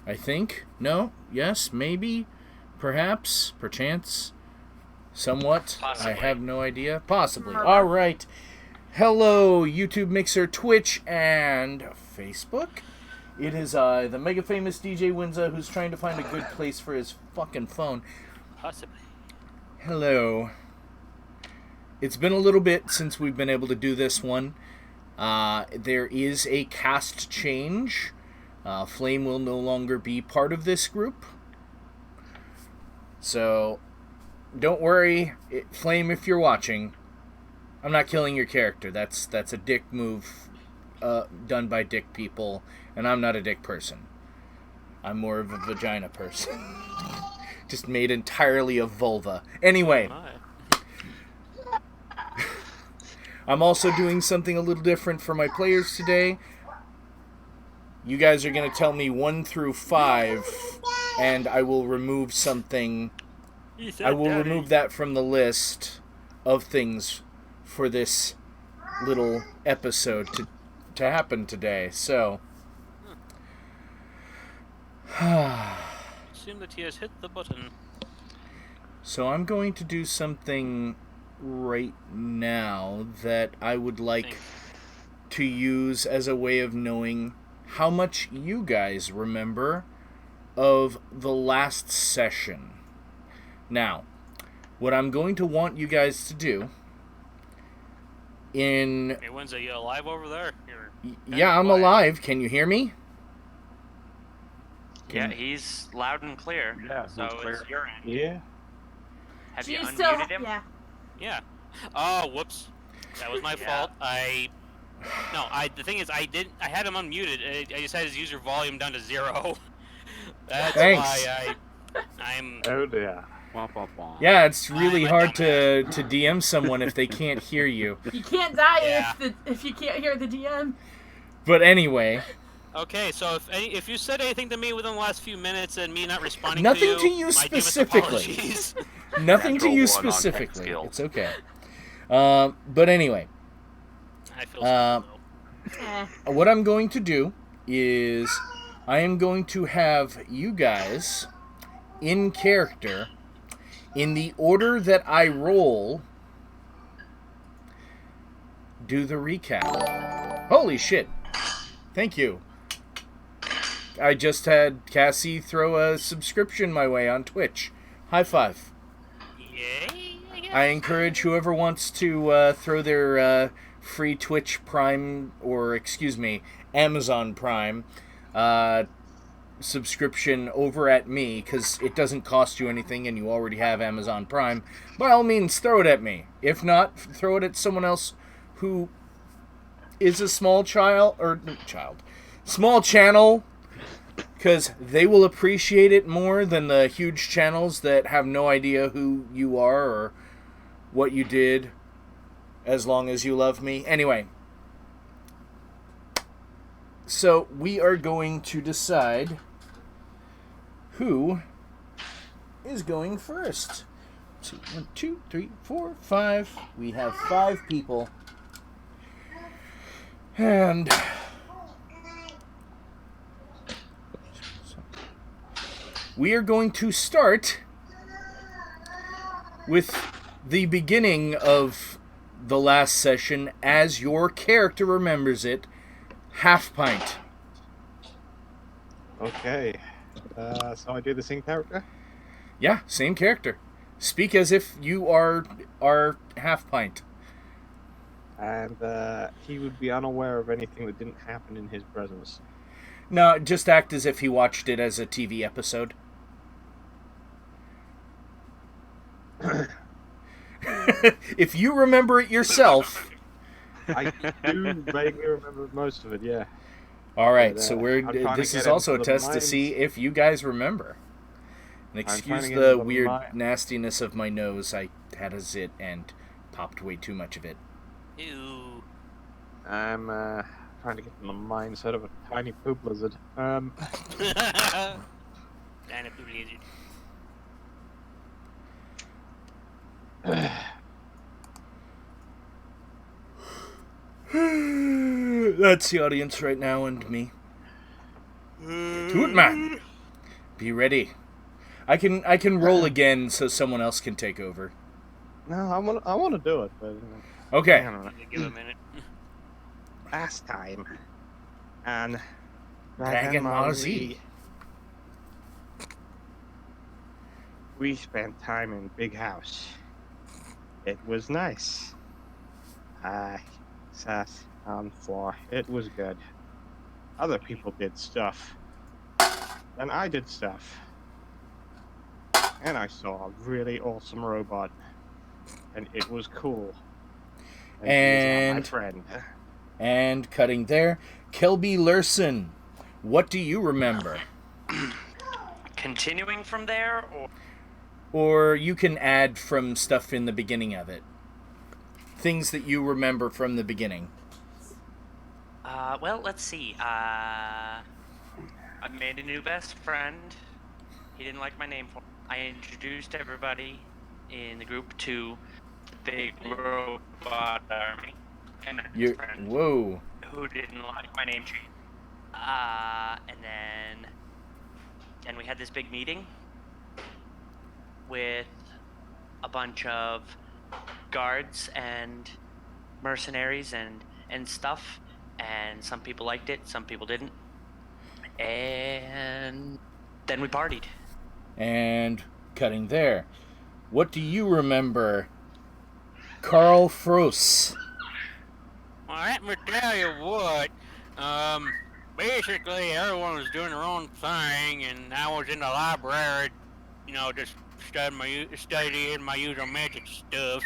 I think. No? Yes? Maybe? Perhaps? Perchance? Somewhat? Possibly. I have no idea. Possibly. All right. Hello, YouTube, Mixer, Twitch, and Facebook. It is the mega famous DJ Winza who's trying to find a good place for his fucking phone. Possibly. Hello. It's been a little bit since we've been able to do this one. There is a cast change. Flame will no longer be part of this group. So, don't worry, Flame, if you're watching. I'm not killing your character. That's a dick move done by dick people, and I'm not a dick person. I'm more of a vagina person. Just made entirely of vulva. Anyway. I'm also doing something a little different for my players today. You guys are going to tell me 1 through 5, and I will remove something. I will remove that from the list of things for this little episode to happen today. So, assume that he has hit the button. So I'm going to do something right now that I would like to use as a way of knowing how much you guys remember of the last session. Now, what I'm going to want you guys to do Hey, Winza, you alive over there? Yeah, I'm alive. Can you hear me? Yeah, he's loud and clear. Yeah, so clear. it's your end. Yeah. Have you She's unmuted him? Yeah. Oh, whoops. That was my fault. The thing is, I had him unmuted. I just had his user volume down to 0. That's why I'm... Oh, dear. Yeah, it's really hard to DM someone if they can't hear you. You can't die if you can't hear the DM. But anyway. Okay, so if you said anything to me within the last few minutes and me not responding Nothing to you, to you specifically. Nothing to you specifically. It's okay. But anyway. I feel so what I'm going to do is I am going to have you guys in character in the order that I roll do the recap. Holy shit. Thank you. I just had Cassie throw a subscription my way on Twitch. High five. Yay, I encourage whoever wants to throw their free Twitch Prime, or excuse me, Amazon Prime subscription over at me, because it doesn't cost you anything and you already have Amazon Prime. By all means, throw it at me. If not, throw it at someone else who is a small channel, because they will appreciate it more than the huge channels that have no idea who you are or what you did, as long as you love me. Anyway, so we are going to decide who is going first. Let's see, 1, 2, 3, 4, 5. We have 5 people. And we are going to start with the beginning of the last session as your character remembers it. Half pint. Okay. So I do the same character? Yeah, same character. Speak as if you are half pint. And he would be unaware of anything that didn't happen in his presence. No, just act as if he watched it as a TV episode. If you remember it yourself. I do vaguely remember most of it, yeah. Alright, But, so this is get also a into the test to minds. see if you guys remember. And excuse the weird nastiness of my nose. I had a zit and popped way too much of it. Ew. I'm trying to get in the mindset of a tiny poop lizard. Tiny poop lizard. That's the audience right now and me. Toot man. Be ready. I can roll again so someone else can take over. No, I want to do it, but Okay. I don't know. Give it a minute. Last time, and Dragon Ball Z. We spent time in Big House. It was nice. I sat on the floor. It was good. Other people did stuff. Then I did stuff. And I saw a really awesome robot. And it was cool. And he is now my friend. And cutting there, Kelby Lurson, what do you remember? Continuing from there, or Or you can add from stuff in the beginning of it. Things that you remember from the beginning. well, let's see. I made a new best friend. He didn't like my name for. I introduced everybody in the group to Big Robot Army and his friend. Whoa. Who didn't like my name change. And then we had this big meeting with a bunch of guards and mercenaries and stuff, and some people liked it, some people didn't, and then we partied. And cutting there, what do you remember, Carl Frost? Well, let me tell you what. Basically, everyone was doing their own thing, and I was in the library, just studying my usual magic stuff.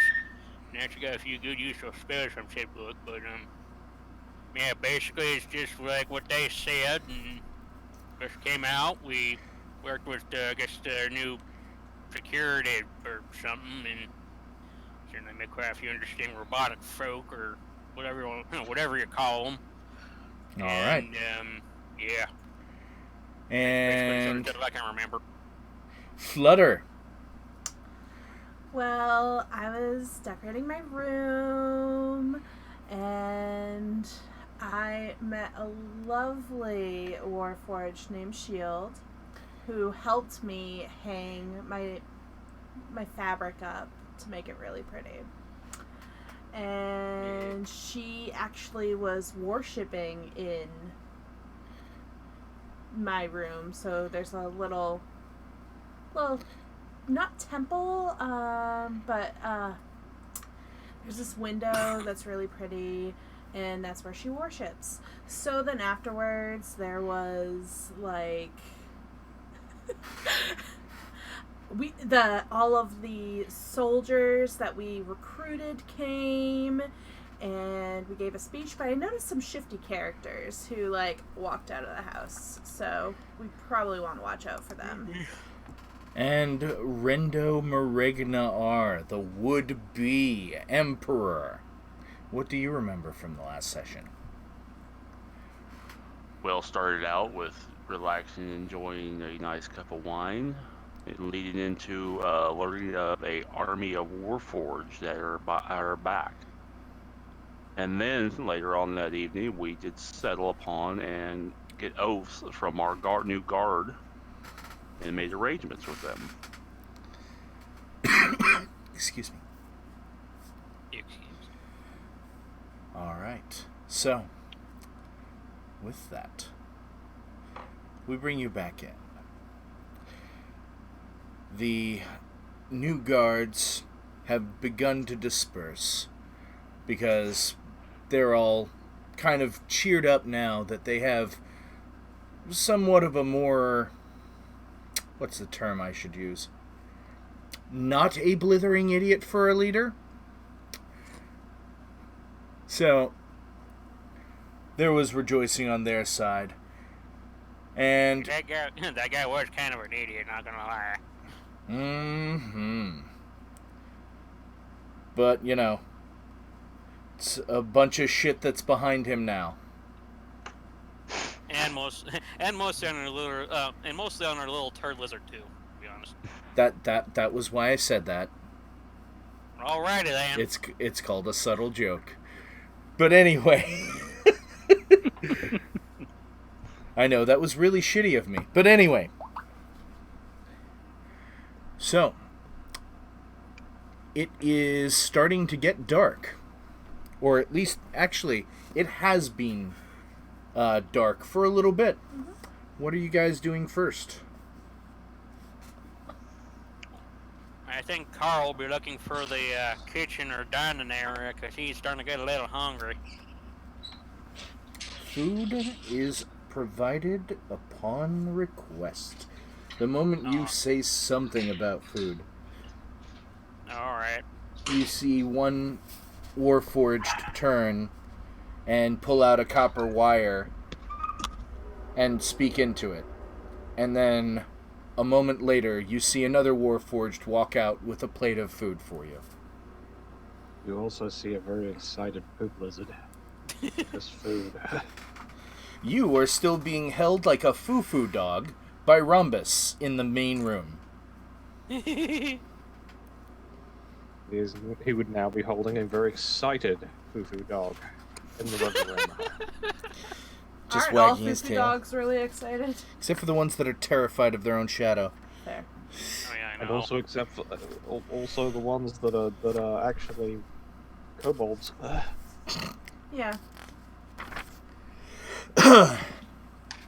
And actually got a few good useful spells from said book, but yeah, basically it's just like what they said, and just came out. We worked with, I guess, their new security or something, and certainly made quite a few interesting robotic folk or whatever you call them. All right. Yeah. And Sort of I can remember. Flutter. Well, I was decorating my room, and I met a lovely Warforged named Shield, who helped me hang my fabric up to make it really pretty. And she actually was worshipping in my room, so there's a little not temple, but there's this window that's really pretty, and that's where she worships. So then afterwards there was like all of the soldiers that we recruited came, and we gave a speech, but I noticed some shifty characters who walked out of the house, so we probably want to watch out for them. And Rendo Marigna R, the would-be emperor. What do you remember from the last session? Well, started out with relaxing, enjoying a nice cup of wine, and leading into learning of a army of Warforged that are back. And then later on that evening, we did settle upon and get oaths from our new guard, and made arrangements with them. Excuse me. All right. So, with that, we bring you back in. The new guards have begun to disperse because they're all kind of cheered up now that they have somewhat of a more... what's the term I should use? Not a blithering idiot for a leader. So, there was rejoicing on their side. And... that guy was kind of an idiot, not gonna lie. Mm-hmm. But, it's a bunch of shit that's behind him now. And mostly on our little turd lizard too, to be honest. That was why I said that. Alrighty then. It's called a subtle joke. But anyway. I know, that was really shitty of me. But anyway. So, it is starting to get dark. Or at least, actually, it has been dark for a little bit. Mm-hmm. What are you guys doing first? I think Carl will be looking for the kitchen or dining area because he's starting to get a little hungry. Food is provided upon request. The moment you say something about food, Alright. you see one Warforged turn and pull out a copper wire and speak into it. And then a moment later, you see another Warforged walk out with a plate of food for you. You also see a very excited poop lizard. This food. You are still being held like a foo-foo dog by Rhombus in the main room. He would now be holding a very excited foo-foo dog in the living room. Just Aren't all wagging his foo-foo tail. dogs really excited? Except for the ones that are terrified of their own shadow. Fair. Oh, yeah, I know. And also, except for, also the ones that are actually kobolds. Yeah.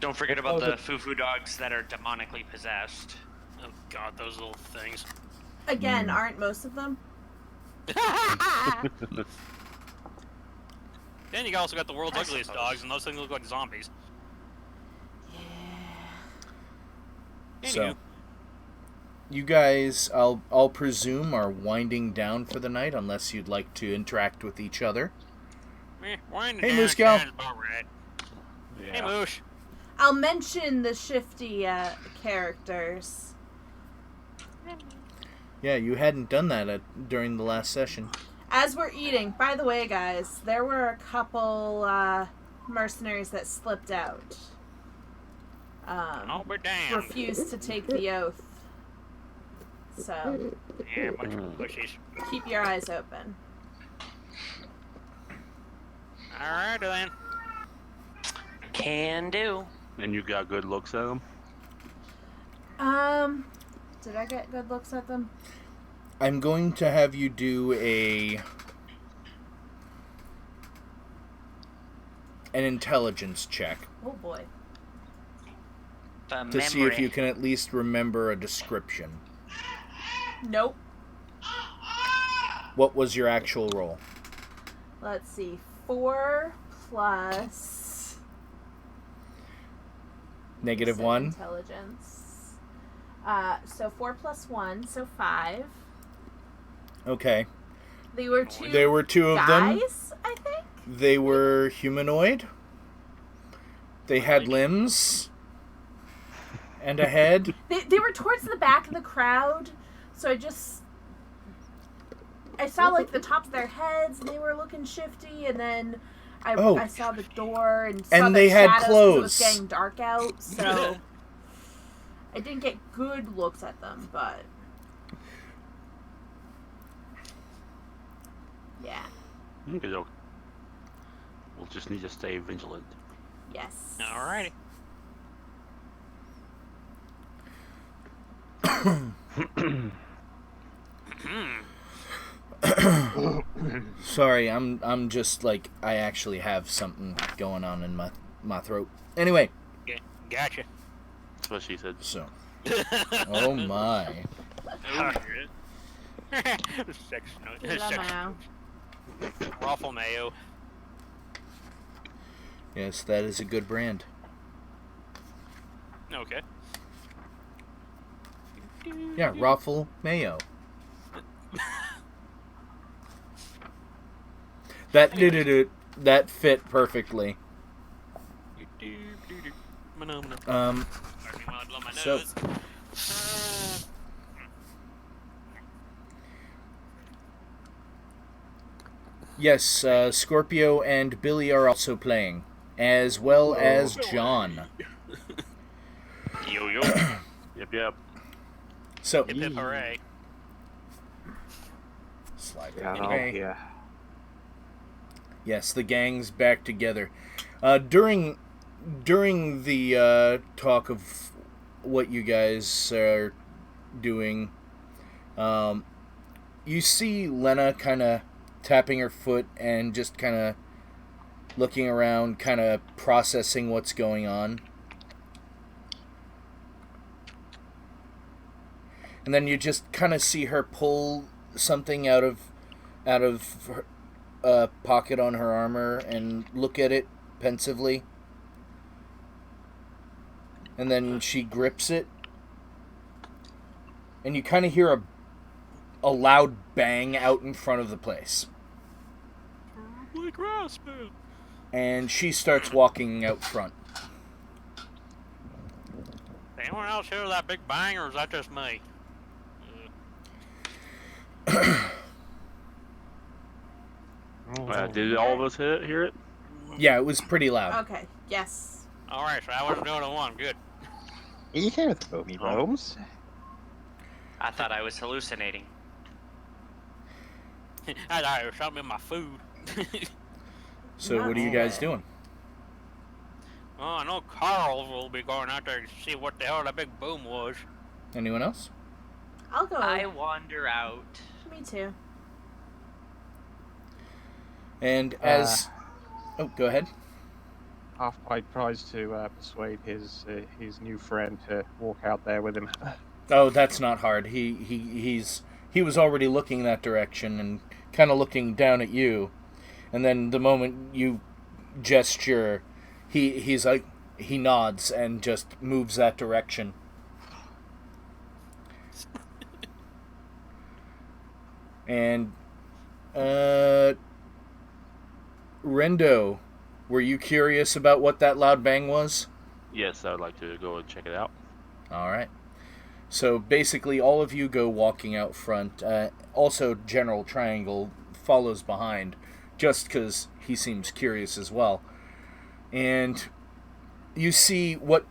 Don't forget about the foo-foo dogs that are demonically possessed. Oh god, those little things. Again, aren't most of them? Then you also got the world's I ugliest suppose. dogs, and those things look like zombies. So, Anywho. you guys, I'll presume, are winding down for the night, unless you'd like to interact with each other. Winding Hey, down Moose Gal. sounds about right. Yeah. Hey, Moosh. I'll mention the shifty characters. Yeah, you hadn't done that during the last session. As we're eating, by the way, guys, there were a couple mercenaries that slipped out. I'll be damned. Refused to take the oath. So, Yeah, bunch of bushies. keep your eyes open. Alright then. Can do. And you got good looks at them? Did I get good looks at them? I'm going to have you do an intelligence check Oh boy. The to see if you can at least remember a description. Nope. What was your actual roll? Let's see. 4 plus... -1? Intelligence. So 4 plus 1, so 5. Okay. They were two There were two of them. guys, I think? They were humanoid. They had limbs. And a head. They were towards the back of the crowd, so I saw like the tops of their heads, and they were looking shifty, and then I saw the door and saw And their they had shadows 'cause clothes. It was getting dark out, so I didn't get good looks at them, but yeah, Okay, we'll just need to stay vigilant. yes. Alrighty. Sorry, I'm just like, I actually have something going on in my throat. Anyway, Gotcha. That's what she said. so. Oh my. Oh, Sex Lamau. Raffle mayo. Yes, that is a good brand. Okay. Yeah, Raffle Mayo. That fit perfectly. So yes, Scorpio and Billy are also playing, as well as John. Yo yo. Yep. So Hip hip hooray. slide Yeah, right oh, away. yeah. Yes, the gang's back together. During the talk of what you guys are doing, You see Lena kind of tapping her foot and just kind of looking around, kind of processing what's going on. And then you just kind of see her pull something out of her pocket on her armor and look at it pensively. And then she grips it. And you kind of hear a loud bang out in front of the place. And she starts walking out front. Anyone else hear that big bang, or is that just me? Did all of us hear it? Yeah, it was pretty loud. Okay, yes. Alright, so I wasn't the only one. Good. You hear the boomy booms? I thought I was hallucinating. I thought it was something in my food. So what are you guys doing? Oh, I know Carl will be going out there to see what the hell that big boom was. Anyone else? I'll go. I wander out. Me too. And as... oh, go ahead. Half-Pipe tries to persuade his new friend to walk out there with him. Oh, that's not hard. He was already looking that direction and kind of looking down at you. And then the moment you gesture, he's like, he nods and just moves that direction. And Rendo, were you curious about what that loud bang was? Yes, I would like to go and check it out. All right. So basically, all of you go walking out front. Also, General Triangle follows behind, just because he seems curious as well. And you see what...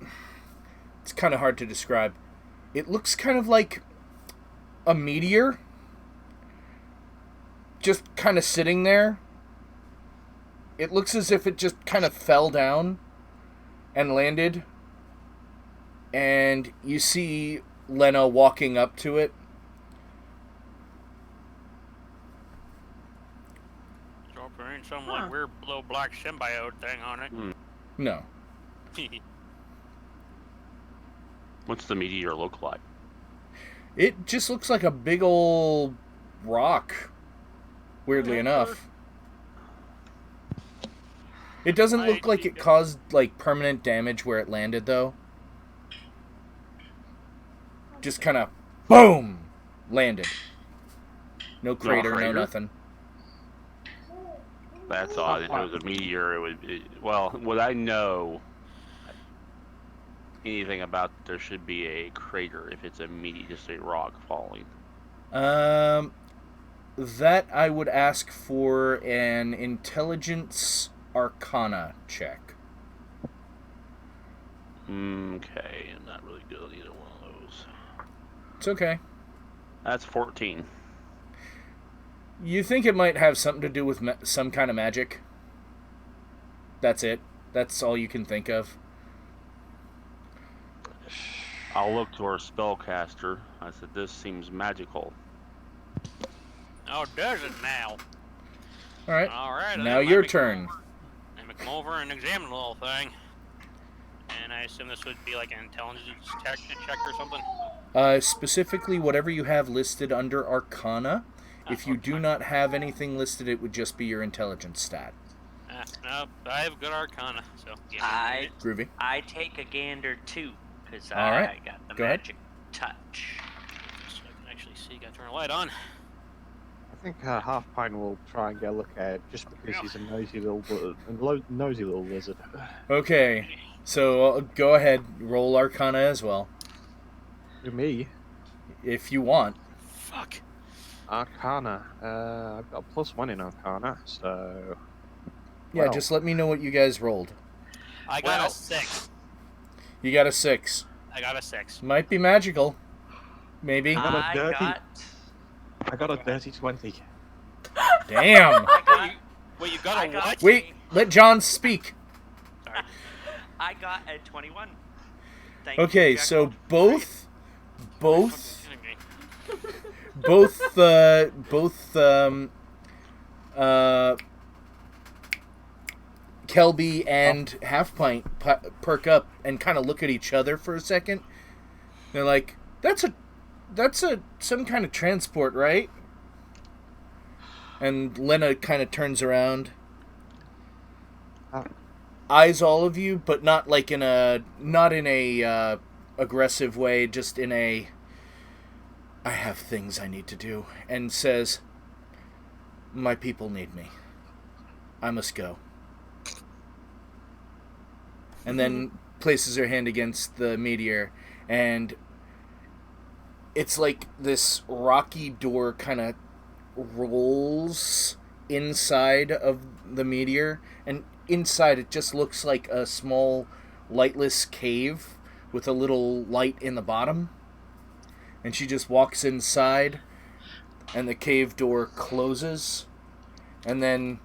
it's kind of hard to describe. It looks kind of like a meteor, just kind of sitting there. It looks as if it just kind of fell down and landed. And you see Lena walking up to it. So if there ain't some like weird little black symbiote thing on it. No. What's the meteor look like? It just looks like a big old rock, weirdly enough. It doesn't look like it caused like permanent damage where it landed, though. Just kind of, boom, landed. No crater, no nothing. That's odd. If it was a meteor, it would be... well, would I know anything about there should be a crater if it's a meteor, just a rock falling? That I would ask for an intelligence arcana check. Okay, I'm not really good at either one of those. It's okay. That's 14. You think it might have something to do with some kind of magic? That's it. That's all you can think of. I'll look to our spellcaster. I said, this seems magical. Oh, does it now? Alright. Alright. Now your turn. Let me come over and examine the little thing. And I assume this would be like an intelligence check or something? Specifically, whatever you have listed under Arcana. If you do not have anything listed, it would just be your intelligence stat. No, I have good Arcana, so... yeah, Groovy. I take a gander too, because All right. I got the Go ahead. magic touch. So I can actually see, gotta turn the light on. I think Half-Pine will try and get a look at it, just because he's a nosy little lizard. Okay, so go ahead, roll Arcana as well. To me? If you want. Fuck. Arcana. I've got +1 in Arcana, so... Yeah, well. just let me know what you guys rolled. I got a 6. You got a 6. I got a 6. Might be magical. Maybe. I got a dirty 20. Damn! Wait, you got a what? Wait, let John speak. Sorry. I got a 21. Thank Okay, you, so Jack. both both Kelby and Half Pint perk up and kind of look at each other for a second. They're like, "That's some kind of transport, right?" And Lena kind of turns around, eyes all of you, but not like in a aggressive way, just in a I have things I need to do, and says, "My people need me. I must go." And then places her hand against the meteor, and it's like this rocky door kind of rolls inside of the meteor, and inside it just looks like a small lightless cave with a little light in the bottom. And she just walks inside, and the cave door closes, and then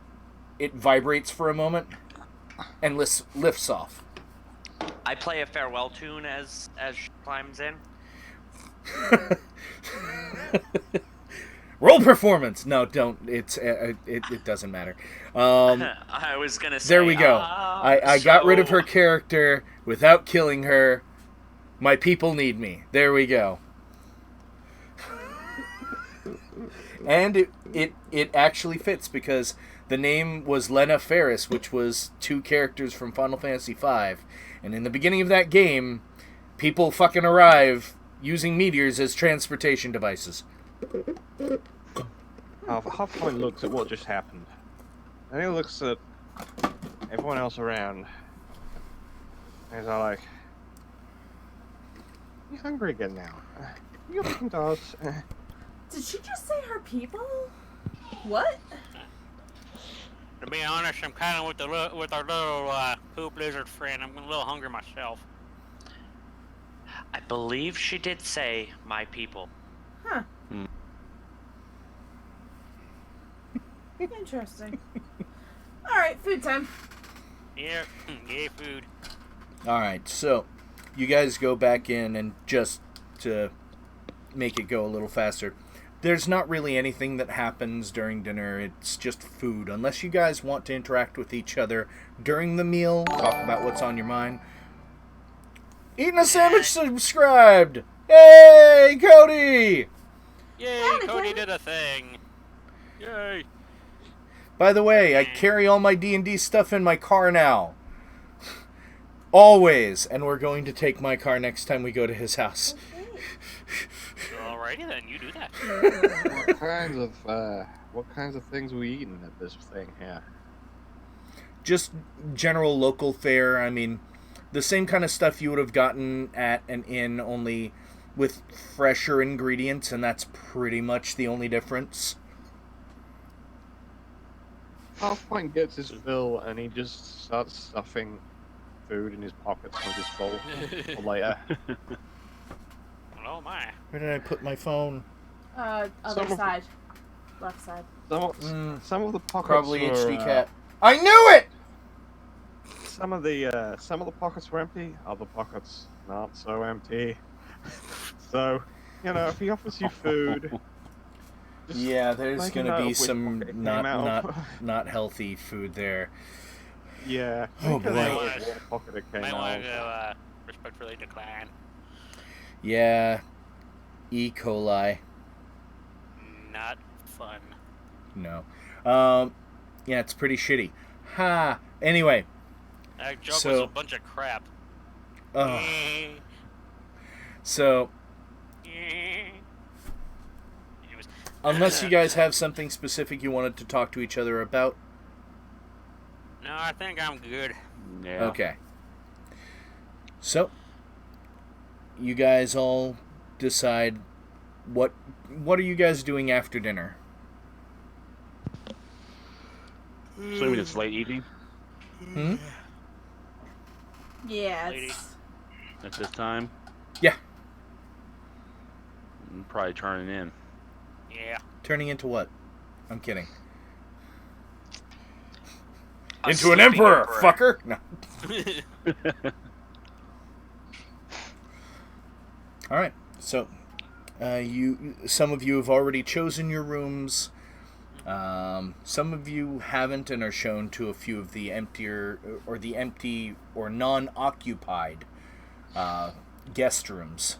it vibrates for a moment and lifts off. I play a farewell tune as she climbs in. Roll performance. No, don't. It doesn't matter. I was gonna say. There we go. I got rid of her character without killing her. My people need me. There we go. And it actually fits because the name was Lena Ferris, which was 2 characters from Final Fantasy V. And in the beginning of that game, people fucking arrive using meteors as transportation devices. Halfpoint looks at what just happened. Then he looks at everyone else around. And he's all like, "You hungry again now? You looking to us?" Did she just say her people? What? To be honest, I'm kind of with our little poop lizard friend. I'm a little hungry myself. I believe she did say "my people." Huh. Interesting. Alright, food time. Yeah, yay food. Alright, so you guys go back in, and just to make it go a little faster, there's not really anything that happens during dinner. It's just food. Unless you guys want to interact with each other during the meal, talk about what's on your mind. Eating a sandwich subscribed! Hey, Cody! Yay, Cody did a thing. Yay. By the way, I carry all my D&D stuff in my car now. Always. And we're going to take my car next time we go to his house. Alrighty then, you do that. What kinds of things are we eating at this thing here? Just general local fare. I mean, the same kind of stuff you would have gotten at an inn, only with fresher ingredients, and that's pretty much the only difference. Halfpoint gets his fill, and he just starts stuffing food in his pockets when he's full for later. Oh my. Where did I put my phone? Other side. Left side. Some of the pockets Probably were, HD cat. I knew it! Some of the pockets were empty, other pockets not so empty. So, if he offers you food, yeah, there's gonna be some not healthy food there. Yeah. Oh boy. Might want to respectfully decline. Yeah. E. coli. Not fun. No. Yeah, it's pretty shitty. Ha. Anyway. That joke was a bunch of crap. So. Unless you guys have something specific you wanted to talk to each other about. No, I think I'm good. Yeah. Okay. So, you guys all decide what are you guys doing after dinner? Assuming it's late evening Hmm? Yeah, Lady. at this time. Yeah. I'm probably turning in. Yeah. Turning into what? I'm kidding. A Into an sleeping emperor, fucker! No. Alright, so Some of you have already chosen your rooms. Some of you haven't and are shown to a few of the empty or non-occupied guest rooms.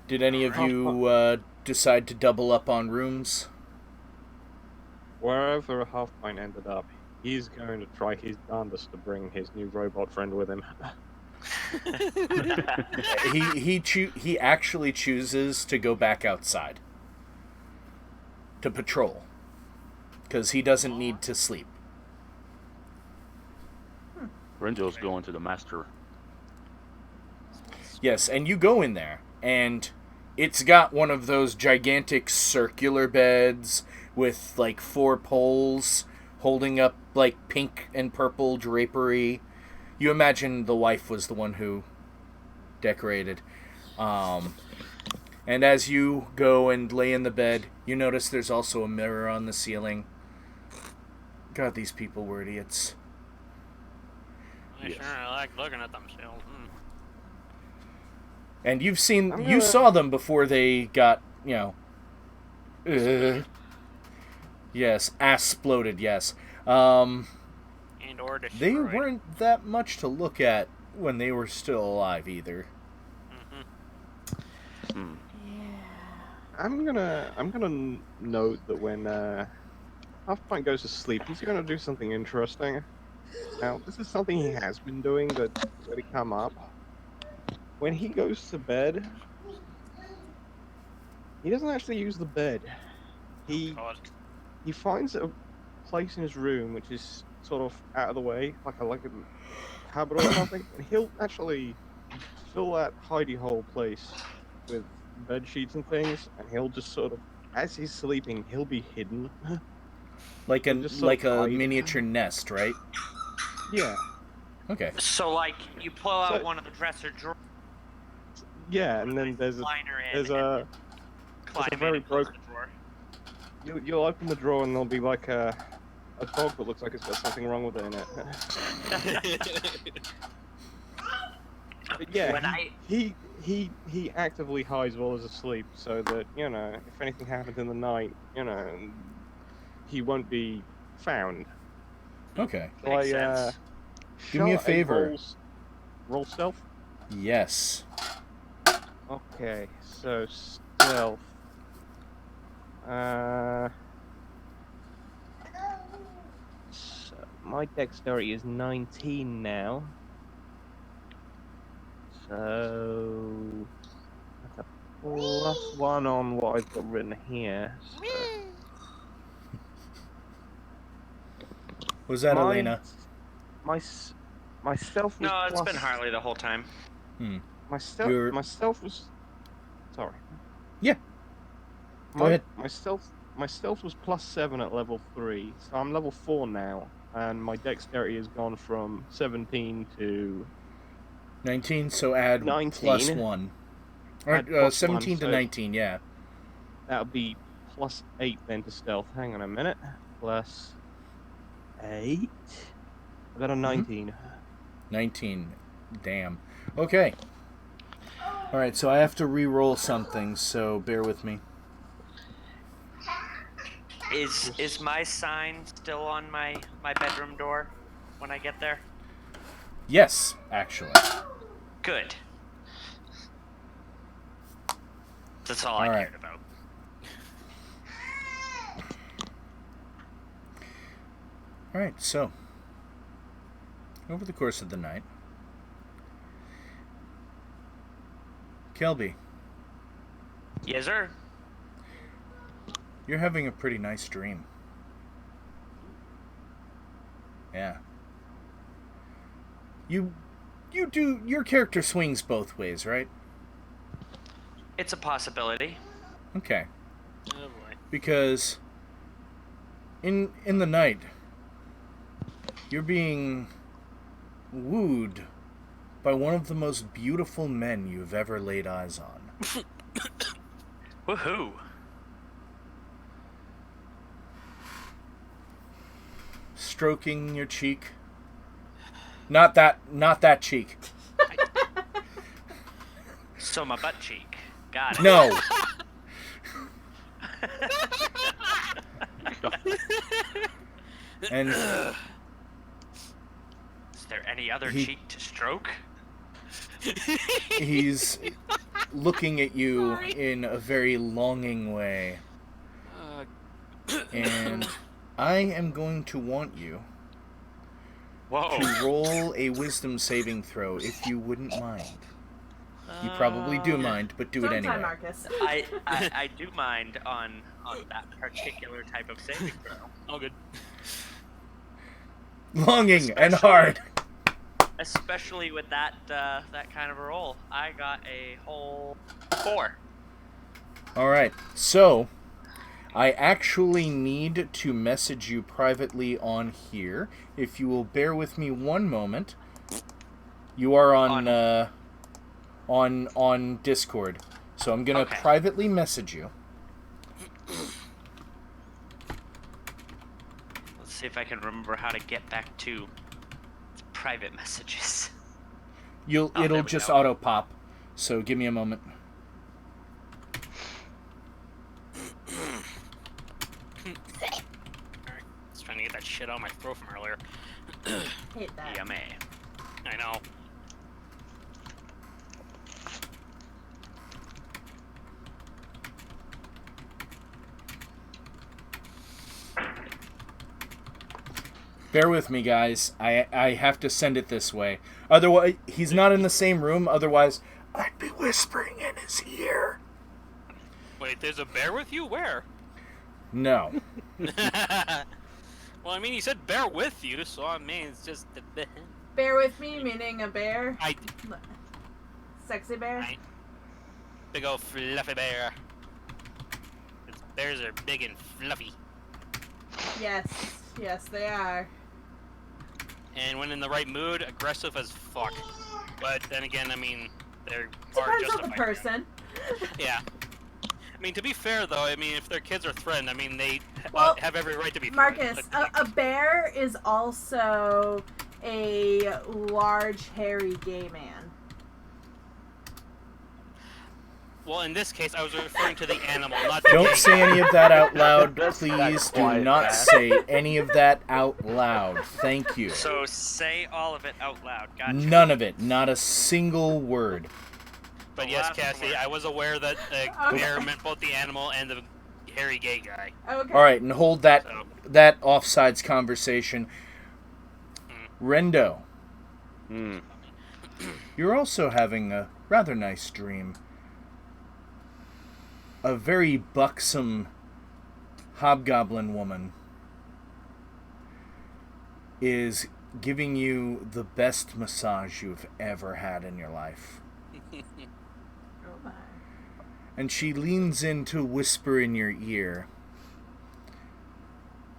Did any of you decide to double up on rooms? Wherever Halfpint ended up, he's going to try his darndest to bring his new robot friend with him. He actually chooses to go back outside to patrol because he doesn't need to sleep. Renzo's going to the master. Yes, and you go in there, and it's got one of those gigantic circular beds with like 4 poles holding up like pink and purple drapery. You imagine the wife was the one who decorated. And as you go and lay in the bed, you notice there's also a mirror on the ceiling. God, these people were idiots. I sure like looking at themselves. And you saw them before they got, yes, ass-sploded, yes. And or destroyed. They weren't that much to look at when they were still alive either. Hmm. I'm gonna note that when Halfpint goes to sleep, he's gonna do something interesting. Now, this is something he has been doing, but it's going to come up. When he goes to bed, he doesn't actually use the bed. He finds a place in his room which is sort of out of the way, like a cupboard or something, and he'll actually fill that hidey hole place with bed sheets and things, and he'll just sort of, as he's sleeping, he'll be hidden. Like a miniature nest, right? Yeah. Okay. So, like, you pull out one of the dresser drawers. Yeah, and then there's a very broken drawer. You'll open the drawer and there'll be like a dog that looks like it's got something wrong with it in it. But yeah, he actively hides while he's asleep, so that if anything happens in the night, he won't be found. Okay. Makes sense. Do me a favor. Roll stealth? Yes. Okay, so stealth. So my dexterity is 19 now. So that's a +1 on what I've got written here. So. Was that Elena? My stealth was No, it's been Harley the whole time. My stealth was. Sorry. Yeah. Go ahead. My stealth was +7 at level 3, so I'm level 4 now, and my dexterity has gone from 17 to 19. So add 19. +1. Or 17 to 19. Yeah. That'll be +8 then to stealth. Hang on a minute. +8. I got a 19. 19. Damn. Okay. Alright, so I have to re-roll something, so bear with me. Is my sign still on my bedroom door when I get there? Yes, actually. Good. That's all I cared about. Alright, so over the course of the night, Kelby, Yes, sir. you're having a pretty nice dream. Yeah. Your character swings both ways, right? It's a possibility. Okay. Oh boy. Because in the night, you're being wooed by one of the most beautiful men you've ever laid eyes on. Woohoo! Stroking your cheek. Not that cheek. So my butt cheek. Got it. No. And Is there any other cheek to stroke? he's looking at you in a very longing way. And I am going to want you to roll a wisdom saving throw, if you wouldn't mind. You probably do mind, but do it anyway. Time, Marcus. I do mind on that particular type of saving throw. All good. Longing and hard. Especially with that kind of a roll. I got a whole 4. Alright, so I actually need to message you privately on here. If you will bear with me one moment. You are on Discord. So I'm gonna privately message you. Let's see if I can remember how to get back to private messages. It'll just auto pop. So give me a moment. Just trying to get that shit out of my throat from earlier. Hate that. Yummy. I know. Bear with me, guys. I have to send it this way. Otherwise, he's not in the same room. Otherwise, I'd be whispering in his ear. Wait, there's a bear with you? Where? No. Well, I mean, he said bear with you, so I mean, it's just the bear. Bear with me, meaning a bear? I... Sexy bear? Big old fluffy bear. Bears are big and fluffy. Yes. Yes, they are. And when in the right mood, aggressive as fuck. But then again, I mean, they're Depends just on the person. Yeah. I mean, to be fair, though, I mean, if their kids are threatened, I mean, they have every right to be Marcus, threatened. a bear is also a large, hairy gay man. Well, in this case, I was referring to the animal, not the Don't gay say guy. any of that out loud. That's Please do quiet, not Pat. say any of that out loud. Thank you. So say all of it out loud. Gotcha. None of it. Not a single word. But The yes, last Cassie, word. I was aware that bear meant both the animal and the hairy gay guy. Okay. All right, and hold that So, offsides conversation. Rendo, you're also having a rather nice dream. A very buxom hobgoblin woman is giving you the best massage you've ever had in your life. Oh my. And she leans in to whisper in your ear.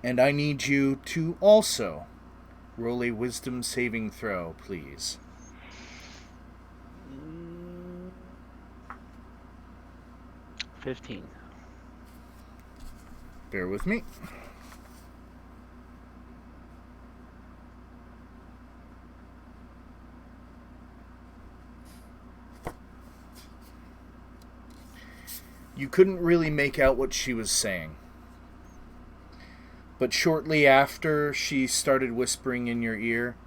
And I need you to also roll a wisdom saving throw, please. 15. Bear with me. You couldn't really make out what she was saying. But shortly after she started whispering in your ear,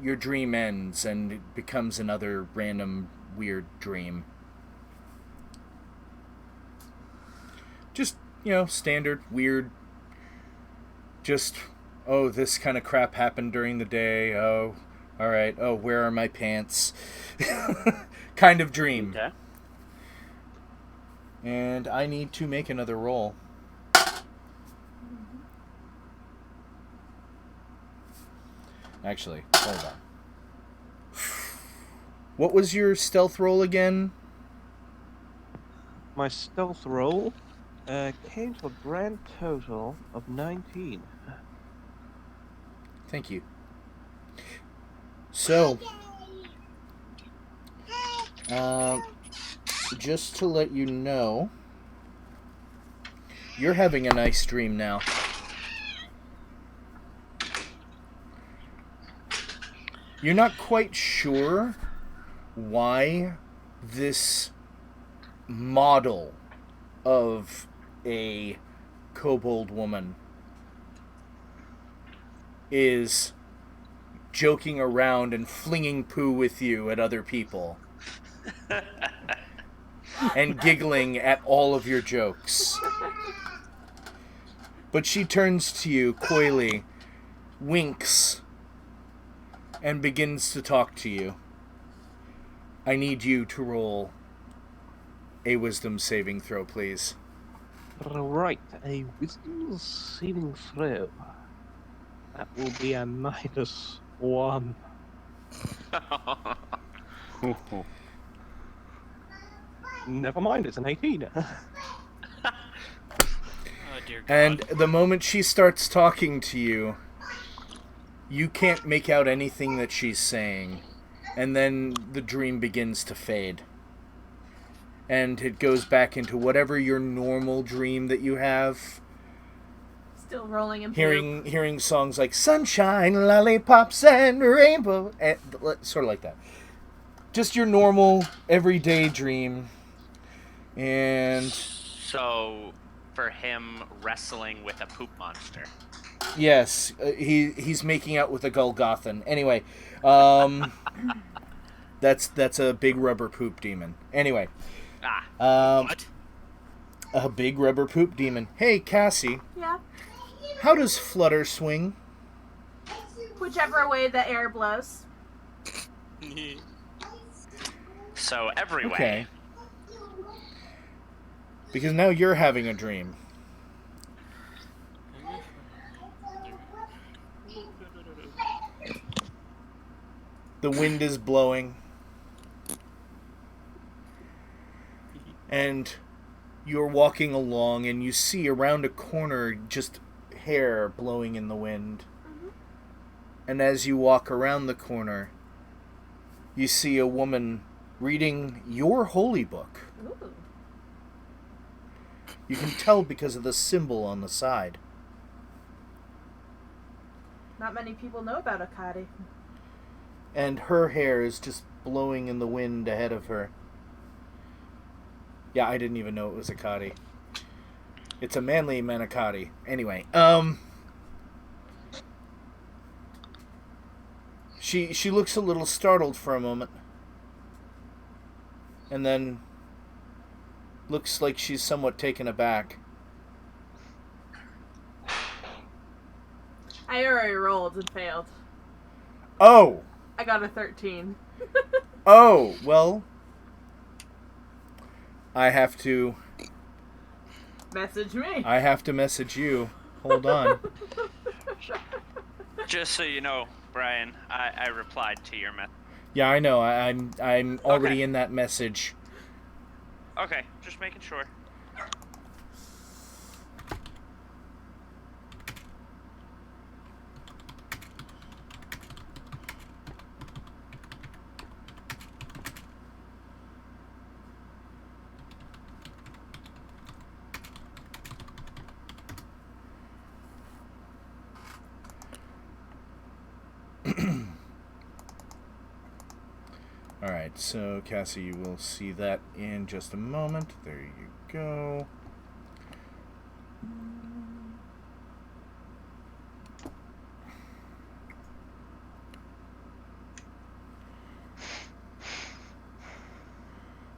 your dream ends and it becomes another random weird dream. Just, standard, weird, just, oh, this kind of crap happened during the day, oh, alright, oh, where are my pants? kind of dream. Okay. And I need to make another roll. Actually, hold on. What was your stealth roll again? My stealth roll came to a grand total of 19. Thank you. So, just to let you know, you're having a nice dream now. You're not quite sure why this model of a kobold woman is joking around and flinging poo with you at other people and giggling at all of your jokes. But she turns to you coyly, winks, and begins to talk to you. I need you to roll a wisdom saving throw, please. Right, a wisdom saving throw. That will be a -1. Never mind, it's an 18. Oh, dear God. And the moment she starts talking to you, you can't make out anything that she's saying. And then the dream begins to fade. And it goes back into whatever your normal dream that you have. Still rolling in Hearing songs like Sunshine, Lollipops, and Rainbow. And, sort of like that. Just your normal, everyday dream. And... So, for him wrestling with a poop monster. Yes, he's making out with a Golgothan. Anyway, that's a big rubber poop demon. Anyway, What? a big rubber poop demon. Hey, Cassie. Yeah. How does flutter swing? Whichever way the air blows. So, every way. Okay. Because now you're having a dream. The wind is blowing. And you're walking along and you see around a corner just hair blowing in the wind. Mm-hmm. And as you walk around the corner, you see a woman reading your holy book. Ooh. You can tell because of the symbol on the side. Not many people know about Akari. And her hair is just blowing in the wind ahead of her. Yeah, I didn't even know it was Akari. It's a manly Manakari. Anyway, She looks a little startled for a moment. And then looks like she's somewhat taken aback. I already rolled and failed. Oh! I got a 13. Oh, well, I have to Message me. I have to message you. Hold on. Just so you know, Brian, I replied to your message. Yeah, I know. I'm already Okay. in that message. Okay, just making sure. Alright, so Cassie, you will see that in just a moment. There you go.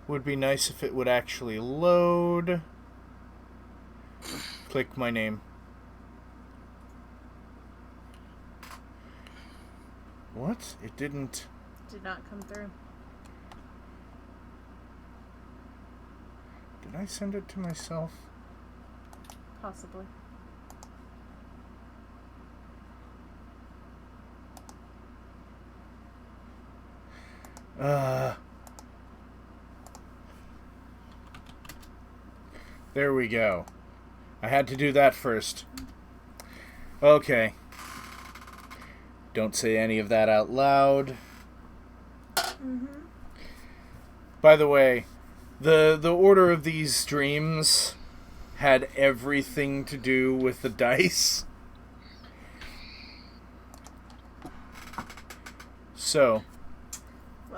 Would be nice if it would actually load. Click my name. What? It didn't... Did not come through. Did I send it to myself? Possibly. There we go. I had to do that first. Okay. Don't say any of that out loud. Mm-hmm. By the way, the order of these streams had everything to do with the dice. So,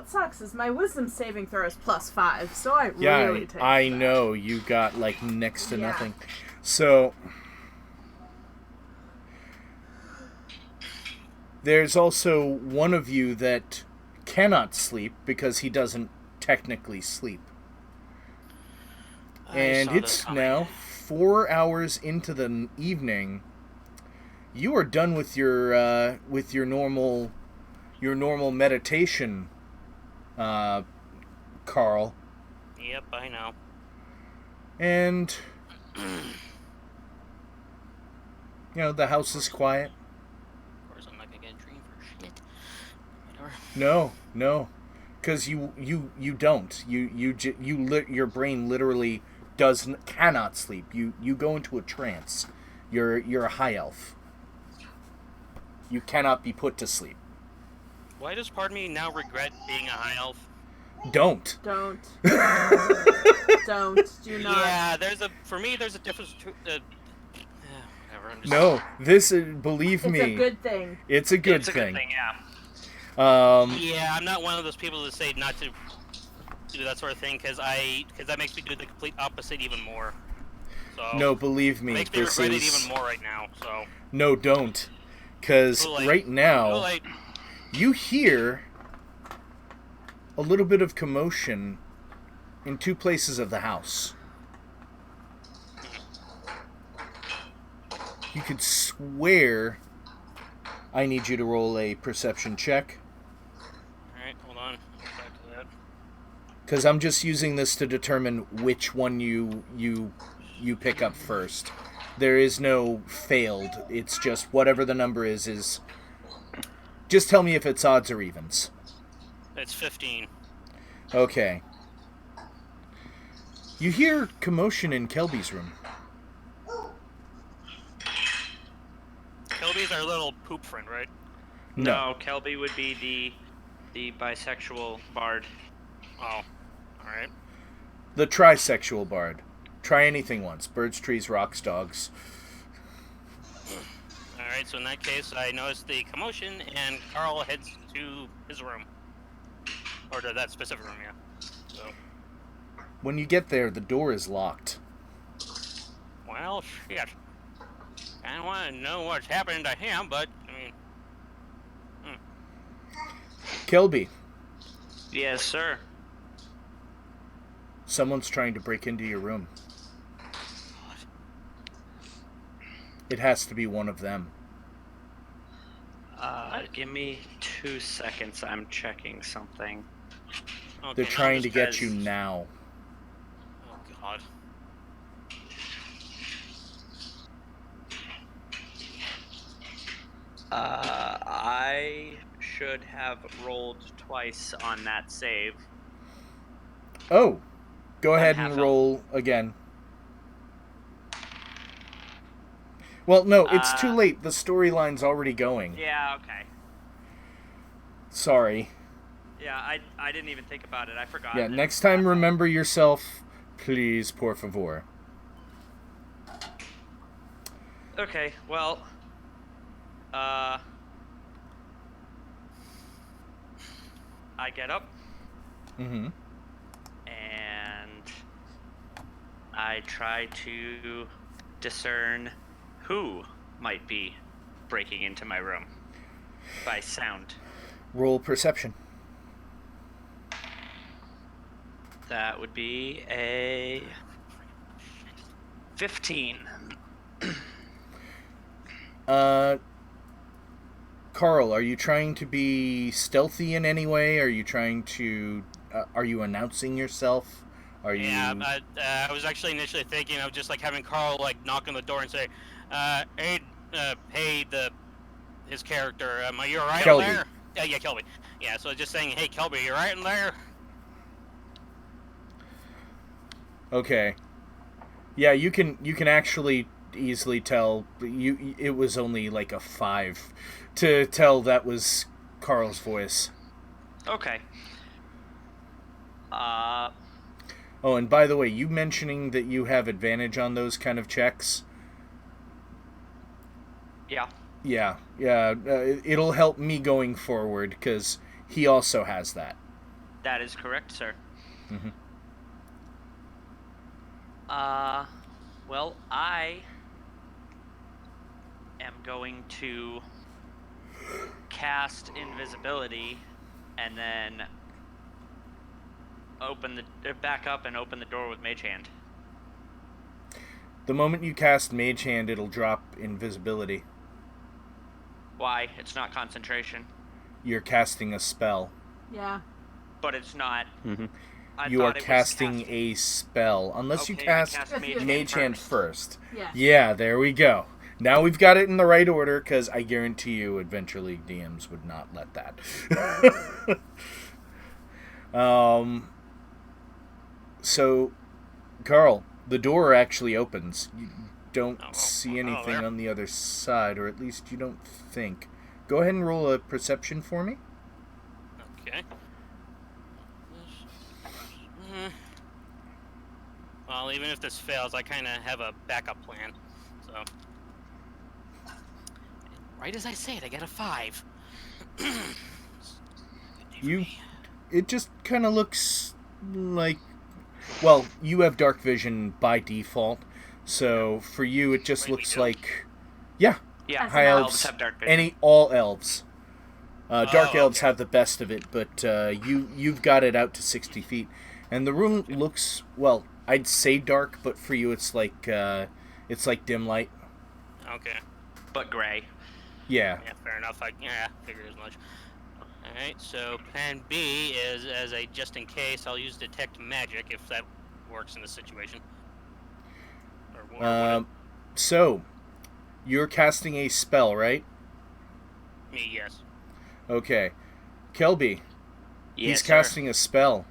what sucks is my wisdom saving throw is +5, so I Yeah, really take I that. know. You got, like, next to Yeah. nothing. So, there's also one of you that cannot sleep because he doesn't technically sleep. And it's now 4 hours into the evening. You are done with your normal meditation, Carl. Yep, I know. And the house is quiet. Of course, I'm not gonna get a dream for shit. Whatever. No, because you don't. Your brain literally cannot sleep. You go into a trance. You're a high elf. You cannot be put to sleep. Why does part of me now regret being a high elf? Don't. Don't. Don't. Do not. Yeah, for me, there's a difference. Whatever. I'm just, No, believe me. It's a good thing. It's a good It's a thing. good thing, yeah. Yeah, I'm not one of those people that say not to do that sort of thing because that makes me do the complete opposite even more. So No, believe me. makes me regret it even more right now. So no, don't. Because right now, you hear a little bit of commotion in two places of the house. You could swear I need you to roll a perception check. Alright, hold on. I'll get back to that. Because I'm just using this to determine which one you pick up first. There is no failed. It's just whatever the number is. Just tell me if it's odds or evens. It's 15. Okay. You hear commotion in Kelby's room. Kelby's our little poop friend, right? No, Kelby would be the bisexual bard. Oh, alright. The trisexual bard. Try anything once. Birds, trees, rocks, dogs. Alright, so in that case, I notice the commotion, and Carl heads to his room. Or to that specific room, yeah. So, When you get there, the door is locked. well, shit. I don't want to know what's happening to him, but, I mean... Kelby, Yes, sir. someone's trying to break into your room. It has to be one of them. Give me 2 seconds. I'm checking something. Okay, They're now trying this to get guy's- you now. Oh, God. I should have rolled twice on that save. Oh, go ahead half and elf. roll again. Well, no, it's too late. The storyline's already going. Yeah, okay. Sorry. Yeah, I didn't even think about it. I forgot. Yeah, next time remember yourself, please, por favor. Okay, well, I get up Mm-hmm. and I try to discern who might be breaking into my room by sound. Roll perception. That would be a 15. Carl, are you trying to be stealthy in any way? Are you trying to... are you announcing yourself? Are you... Yeah, I was actually initially thinking of just, like, having Carl, like, knock on the door and say, hey, his character, are you alright in Kelby. there? Yeah, Kelby. Yeah, so just saying, hey, Kelby, you alright in there? Okay. Yeah, you can actually easily tell. It was only like a 5 to tell that was Carl's voice. Okay. Oh, and by the way, you mentioning that you have advantage on those kind of checks. Yeah. Yeah. It'll help me going forward because he also has that. That is correct, sir. Mm-hmm. Well, I am going to cast invisibility and then back up and open the door with Mage Hand. The moment you cast Mage Hand, it'll drop invisibility. Why? It's not concentration. You're casting a spell. Yeah. But it's not. Mm-hmm. You are casting a spell. Unless you Okay, cast I cast Mage Hand first. Yeah. Yeah, there we go. Now we've got it in the right order, because I guarantee you Adventure League DMs would not let that. So, Carl, the door actually opens. You don't see anything on the other side, or at least you don't think. Go ahead and roll a perception for me. Okay. Well, even if this fails, I kind of have a backup plan. So, right as I say it, I get a 5. It just kind of looks like, well, you have dark vision by default, so for you it just looks like, yeah, high elves have dark vision. all elves. Dark elves have the best of it, but you've got it out to 60 feet, and the room looks, well, I'd say dark, but for you it's like dim light. Okay. But gray. Yeah. Yeah, fair enough. I figured as much. Alright, so plan B is, as a just in case, I'll use Detect Magic if that works in this situation. So, you're casting a spell, right? Me, yes. Okay. Kelby, Yes, he's casting a spell.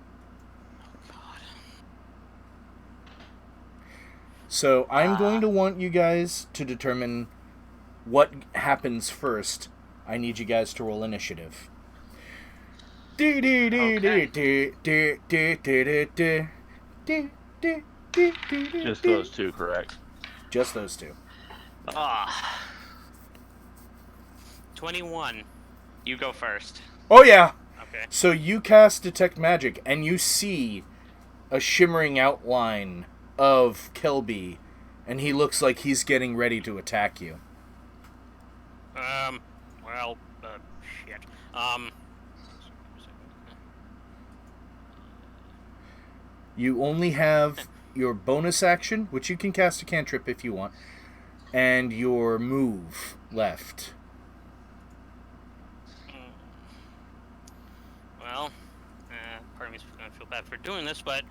So I'm going to want you guys to determine what happens first. I need you guys to roll initiative. Just those two, correct? Just those two. 21. You go first. Oh yeah. Okay. So you cast Detect Magic, and you see a shimmering outline of Kelby, and he looks like he's getting ready to attack you. Well, shit. You only have your bonus action, which you can cast a cantrip if you want, and your move left. Well, part of me's going to feel bad for doing this, but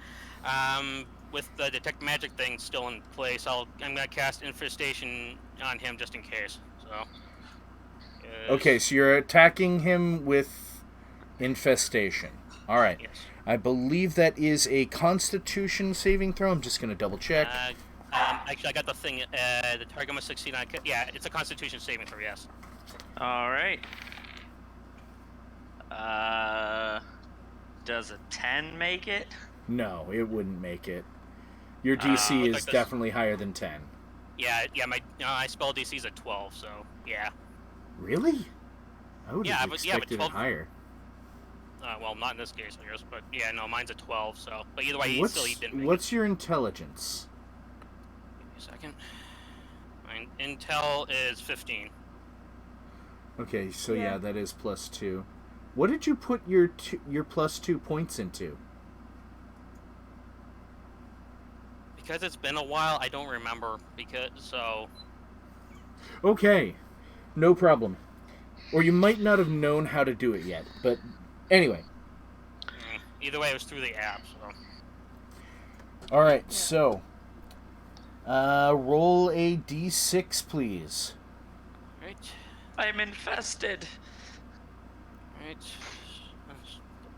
with the Detect Magic thing still in place, I'm going to cast Infestation on him just in case. So. Okay, so you're attacking him with Infestation. All right. Yes. I believe that is a Constitution saving throw. I'm just going to double check. Actually, I got the thing. The target must succeed on. Yeah, it's a Constitution saving throw. Yes. All right. Does a 10 make it? No, it wouldn't make it. Your DC is definitely higher than 10. Yeah. My spell DC is a 12, so yeah. Really? I would have but expected 12, it higher. Well, not in this case, I guess. But yeah, no, mine's a 12. So, but either way, he didn't make What's your intelligence? Give me a second. My intel is 15. Okay, so yeah, that is +2. What did you put your +2 points into? Because it's been a while, I don't remember. Okay, no problem. Or you might not have known how to do it yet, but anyway. Either way, it was through the app. So. All right, so roll a d6, please. Right. I'm infested. Right.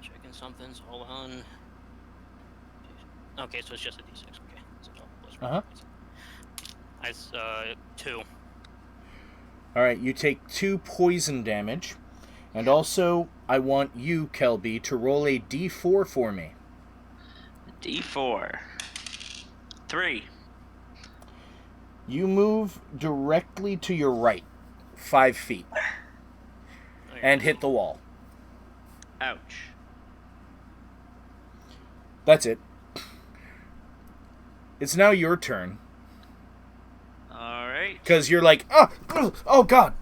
Checking something. So hold on. Okay, so it's just a d6. Okay. So, 2. All right, you take 2 poison damage, and also I want you, Kelby, to roll a d4 for me. D4. 3. You move directly to your right, 5 feet, and hit the wall. Ouch. That's it. It's now your turn. All right. Because you're like, oh God.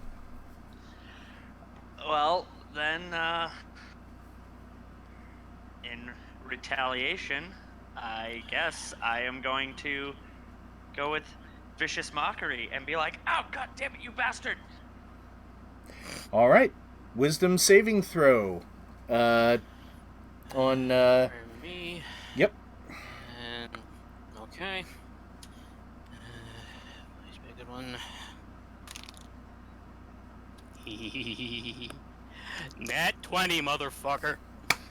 Well, then, in retaliation, I guess I am going to go with vicious mockery and be like, "Oh, God damn it, you bastard!" All right. Wisdom saving throw. On, For me. Yep. And okay. Please be a good one. Nat 20, motherfucker.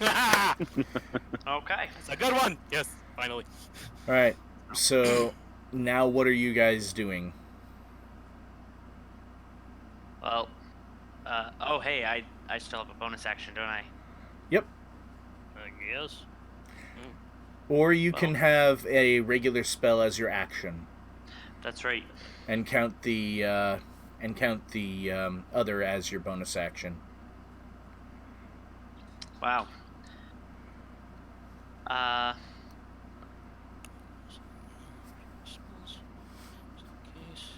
Okay. It's a good one. Yes, finally. All right. So now what are you guys doing? Well, oh hey, I still have a bonus action, don't I? Yep. I guess. Or you can have a regular spell as your action That's right. and count the other as your bonus action. Wow. Spells. Just in case.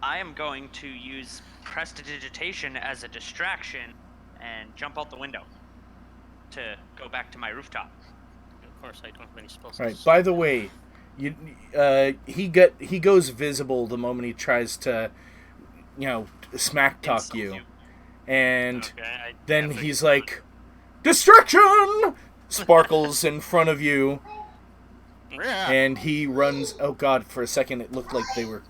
I am going to use prestidigitation as a distraction and jump out the window to go back to my rooftop. Of course, I don't have any spells. All right. By the way, he goes visible the moment he tries to, smack talk Insult you, and Okay, then he's like, "Distraction!" Sparkles in front of you, Yeah. and he runs. Oh God! For a second, it looked like they were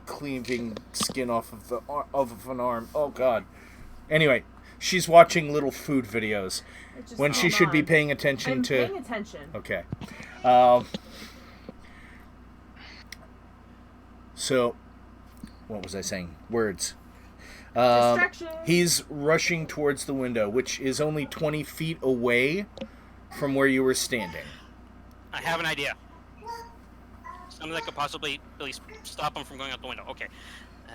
cleaving skin off of an arm. Oh God. Anyway, she's watching little food videos when she should be paying attention I'm to. paying attention. Okay. So, what was I saying? Words. Distraction. He's rushing towards the window, which is only 20 feet away from where you were standing. I have an idea. Something that could possibly at least stop him from going out the window. Okay.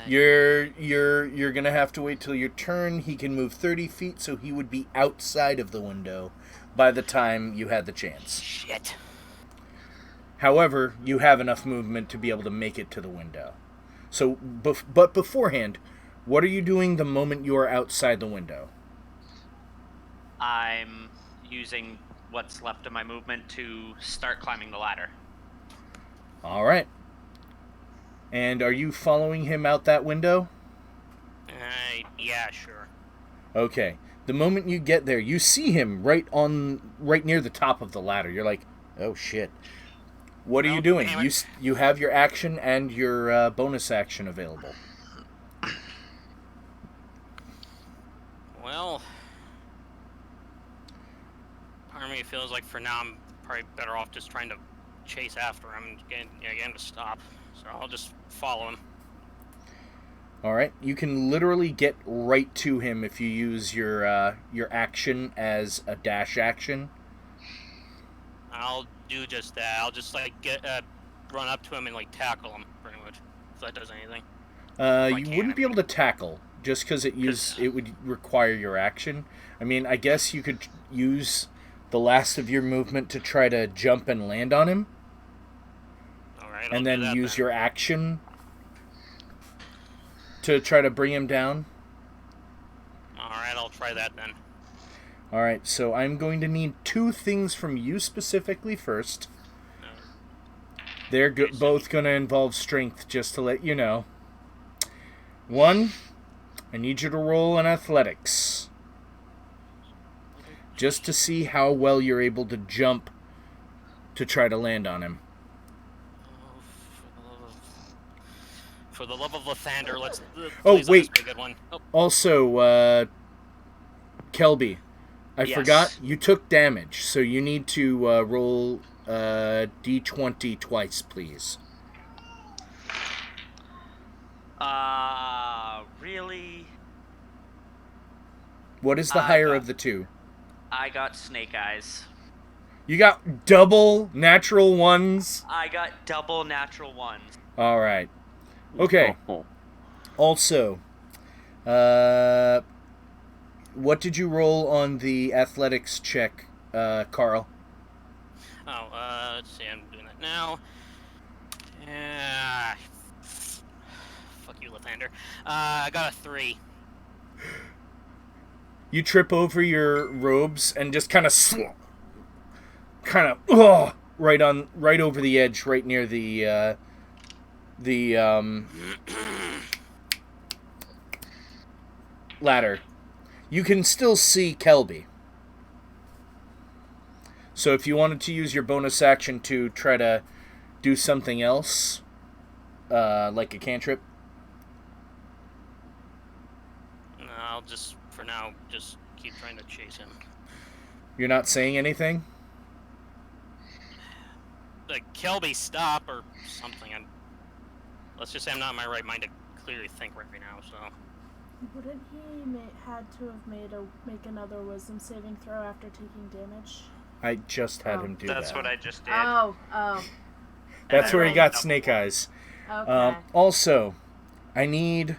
You're gonna have to wait till your turn. He can move 30 feet, so he would be outside of the window by the time you had the chance. Shit. However, you have enough movement to be able to make it to the window. So, but beforehand, what are you doing the moment you are outside the window? I'm using what's left of my movement to start climbing the ladder. All right. And are you following him out that window? Yeah, sure. Okay. The moment you get there, you see him right near the top of the ladder. You're like, oh shit. What are you doing? You have your action and your bonus action available. Well, part of me feels like for now I'm probably better off just trying to chase after him and get him to stop. So I'll just follow him. All right. You can literally get right to him if you use your action as a dash action. I'll do just that. I'll just run up to him and tackle him pretty much. If that does anything. You wouldn't be able to tackle just because it would require your action. I mean, I guess you could use the last of your movement to try to jump and land on him. All right. And then use your action to try to bring him down. All right, I'll try that then. All right, so I'm going to need two things from you specifically first. They're both going to involve strength, just to let you know. One, I need you to roll an athletics. Just to see how well you're able to jump to try to land on him. For the love of Lathander, let's. Oh, please let wait. this be a good one. Oh. Also, Kelby, I Yes. forgot you took damage, so you need to roll d20 twice, please. Really? What is the higher of the two? I got snake eyes. You got double natural ones? I got double natural ones. All right. Okay. Oh. Also, what did you roll on the athletics check, Carl? Oh, let's see. I'm doing that now. Yeah. Fuck you, left-hander. I got a 3. You trip over your robes and just kind of right over the edge, right near the ladder. You can still see Kelby. So if you wanted to use your bonus action to try to do something else, like a cantrip. No, I'll just, for now, just keep trying to chase him. You're not saying anything? Like, Kelby, stop, or something. Let's just say I'm not in my right mind to clearly think right now, so... Wouldn't he had to have make another wisdom saving throw after taking damage? I just had him do that. That's what I just did. Oh. That's where he got snake eyes. Okay. Also, I need,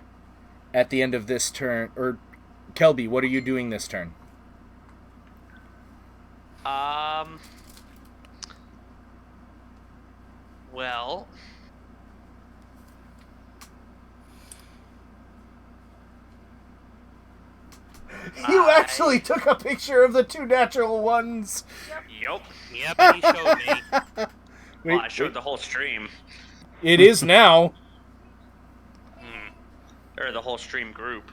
at the end of this turn, or Kelby, what are you doing this turn? Well... You actually took a picture of the 2 natural ones. Yep. Yep, and he showed me. Well, I showed the whole stream. It is now. Or the whole stream group.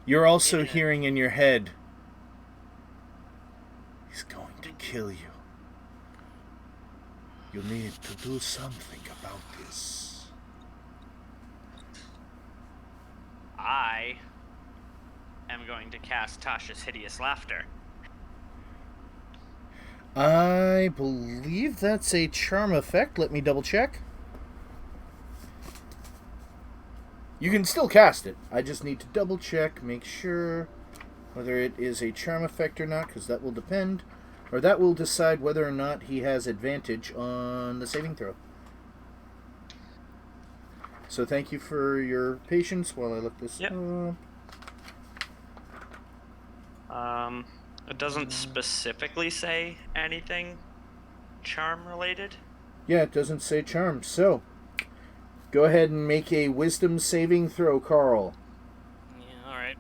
You're also hearing in your head, he's going to kill you. You need to do something about this. I am going to cast Tasha's Hideous Laughter. I believe that's a charm effect. Let me double check. You can still cast it. I just need to double check, make sure whether it is a charm effect or not, because that will depend, or that will decide whether or not he has advantage on the saving throw. So thank you for your patience while I look this up. It doesn't specifically say anything charm related. Yeah, it doesn't say charm. So, go ahead and make a wisdom saving throw, Carl. Yeah, alright.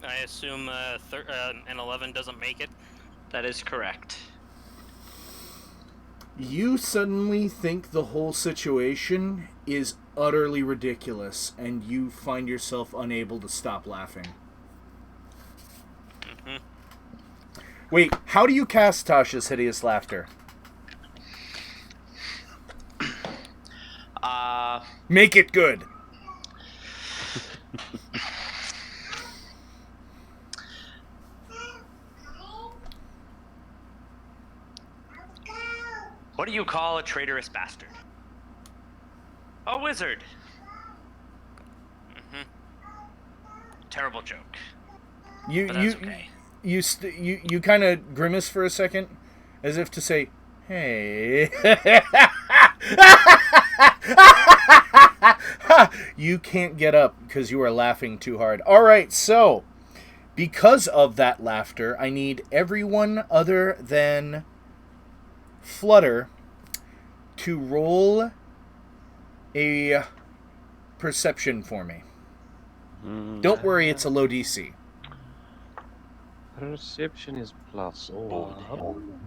I assume an 11 doesn't make it? That is correct. You suddenly think the whole situation is utterly ridiculous, and you find yourself unable to stop laughing. Mm-hmm. Wait, how do you cast Tasha's Hideous Laughter? Make it good. What do you call a traitorous bastard? A wizard. Terrible joke. But that's okay. You kind of grimace for a second, as if to say, "Hey." You can't get up because you are laughing too hard. All right, so because of that laughter, I need everyone other than Flutter to roll a perception for me. Don't worry, it's a low DC. Perception is +1.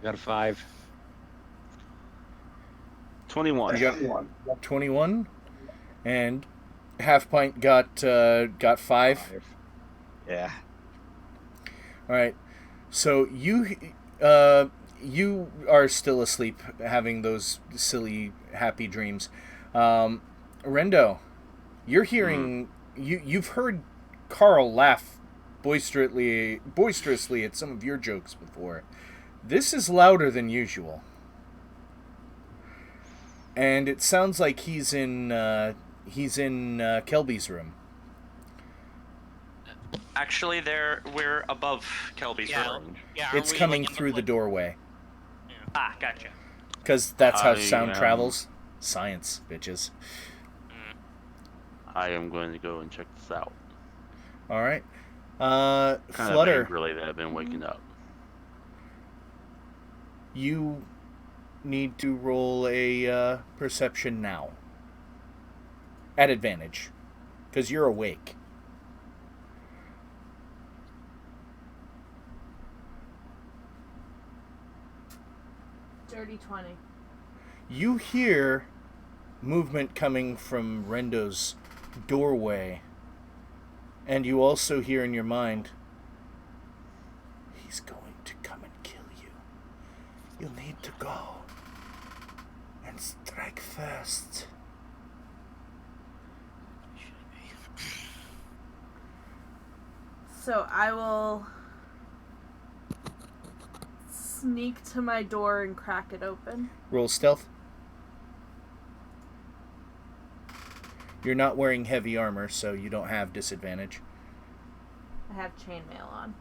Got a 5. 21. You got 21, and Half Pint got 5. Yeah. All right. So you are still asleep, having those silly, happy dreams. Rendo, you're hearing you've heard Carl laugh boisterously at some of your jokes before. This is louder than usual, and it sounds like he's in Kelby's room. Actually, we're above Kelby's room. Yeah, It's coming through the doorway. Yeah. Ah, gotcha. Because that's how sound travels. Science, bitches. I am going to go and check this out. All right. Kind Flutter. of angrily that I've been waking up. You need to roll a perception now. At advantage. Because you're awake. Dirty 20. You hear movement coming from Rendo's doorway. And you also hear in your mind, he's going to come and kill you. You'll need to go and strike first. So I will sneak to my door and crack it open. Roll stealth. You're not wearing heavy armor, so you don't have disadvantage. I have chainmail on.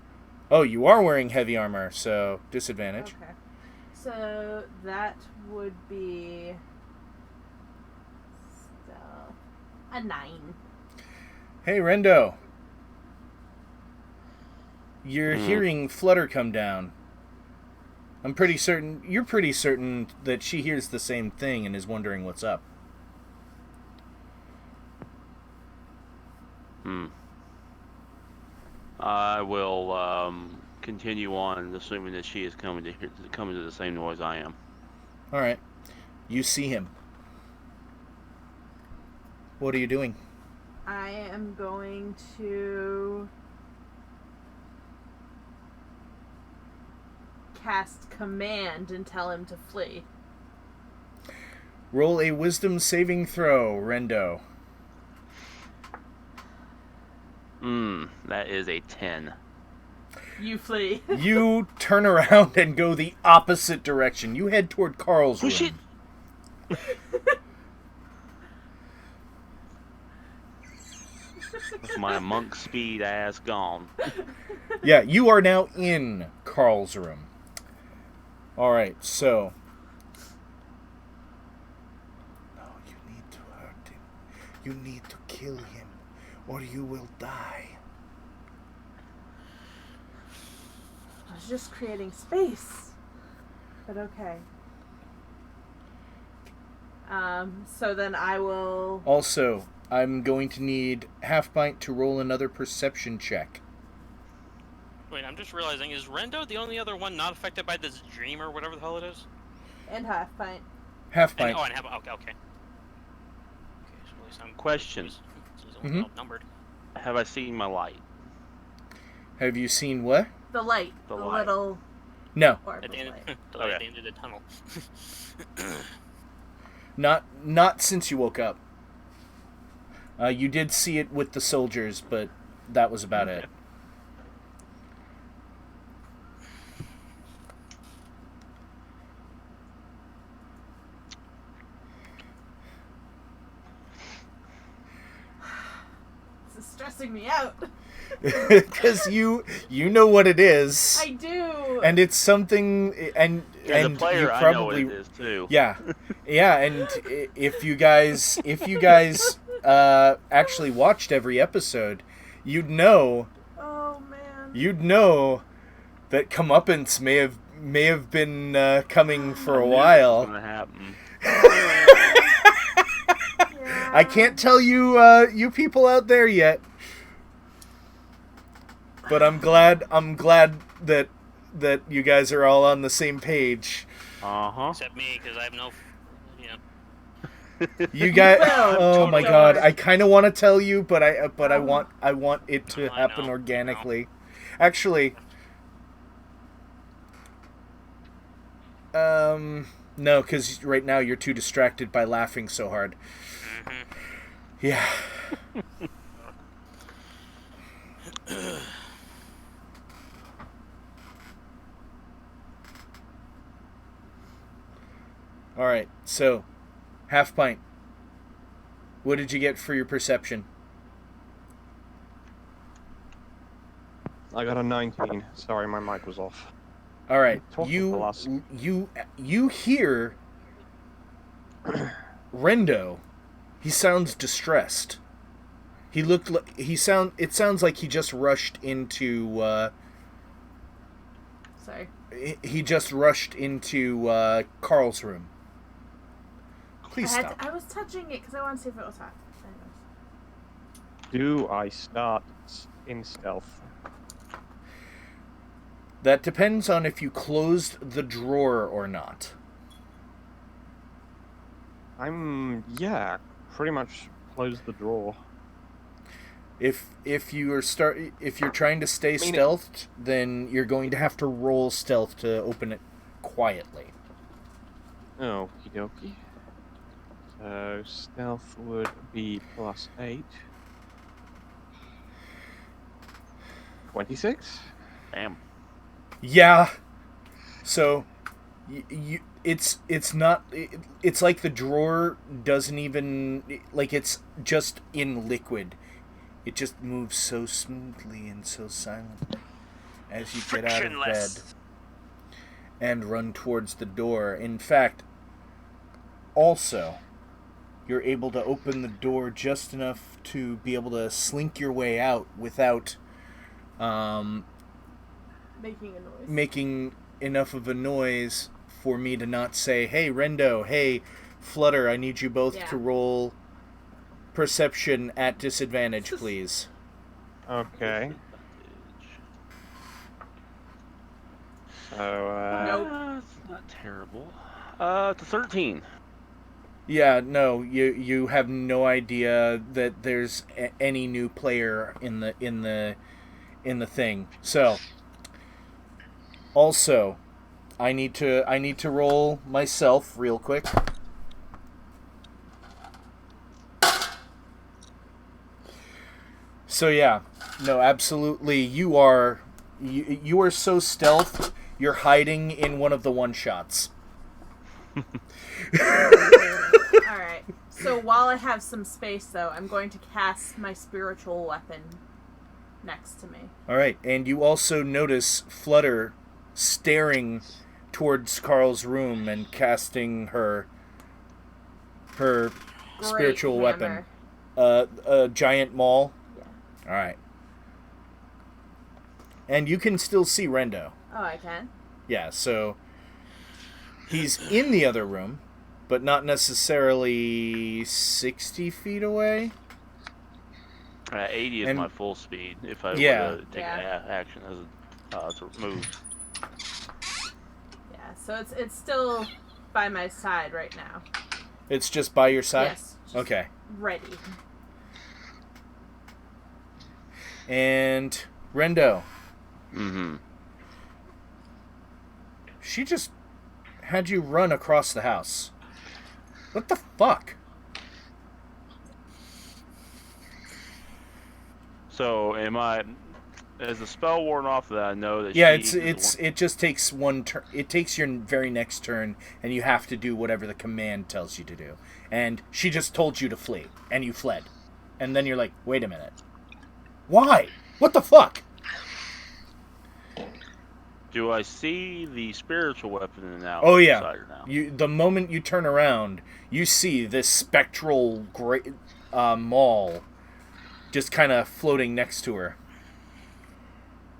Oh, you are wearing heavy armor, so disadvantage. Okay. So that would be a 9. Hey, Rendo. You're hearing Flutter come down. You're pretty certain that she hears the same thing and is wondering what's up. I will continue on, assuming that she is coming to the same noise I am. All right. You see him. What are you doing? I am going to cast command and tell him to flee. Roll a wisdom saving throw, Rendo. That is a 10. You flee. You turn around and go the opposite direction. You head toward Carl's room. With my monk speed ass gone. Yeah, you are now in Carl's room. Alright, so... No, you need to hurt him. You need to kill him, or you will die. I was just creating space. But okay. So then I will... Also, I'm going to need Half-Pint to roll another perception check. Wait, I'm just realizing, is Rendo the only other one not affected by this dream or whatever the hell it is? And Half-Pint. Half-Pint. Okay. Okay, so at least I'm... Question. He's only outnumbered. Have I seen my light? Have you seen what? The light. The The light. little No. orb At of the end, light. at the end of the tunnel. Not since you woke up. You did see it with the soldiers, but that was about it. This is stressing me out. Because you know what it is. I do. And it's something, and As a and player, you I know probably what it is too. yeah, and if you guys actually watched every episode, you'd know Oh man. that comeuppance may have been coming for a What's while. gonna happen? Yeah. I can't tell you people out there yet, but I'm glad that you guys are all on the same page. Except me, because I have no... You guys, will. oh my Don't god! worry. I kind of want to tell you, but I want it to I happen know. organically. Actually, No, because right now you're too distracted by laughing so hard. Mm-hmm. Yeah. All right, so half pint. What did you get for your perception? I got a 19. Sorry, my mic was off. All right, Talk with the last- you hear Rendo. He sounds distressed. It sounds like he just rushed into Sorry. he just rushed into Carl's room. Please stop. I was touching it because I wanted to see if it was hot. Anyways. Do I start in stealth? That depends on if you closed the drawer or not. Pretty much close the drawer. If you're trying to stay stealthed, then you're going to have to roll stealth to open it quietly. Okie dokie. So stealth would be +8. 26? Damn. Yeah. So it's like the drawer doesn't even like it's just in liquid. It just moves so smoothly and so silently as you get out of bed and run towards the door. In fact, also, you're able to open the door just enough to be able to slink your way out without making enough of a noise for me to not say, "Hey, Rendo, hey, Flutter, I need you both to roll perception at disadvantage, please." Okay. So, Nope. It's not terrible. It's a 13. Yeah, no, you have no idea that there's any new player in the thing. So, also, I need to roll myself real quick. So yeah, no, absolutely, you are so stealth. You're hiding in one of the one shots. Alright. So while I have some space, though, I'm going to cast my spiritual weapon next to me. Alright, and you also notice Flutter staring towards Carl's room and casting her spiritual weapon. A giant maul? Yeah. Alright. And you can still see Rendo. Oh, I can? Yeah, so he's in the other room, but not necessarily 60 feet away. 80 is my full speed if I were to take an action as a move. Yeah, so it's still by my side right now. It's just by your side? Yes. Okay. Ready. And Rendo. Mm-hmm. She just had you run across the house. What the fuck? So, is the spell worn off that I know that it just takes one turn. It takes your very next turn, and you have to do whatever the command tells you to do. And she just told you to flee, and you fled. And then you're like, wait a minute. Why? What the fuck? Do I see the spiritual weapon now? Oh yeah. Now? The moment you turn around, you see this spectral maul just kind of floating next to her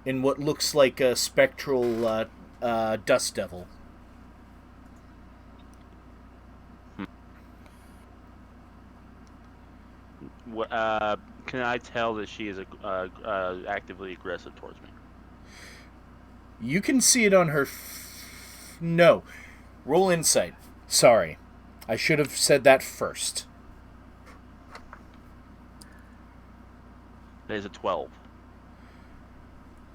in what looks like a spectral dust devil. Can I tell that she is actively aggressive towards me? You can see it on her... No. Roll insight. Sorry. I should have said that first. That is a 12.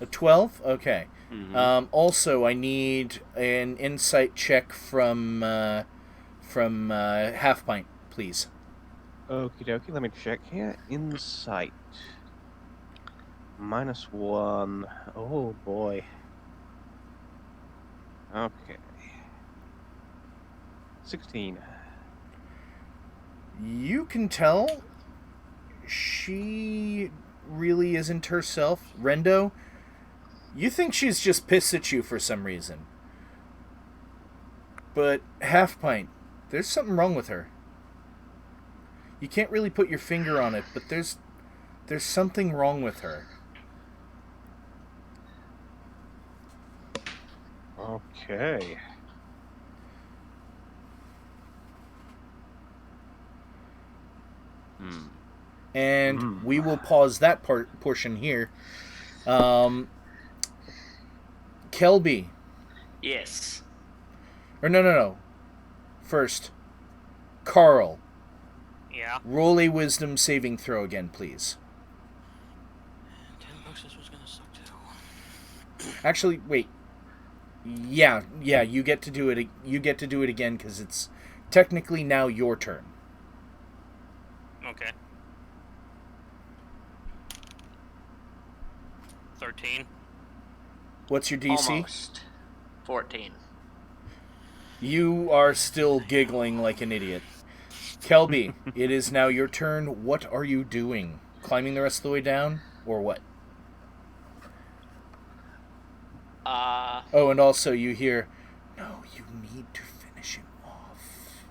A 12? Okay. Mhm. Also, I need an insight check from Half Pint, please. Okie dokie, let me check here. Insight. -1. Oh boy. Okay. 16. You can tell she really isn't herself. Rendo, you think she's just pissed at you for some reason. But Half Pint, there's something wrong with her. You can't really put your finger on it, but there's something wrong with her. Okay. And we will pause that portion here. Kelby. Yes. Or no. First, Carl. Yeah. Roll a wisdom saving throw again, please. $10 this was gonna suck too. Actually, wait. Yeah, you get to do it. You get to do it again because it's technically now your turn. Okay. 13. What's your DC? Almost. 14. You are still giggling like an idiot. Kelby, it is now your turn. What are you doing? Climbing the rest of the way down, or what? Oh, and also you hear, no, you need to finish him off.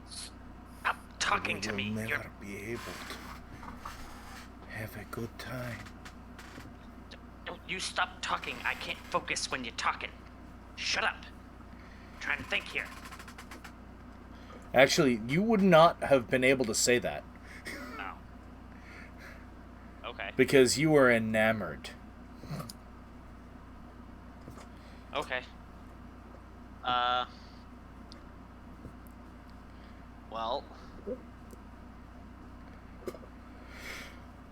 Stop talking to me. You'll You're... never be able to have a good time. Don't you stop talking. I can't focus when you're talking. Shut up. I'm trying to think here. Actually, you would not have been able to say that. Oh. Okay. Because you were enamored. Okay. Well.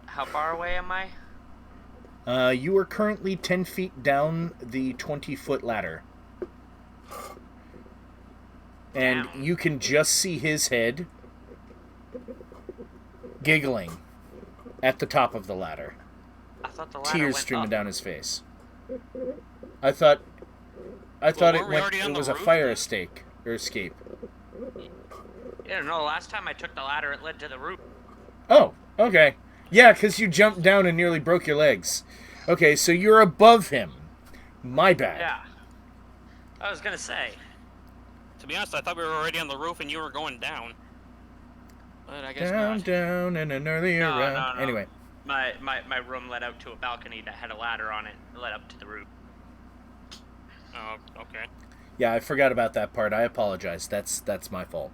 How far away am I? You are currently 10 feet down the 20-foot ladder. And Down. you can just see his head giggling at the top of the ladder. I thought the ladder Tears went streaming up. down his face. I thought weren't we already on it the was a roof, fire then? escape. Yeah, no, the last time I took the ladder, it led to the roof. Oh, okay. Yeah, because you jumped down and nearly broke your legs. Okay, so you're above him. My bad. Yeah. I was gonna say. To be honest, I thought we were already on the roof and you were going down. But I guess Down, not. down, and an earlier No, round. no. Anyway. My room led out to a balcony that had a ladder on it. It led up to the roof. Oh, okay. Yeah, I forgot about that part. I apologize. That's my fault.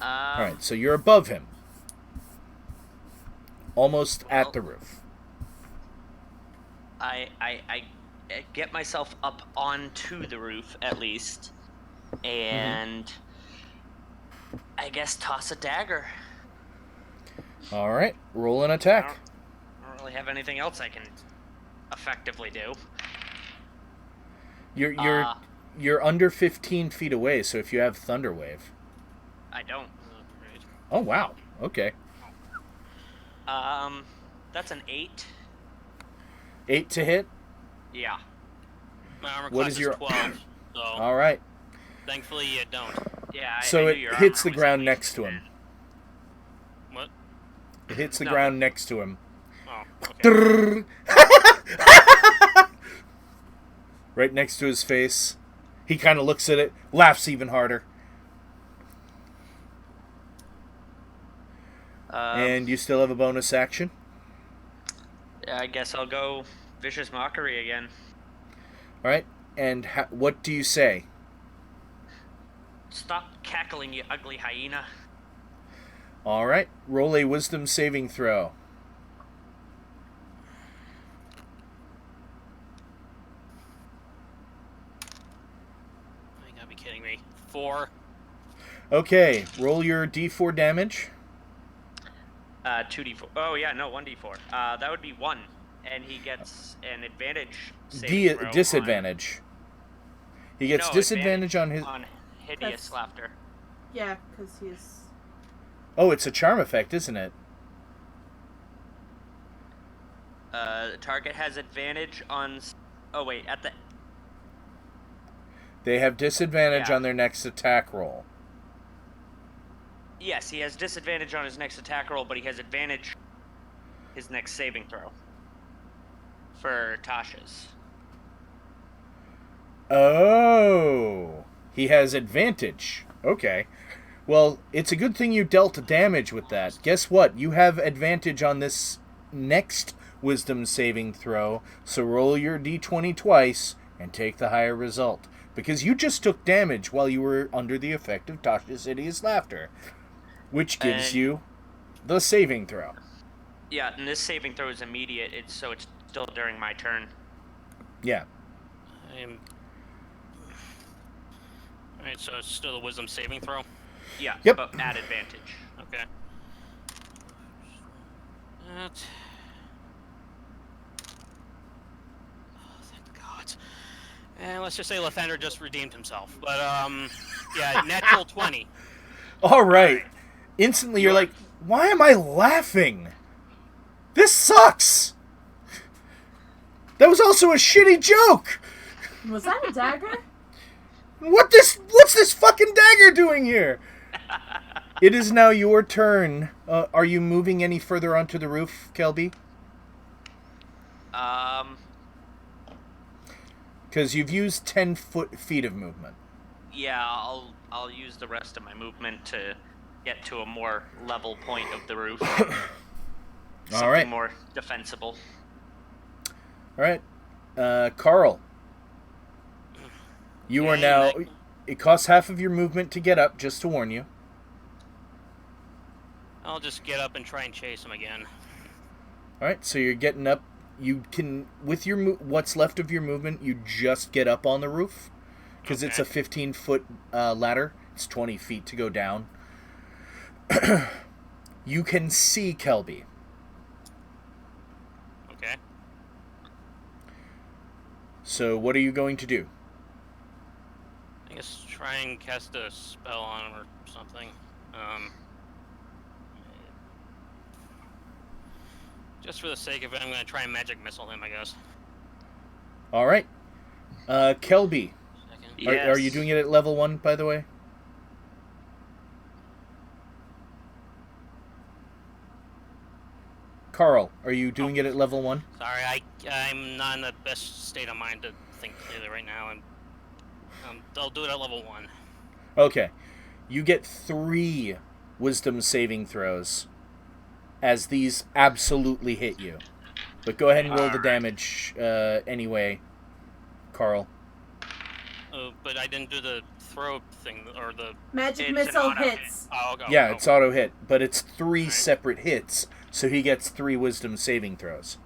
Alright, so you're above him. Almost at the roof. I get myself up onto the roof at least, and I guess toss a dagger. Alright, roll an attack. I don't really have anything else I can effectively do. You're under 15 feet away, so if you have Thunder Wave. I don't. Oh, wow. Okay. That's an 8. 8 to hit? Yeah. My armor What class is your- 12, so Alright. thankfully you don't. Yeah. I So knew it your hits the armor was ground at next least to him. What? It hits the No. ground next to him. Oh, okay. Right next to his face. He kind of looks at it, laughs even harder. And you still have a bonus action? Yeah, I guess I'll go Vicious Mockery again. Alright, and what do you say? Stop cackling, you ugly hyena. Alright, roll a wisdom saving throw. You gotta be kidding me. 4. Okay, roll your d4 damage. 2d4. Oh yeah, no, 1d4. That would be 1, and he gets an advantage saving throw Disadvantage. He gets disadvantage on his... on hideous laughter. Yeah, because he's... Oh, it's a charm effect, isn't it? The target has advantage on... Oh wait, at the... They have disadvantage on their next attack roll. Yes, he has disadvantage on his next attack roll, but he has advantage his next saving throw. For Tasha's. Oh, he has advantage. Okay. Well, it's a good thing you dealt damage with that. Guess what? You have advantage on this next wisdom saving throw, so roll your d20 twice and take the higher result. Because you just took damage while you were under the effect of Tasha's hideous laughter, which gives you the saving throw. Yeah, and this saving throw is immediate, so it's still during my turn. Yeah. Alright, so it's still a wisdom saving throw? Yeah, yep. But at advantage. Okay. That... Oh, thank God. And let's just say Lathander just redeemed himself. But, yeah, natural 20. Alright. Instantly you're like, why am I laughing? This sucks! That was also a shitty joke! Was that a dagger? What's this fucking dagger doing here? It is now your turn. Are you moving any further onto the roof, Kelby? Because you've used 10 feet of movement. Yeah, I'll use the rest of my movement to get to a more level point of the roof. Something more defensible. Alright. Carl. You are now... It costs half of your movement to get up, just to warn you. I'll just get up and try and chase him again. Alright, so you're getting up. You can... With your what's left of your movement, you just get up on the roof. Because it's a 15-foot ladder. It's 20 feet to go down. You can see Kelby. Okay. So what are you going to do? I guess try and cast a spell on him or something. Just for the sake of it, I'm going to try and magic missile him, I guess. Alright. Kelby. Yes. Are you doing it at level 1, by the way? Carl, are you doing it at level 1? Sorry, I'm not in the best state of mind to think clearly right now. I'll do it at level 1. Okay. You get 3 wisdom saving throws as these absolutely hit you. But go ahead and roll the damage anyway, Carl. But I didn't do the throw thing, or the... Magic missile hits. It's auto hit, but it's 3 separate hits, so he gets 3 wisdom saving throws.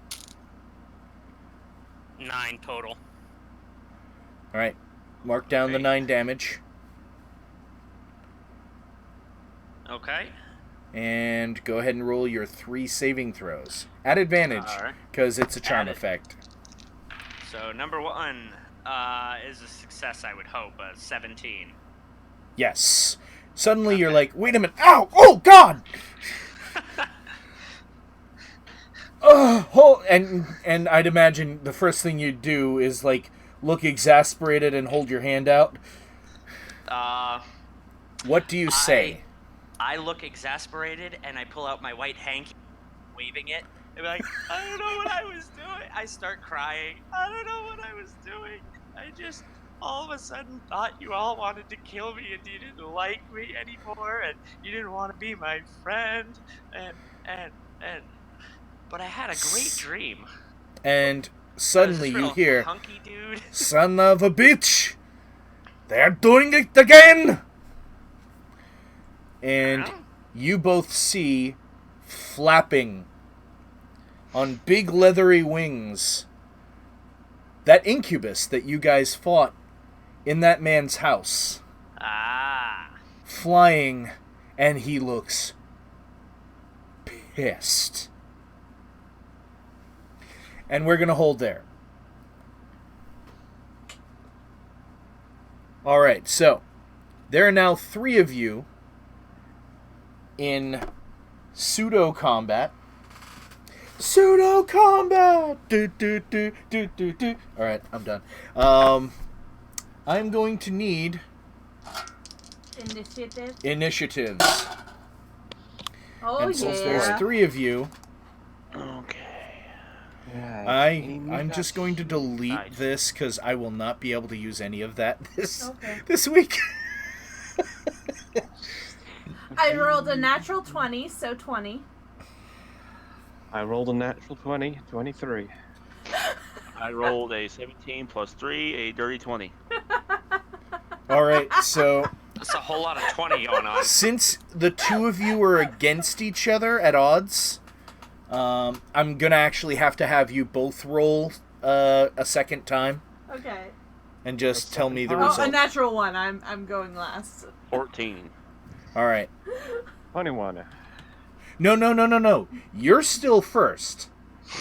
9 total. Alright. Mark down the 9 damage. Okay. And go ahead and roll your 3 saving throws. At advantage, because it's a charm effect. So, number 1 is a success, I would hope. 17. Yes. Suddenly you're like, wait a minute. Ow! Oh, God! And I'd imagine the first thing you'd do is, like, look exasperated and hold your hand out. What do you say? I look exasperated, and I pull out my white hanky, waving it, and be like, I don't know what I was doing. I start crying. I don't know what I was doing. I just all of a sudden thought you all wanted to kill me, and you didn't like me anymore, and you didn't want to be my friend, and but I had a great dream. And suddenly you hear, hunky dude. Son of a bitch! They're doing it again! And you both see flapping on big leathery wings that incubus that you guys fought in that man's house. Flying, and he looks pissed. And we're going to hold there. Alright, so there are now 3 of you in pseudo combat. Pseudo combat! Alright, I'm done. I'm going to need initiatives. Oh, and since there's 3 of you, I'm just going to delete this because I will not be able to use any of that this week. I rolled a natural 20, so 20. I rolled a natural 20, 23. I rolled a 17 plus 3, a dirty 20. Alright, so That's a whole lot of 20 going on. since the 2 of you are against each other at odds, I'm going to actually have to have you both roll a second time. Okay. And just tell me the Oh, result. a natural 1. I'm going last. 14. Alright. 21. No. You're still first.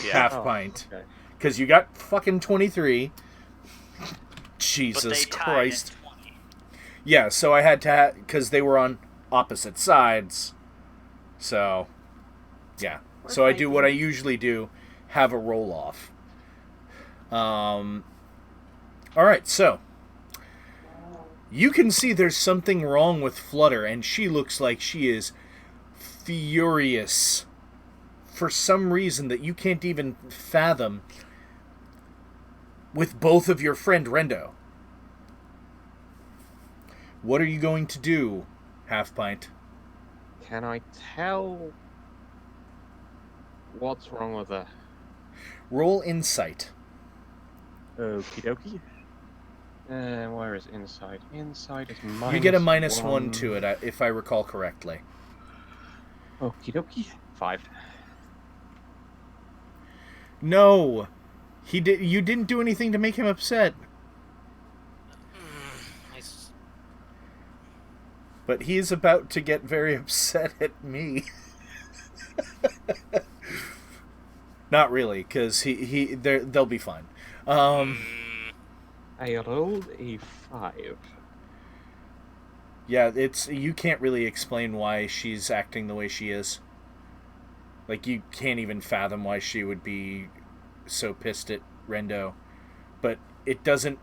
Yeah. Half pint. Okay. Because you got fucking 23. But Jesus they tied Christ. at 20. Yeah, so I had to because they were on opposite sides. So, yeah. So I do what I usually do, have a roll-off. Alright, so. You can see there's something wrong with Flutter, and she looks like she is furious for some reason that you can't even fathom with both of your friend Rendo. What are you going to do, Half Pint? Can I tell what's wrong with her? Roll Insight. Okie dokie. Where is Insight? Insight is minus You get a -1 to it, if I recall correctly. Okie dokie. 5. No! You didn't do anything to make him upset. Nice. But he is about to get very upset at me. Not really, because they'll be fine. I rolled a 5. Yeah, you can't really explain why she's acting the way she is. Like, you can't even fathom why she would be so pissed at Rendo. But it doesn't,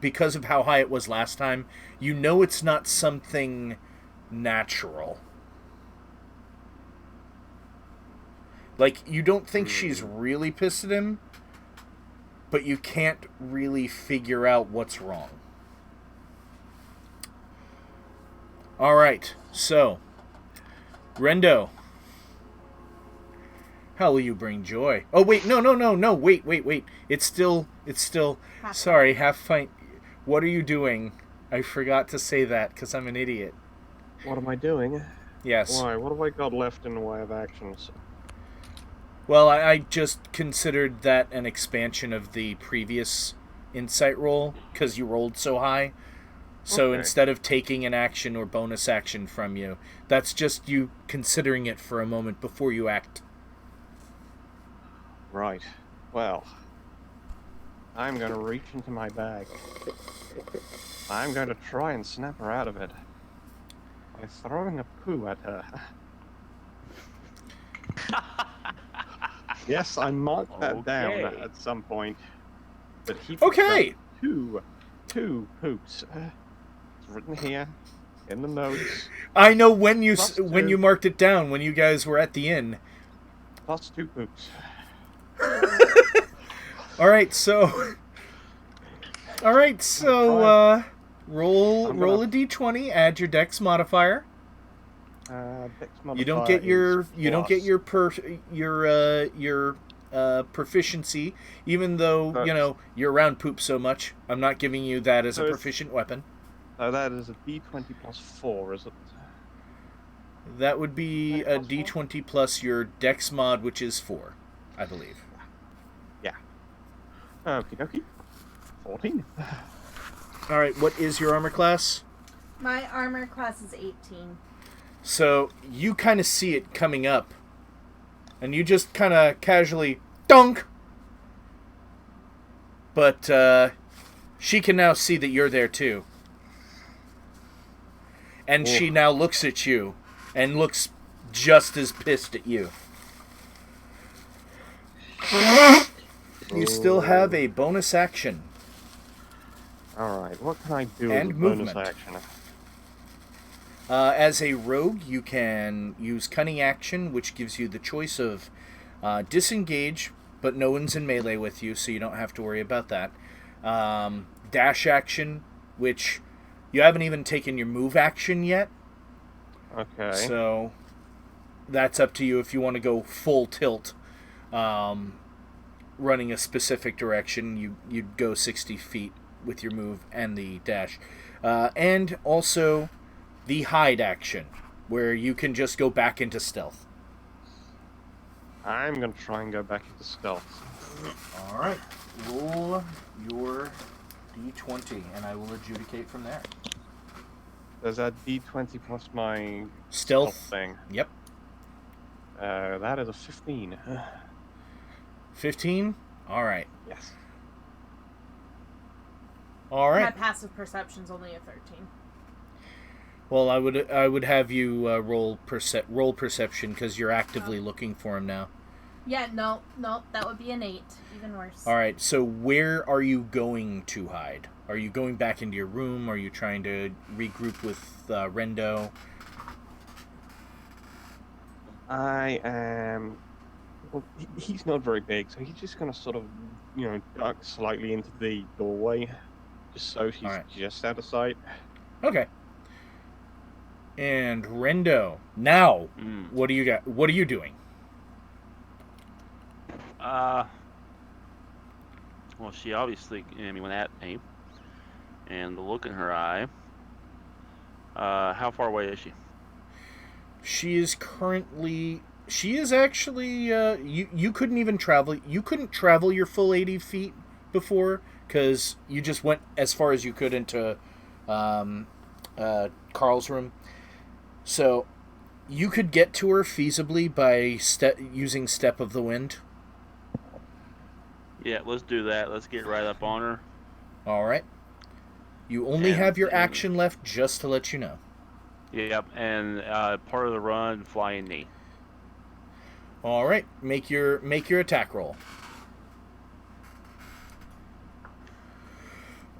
because of how high it was last time, you know it's not something natural. Like, you don't think she's really pissed at him, but you can't really figure out what's wrong. Alright, so, Rendo, how will you bring joy? Oh, wait, no, wait. It's still, sorry, Half Pint, what are you doing? I forgot to say that, because I'm an idiot. What am I doing? Yes. Why? What have I got left in the way of actions? Well, I just considered that an expansion of the previous insight roll, because you rolled so high. So Okay. instead of taking an action or bonus action from you, that's just you considering it for a moment before you act. Right. Well, I'm going to reach into my bag. I'm going to try and snap her out of it by throwing a poo at her. Yes, I marked that down Okay. at some point. But he Okay. two poops. It's written here in the notes. I know when you Plus when two. you marked it down when you guys were at the inn. Plus 2 poops. All right, so roll I'm roll gonna- a d20, add your dex modifier. Dex You don't modifier get your is your plus. proficiency, even though That's- you're around poop so much. I'm not giving you that as So a it's- proficient weapon. So that is a d20 plus 4, is it? That would be a Plus d20 plus your dex mod, which is 4, I believe. Okie dokie. 14. All right, what is your armor class? My armor class is 18. So you kind of see it coming up, And you just kind of casually dunk. But she can now see that you're there too. And she now looks at you and looks just as pissed at you. You still have a bonus action. Alright, what can I do And as a bonus movement. action? As a rogue, you can use Cunning Action, which gives you the choice of disengage, but no one's in melee with you, so you don't have to worry about that. Dash Action, which you haven't even taken your move action yet. Okay. So that's up to you if you want to go full tilt. Running a specific direction, you'd go 60 feet with your move and the dash. And also the hide action, where you can just go back into stealth. I'm gonna try and go back into stealth. Alright, roll your d20, and I will adjudicate from there. There's that d20 plus my Stealth thing. Yep. That is a 15. 15? Alright. Yes. My Alright. passive perception's only a 13. Well, I would have you roll perception, because you're actively looking for him now. Yeah, no, that would be an 8. Even worse. Alright, so where are you going to hide? Are you going back into your room? Are you trying to regroup with Rendo? I am... Well, he's not very big, so he's just gonna sort of, duck slightly into the doorway, just so he's just out of sight. Okay. And Rendo, now, what do you got? What are you doing? Well, she obviously went at me, and the look in her eye. How far away is she? She is actually, you couldn't even travel, you couldn't travel your full 80 feet before, because you just went as far as you could into Carl's room. So, you could get to her feasibly by using Step of the Wind. Yeah, let's do that. Let's get right up on her. Alright. You only have your action left, just to let you know. Yep, and part of the run, flying knee. Alright, make your attack roll.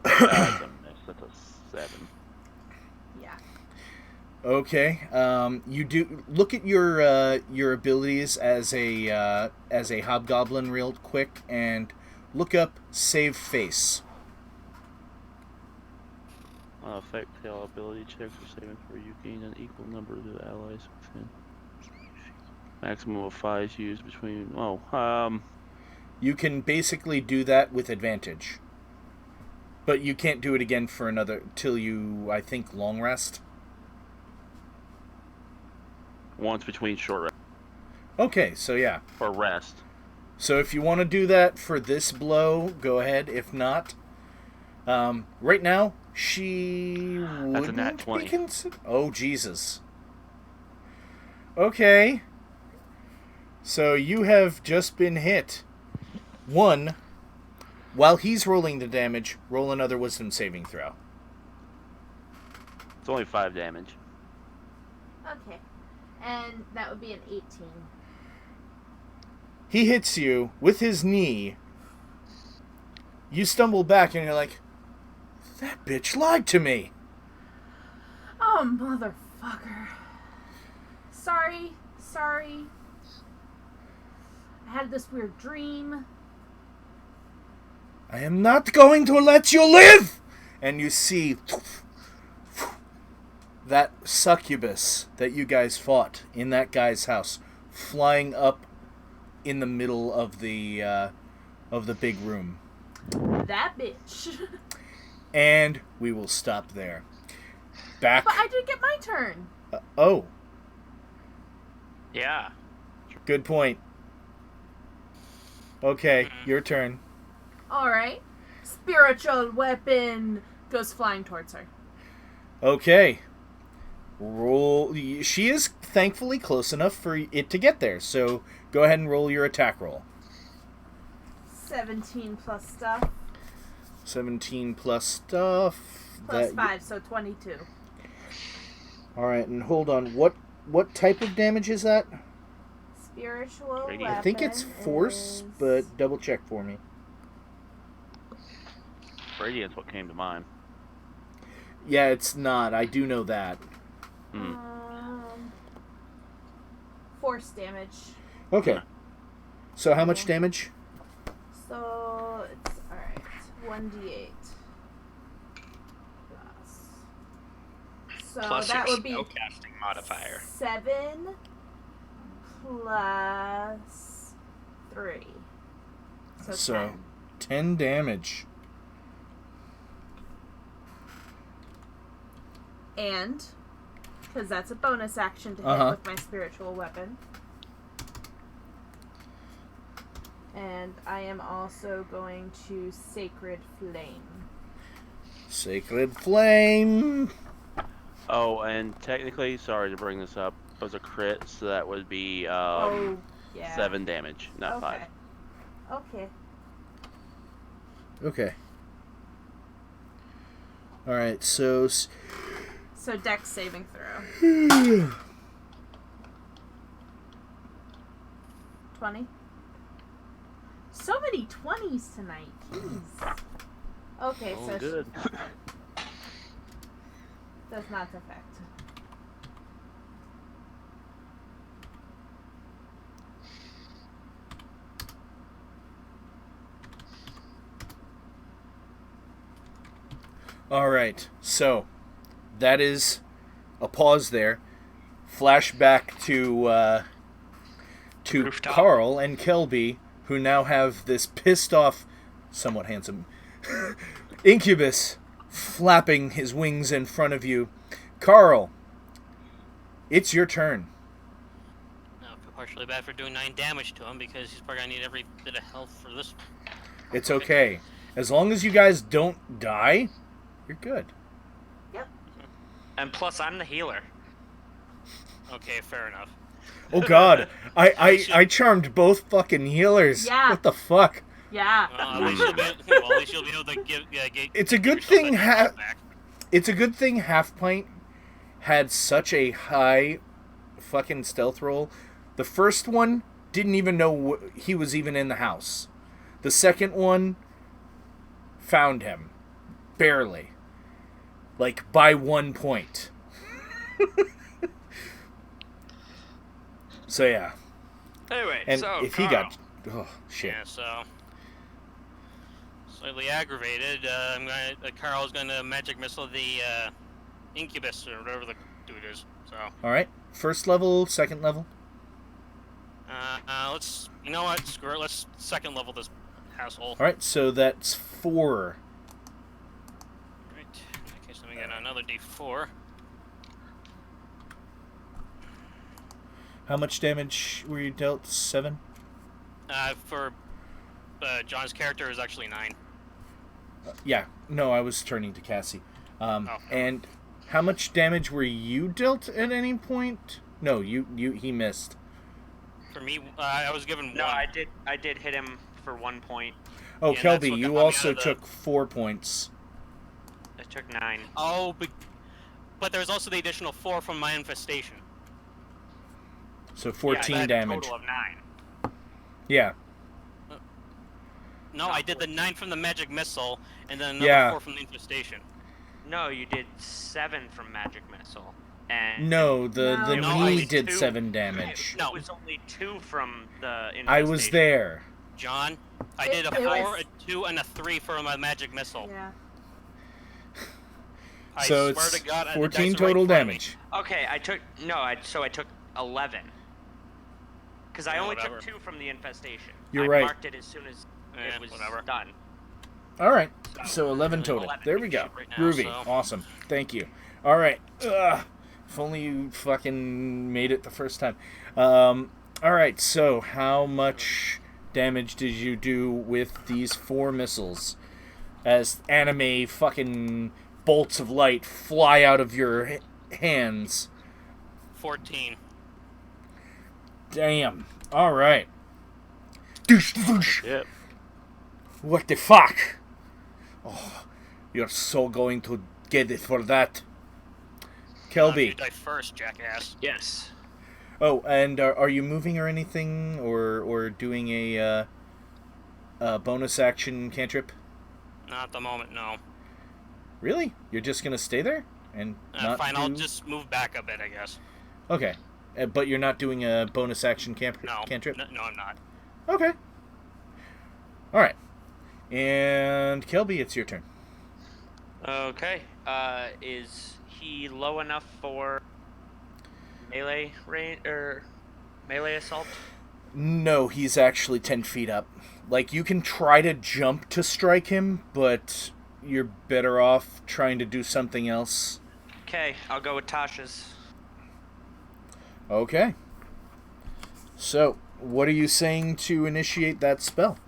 That's a miss. That's a 7. Yeah. Okay. You do look at your abilities as a hobgoblin real quick, and look up save face. Effect tail ability checks or saving for you gain an equal number of the allies within. Maximum of 5 used between. You can basically do that with advantage, but you can't do it again for another till you, I think, long rest. Once between short rest. Okay, so yeah. Or rest. So if you want to do that for this blow, go ahead. If not, right now she That's a nat wouldn't 20. be considered. Oh Jesus. Okay. So you have just been hit. One. While he's rolling the damage, roll another wisdom saving throw. It's only 5 damage. Okay. And that would be an 18. He hits you with his knee. You stumble back and you're like, that bitch lied to me. Oh, motherfucker. Sorry. I had this weird dream. I am not going to let you live! And you see that succubus that you guys fought in that guy's house flying up in the middle of the big room. That bitch. And we will stop there. Back. But I did get my turn. Oh, Yeah. good point. Okay, your turn. Alright. Spiritual weapon goes flying towards her. Okay. Roll. She is thankfully close enough for it to get there, so go ahead and roll your attack roll. 17 plus stuff. 17 plus stuff. Plus 5, so 22. Alright, and hold on. What type of damage is that? Spiritual weapon. I think it's force, but double check for me. Radiant's what came to mind. Yeah, it's not. I do know that. Force damage. Okay. So how much damage? So it's alright. 1d8. So Plus that your would be spellcasting modifier. 7 plus 3. So 10. 10 damage. And, because that's a bonus action to hit with my spiritual weapon. And I am also going to Sacred Flame. Sacred Flame. Oh, and technically, sorry to bring this up, it was a crit, so that would be 7 damage, not 5. Okay. Okay. Alright, so Dex saving throw. 20. So many 20s tonight. Jeez. Okay, Oh, so good. does not affect. Alright, so that is a pause there. Flashback to Rooftop. Carl and Kelby, who now have this pissed off, somewhat handsome incubus flapping his wings in front of you. Carl, it's your turn. I feel partially bad for doing 9 damage to him because he's probably gonna need every bit of health for this. It's okay. As long as you guys don't die, you're good. Yep. And plus, I'm the healer. Okay, fair enough. Oh god, I charmed both fucking healers. Yeah. What the fuck? Yeah. At least you'll be able to get It's a good yourself thing that health back. It's a good thing Half Pint had such a high fucking stealth roll. The first one didn't even know he was even in the house. The second one found him. Barely. Like, by 1 point. So, yeah. Anyway, And so if he Carl. got... Oh, shit. Yeah, so slightly aggravated. Carl's gonna magic missile the incubus or whatever the dude is. So Alright. First level, second level. let's. You know what? Screw it. Let's second level this asshole. Alright, so that's 4. Right. In that case, let me get another D4. How much damage were you dealt? 7? For John's character is actually 9. Yeah. No, I was turning to Cassie. Oh. And how much damage were you dealt at any point? No, he missed. For me, I was given 1. No, I did hit him for 1 point. Oh, Yeah, that's Kelby, what you got me also out of the- took 4 points. I took 9. Oh, but there's also the additional 4 from my infestation. So 14 yeah, damage. Total of 9. Yeah. No, I did the 9 from the magic missile, and then another Yeah. 4 from the infestation. No, you did 7 from magic missile. And No, the No, knee I- did 2. 7 damage. It was only 2 from the infestation. I was there. John, I It- did a it 4, was- a 2, and a 3 for my magic missile. Yeah. I So swear it's to God, the 14 dice are right total in front of me. damage. Okay, I took 11. Because I Yeah, only whatever. took 2 from the infestation. You're I right. marked it as soon as it was whatever. done. Alright, so 11 Really total. 11 There we go. right now, Groovy. so- Awesome. Thank you. Alright. If only you fucking made it the first time. Alright, so how much damage did you do with these 4 missiles? As anime fucking bolts of light fly out of your hands. 14. Damn. All right. Doosh, doosh. Yep. What the fuck? Oh, you're so going to get it for that. Kelby. You die first, jackass. Yes. Oh, and are you moving or anything, or doing a bonus action cantrip? Not at the moment, no. Really? You're just gonna stay there and not Fine, do... I'll just move back a bit, I guess. Okay, but you're not doing a bonus action cantrip? No, I'm not. Okay. All right. And Kelby, it's your turn. Okay. Is he low enough for melee range or melee assault? No, he's actually 10 feet up. Like, you can try to jump to strike him, but you're better off trying to do something else. Okay, I'll go with Tasha's. Okay. So, what are you saying to initiate that spell?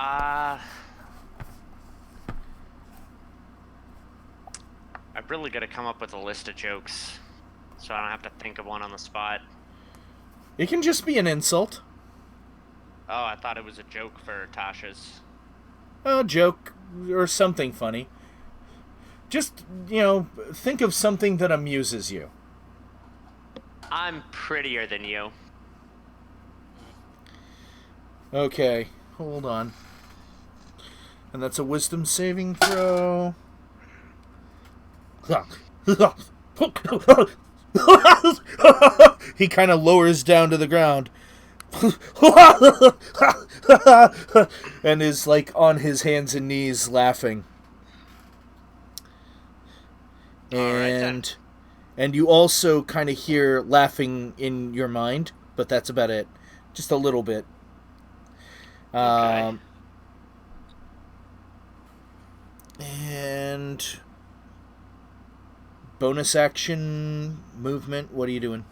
I've really got to come up with a list of jokes, so I don't have to think of one on the spot. It can just be an insult. Oh, I thought it was a joke for Tasha's. A joke or something funny. Just, think of something that amuses you. I'm prettier than you. Okay, hold on. And that's a wisdom saving throw. He kind of lowers down to the ground. And is like on his hands and knees laughing. And you also kind of hear laughing in your mind, but that's about it. Just a little bit. Okay. And bonus action movement, what are you doing?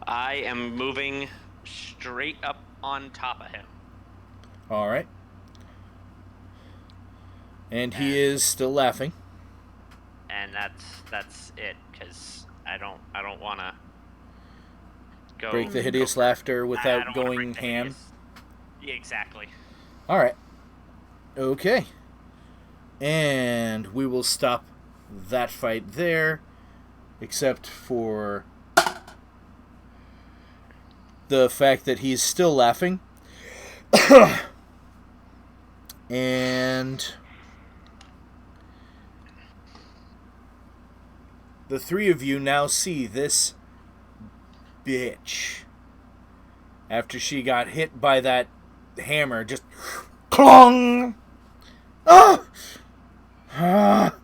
I am moving straight up on top of him. All right. And he is still laughing. And that's it, because I don't want to go Break the hideous laughter I without don't wanna going break the ham. hideous- Yeah, exactly. All right. Okay. And we will stop that fight there, except for the fact that he's still laughing. And the three of you now see this bitch, after she got hit by that hammer, just clong. Ah! Ah!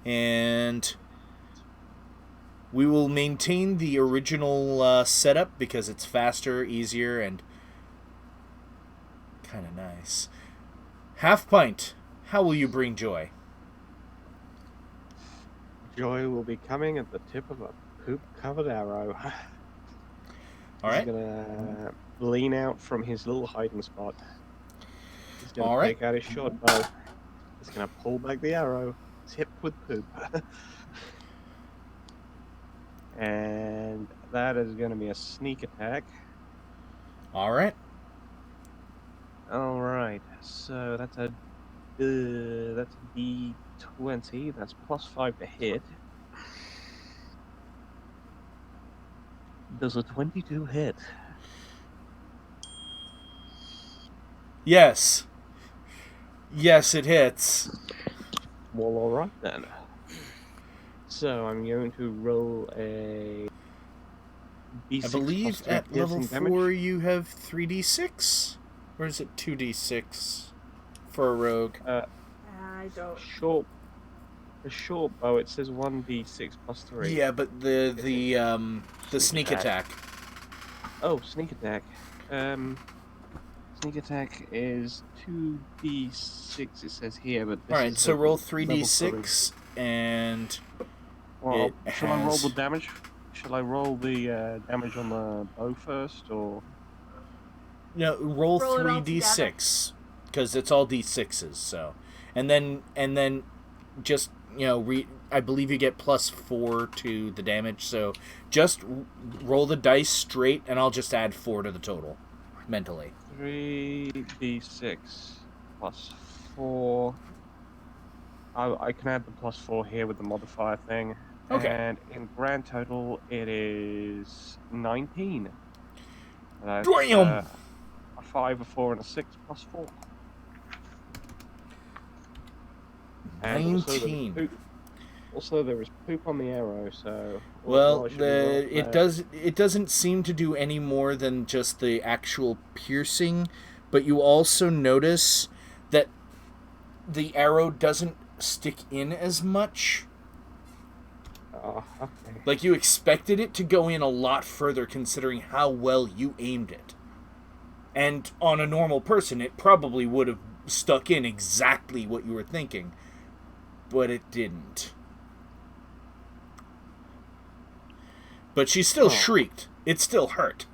And we will maintain the original setup because it's faster, easier, and kind of nice. Half Pint, how will you bring joy? Joy will be coming at the tip of a poop-covered arrow. All right. He's gonna lean out from his little hiding spot. He's gonna All right. take out his short bow. He's gonna pull back the arrow, tipped with poop. And that is gonna be a sneak attack. All right. All right, so that's a D20. That's +5 to hit. Does a 22 hit? Yes. Yes, it hits. Well, all right then. So I'm going to roll a D6 I believe plus at 3 level piercing 4 damage. you have 3d6? Or is it 2d6 for a rogue? I don't. A short bow. It says 1d6 plus 3. Yeah, but the sneak attack. Oh, sneak attack. Sneak attack is 2d6. It says here, but this All right, is so level- roll level 3d6 and 3. Well, it shall I roll has- the damage? Shall I roll the damage on the bow first, or? no, roll Roll it all 3d6 because it's all d6s. So, and then just I believe you get +4 to the damage, so just roll the dice straight, and I'll just add 4 to the total, mentally. 3d6 plus 4. I can add the +4 here with the modifier thing. Okay. And in grand total, it is 19. That's, Damn! a 5, a 4, and a 6 plus 4. And 19. Also, there was poop on the arrow, so... Well, I should roll it doesn't seem to do any more than just the actual piercing, but you also notice that the arrow doesn't stick in as much. Oh, okay. Like you expected it to go in a lot further considering how well you aimed it. And on a normal person, it probably would have stuck in exactly what you were thinking. But it didn't. But she still shrieked. It still hurt.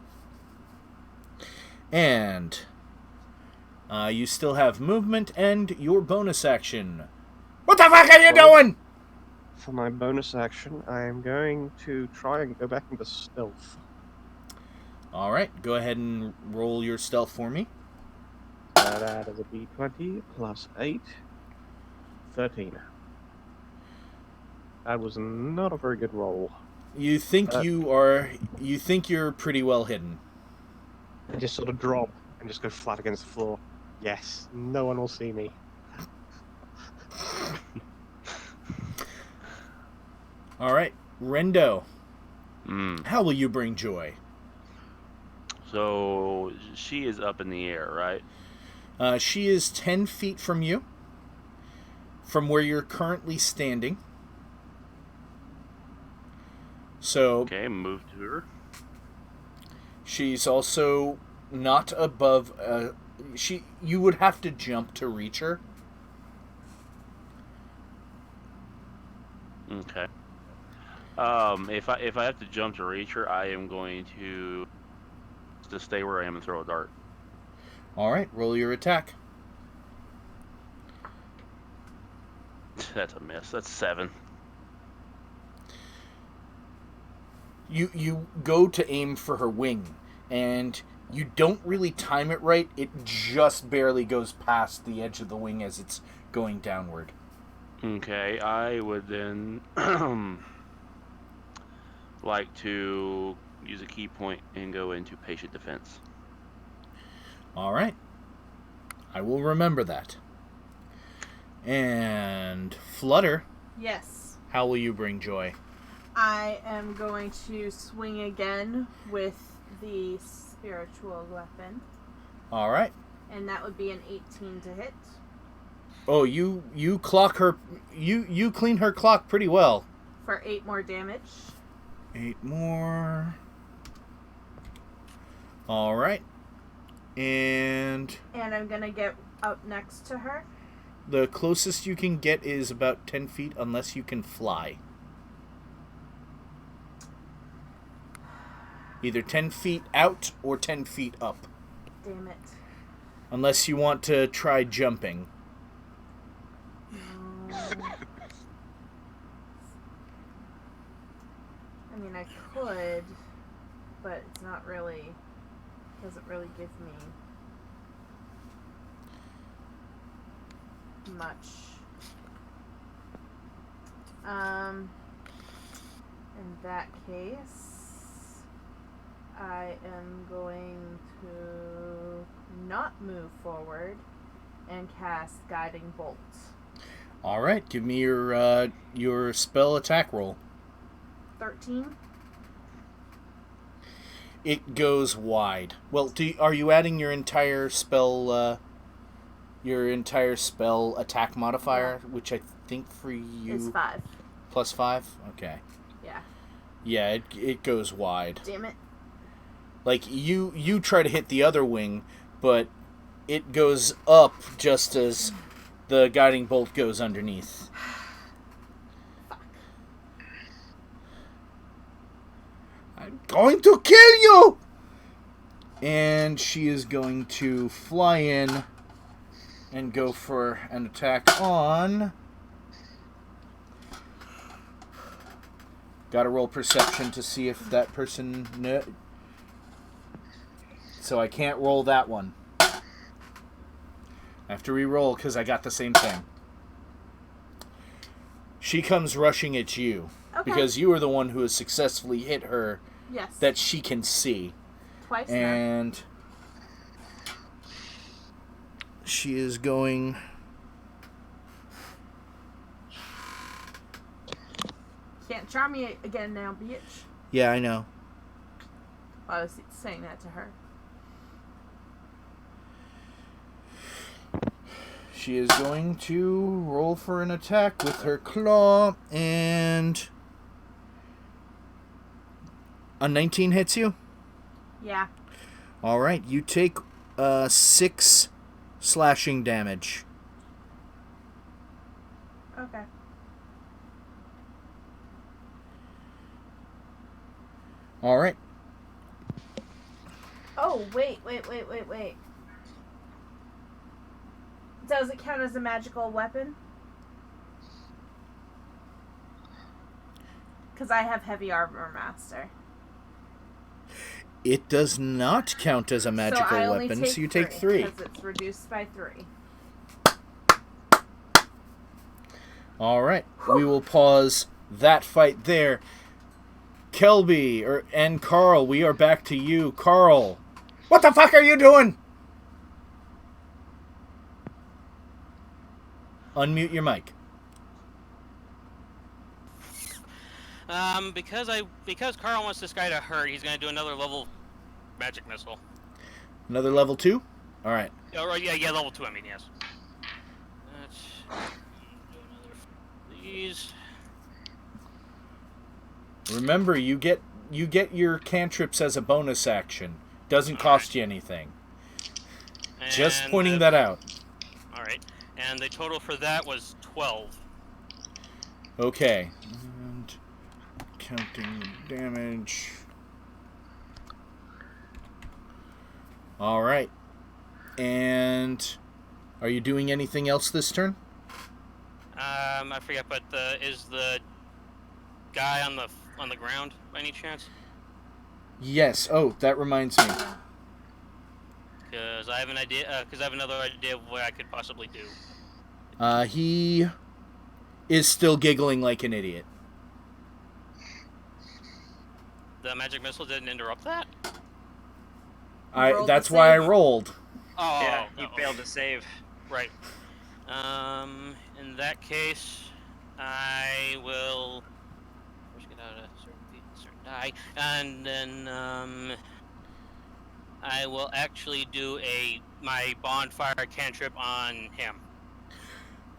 And you still have movement and your bonus action. What the fuck are you doing? For my bonus action, I am going to try and go back into stealth. Alright, go ahead and roll your stealth for me. That is a d20 plus 8. 13. That was not a very good roll. You think you're pretty well hidden. I just sort of drop and just go flat against the floor. Yes, no one will see me. Alright, Rendo. Mm. How will you bring joy? So she is up in the air, right? She is 10 feet from you, from where you're currently standing. So Okay, move to her. she's also not above. You would have to jump to reach her. Okay. If I have to jump to reach her, I am going to stay where I am and throw a dart. All right, roll your attack. That's a miss. That's 7. You go to aim for her wing, and you don't really time it right. It just barely goes past the edge of the wing as it's going downward. Okay, I would then like to use a key point and go into patient defense. All right. I will remember that. And Flutter, Yes. how will you bring joy? I am going to swing again with the spiritual weapon, All right. and that would be an 18 to hit. Oh, you clock her. You clean her clock pretty well. For 8 more damage. 8 more. All right. And And I'm going to get up next to her. the closest you can get is about 10 feet unless you can fly. Either 10 feet out or 10 feet up. Damn it. Unless you want to try jumping. I mean, I could, but it's not really, doesn't really give me much. In that case, I am going to not move forward and cast Guiding Bolt. All right, give me your spell attack roll. 13. It goes wide. Well, are you adding your entire spell attack modifier, Yeah. which I think for you It's 5. +5? Okay. Yeah. Yeah, it goes wide. Damn it. Like you try to hit the other wing, but it goes up just as the guiding bolt goes underneath. I'm going to kill you! And she is going to fly in and go for an attack on Gotta roll perception to see if that person... So I can't roll that one. I have to re-roll because I got the same thing. She comes rushing at you. Okay. Because you are the one who has successfully hit her. Yes. That she can see. Twice now. And she is going... Can't try me again now, bitch. Yeah, I know. I was saying that to her. She is going to roll for an attack with her claw, and a 19 hits you? Yeah. Alright, you take 6 slashing damage. Okay. Alright. Oh, wait. Does it count as a magical weapon? Because I have heavy armor master. It does not count as a magical weapon, so you take 3. Because it's reduced by 3. Alright, we will pause that fight there. Kelby and Carl, we are back to you. Carl, what the fuck are you doing? Unmute your mic. Because Carl wants this guy to hurt, he's gonna do another level magic missile. Another level 2? Alright. Oh, yeah, level 2. I mean, yes. Let's do another. Please. Remember, you get your cantrips as a bonus action. Doesn't cost you anything. Just pointing that out. All right. And the total for that was 12. Okay. And counting the damage. All right. And are you doing anything else this turn? I forget, but is the guy on the ground by any chance? Yes. Oh, that reminds me. Because I have an idea. Because I have another idea of what I could possibly do. He is still giggling like an idiot. The magic missile didn't interrupt that? That's why I rolled. Oh, yeah, he failed to save. Right. In that case, I will get out a certain die, and then I will actually do my bonfire cantrip on him.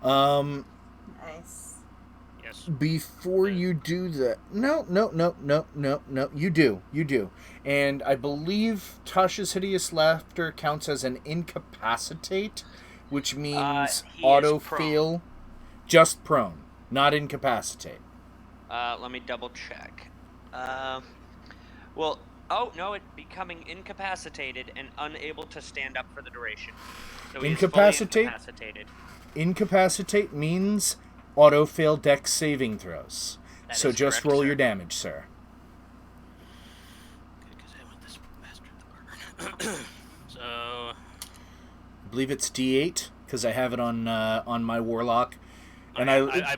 Nice. Yes. Before you do that, no, you do. And I believe Tasha's Hideous Laughter counts as an incapacitate, which means auto-fail, just prone, not incapacitate. Let me double check. Well, oh no, it becoming incapacitated and unable to stand up for the duration. So he is fully incapacitated. Incapacitate means auto-fail dex saving throws. That so is just correct, roll sir. your damage, sir. Because I want this bastard to burn. So I believe it's D8 because I have it on my warlock, and I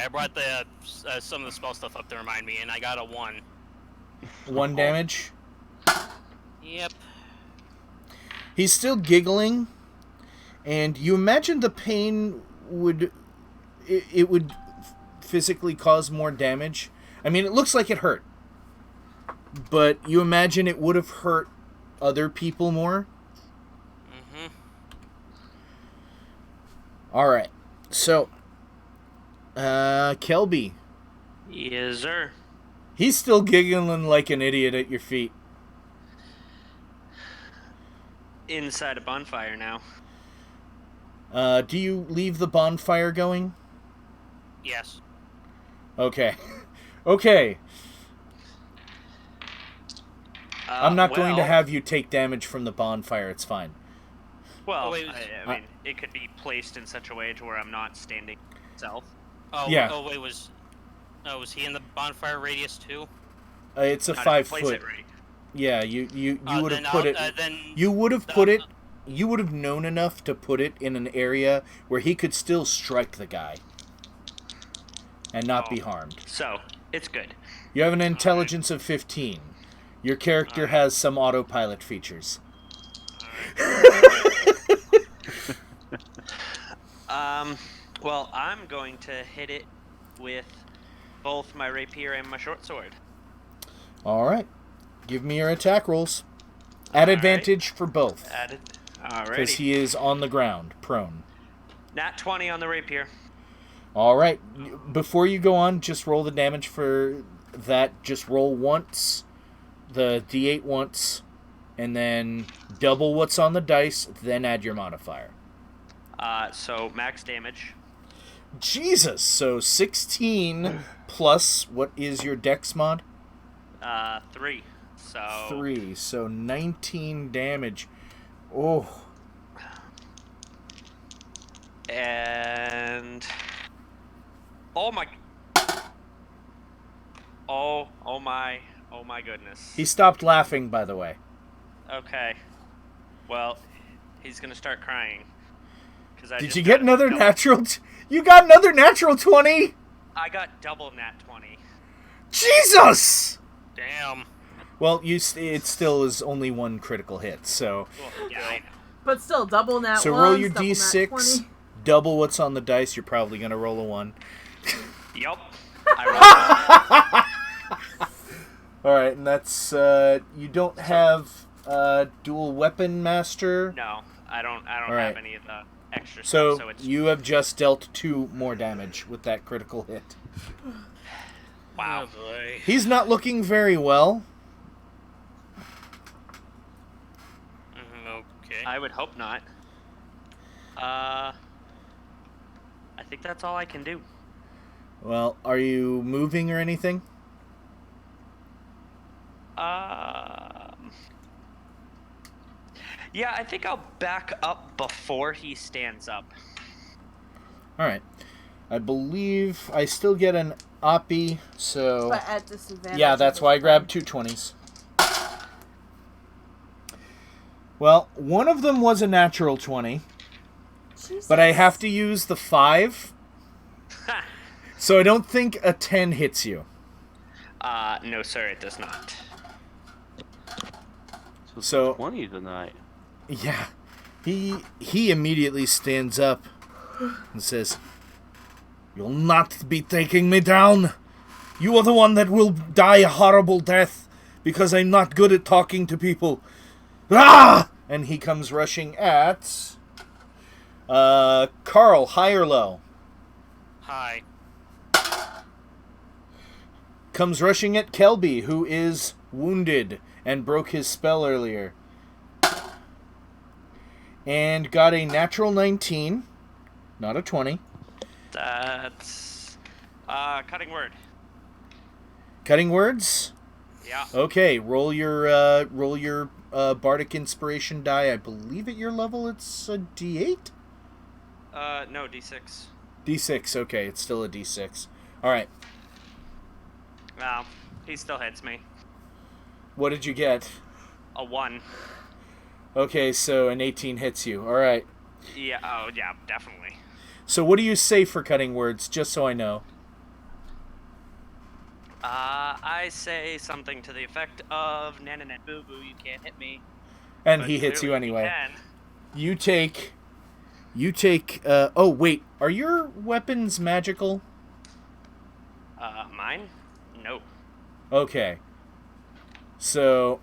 brought the some of the spell stuff up to remind me, and I got a 1. 1 damage. Yep. He's still giggling, and you imagine the pain would physically cause more damage. I mean, it looks like it hurt, but you imagine it would have hurt other people more. Mm-hmm. All right, so Kelby. Yes, sir. He's still giggling like an idiot at your feet. Inside a bonfire now. Do you leave the bonfire going? Yes. Okay. Okay. I'm not going to have you take damage from the bonfire. It's fine. Well, Oh, wait, I mean, it could be placed in such a way to where I'm not standing itself. Oh, Yeah. Oh, wait, was Oh, was he in the bonfire radius too? It's a How did 5 you place foot. it right? Yeah, you would have Then put it. then You would have put it. You would have known enough to put it in an area where he could still strike the guy and not be harmed. So, it's good. You have an intelligence of 15. Your character has some autopilot features. Well, I'm going to hit it with both my rapier and my short sword. All right. Give me your attack rolls. At advantage for both. Added. Because Alrighty. he is on the ground, prone. Nat 20 on the rapier. All right. Before you go on, just roll the damage for that. Just roll once, the d8 once, and then double what's on the dice, then add your modifier. So max damage. Jesus! So 16 plus, what is your dex mod? 3. So 3. So 19 damage. Oh. And oh my goodness. He stopped laughing, by the way. Okay. Well, he's gonna start crying. Did you get another natural? You got another natural 20? I got double nat 20. Jesus! Damn. Well, it still is only one critical hit, so. Well, yeah, I know. But still, double nat So ones, roll your double nat d6, 20. double what's on the dice. You're probably gonna roll a 1. Yup. I All right, and that's you don't have dual weapon master. No, I don't All right. have any of the extra So stuff. So it's you have just dealt 2 more damage with that critical hit. wow. Oh boy. He's not looking very well. Okay. I would hope not. I think that's all I can do. Well, are you moving or anything? Yeah, I think I'll back up before he stands up. All right. I believe I still get an Oppie, so... But at disadvantage. Yeah, that's why I grabbed 2 20s. Well, one of them was a natural 20, Jesus. but I have to use the 5, so I don't think a 10 hits you. No, sir, it does not. So 20 tonight. yeah, he immediately stands up and says, "You'll not be taking me down. You are the one that will die a horrible death because I'm not good at talking to people. Ah!" And he comes rushing at Carl, high or low? Hi. Comes rushing at Kelby, who is wounded and broke his spell earlier. And got a natural 19, not a 20. That's cutting word. Cutting words? Yeah. Okay, roll your bardic inspiration die. I believe at your level it's a D8? No, D6. D6, okay, it's still a D6. Alright, Wow, he still hits me. what did you get? A 1. Okay, so an 18 hits you. Alright. Yeah. Oh, yeah, definitely. So what do you say for cutting words, just so I know? I say something to the effect of "Nananet boo boo, you can't hit me." And But he hits you clearly anyway. can. You take, oh wait, are your weapons magical? Mine? No. Okay. So,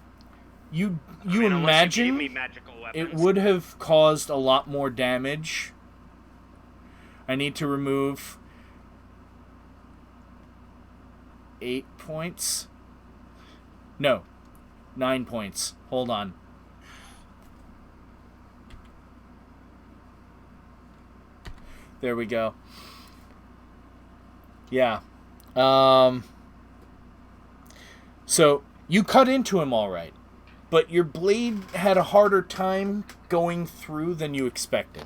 you I mean, unless you gave imagine me magical weapons. it would have caused a lot more damage. I need to remove 8 points. No, 9 points. Hold on. There we go. Yeah. So, you cut into him all right, but your blade had a harder time going through than you expected.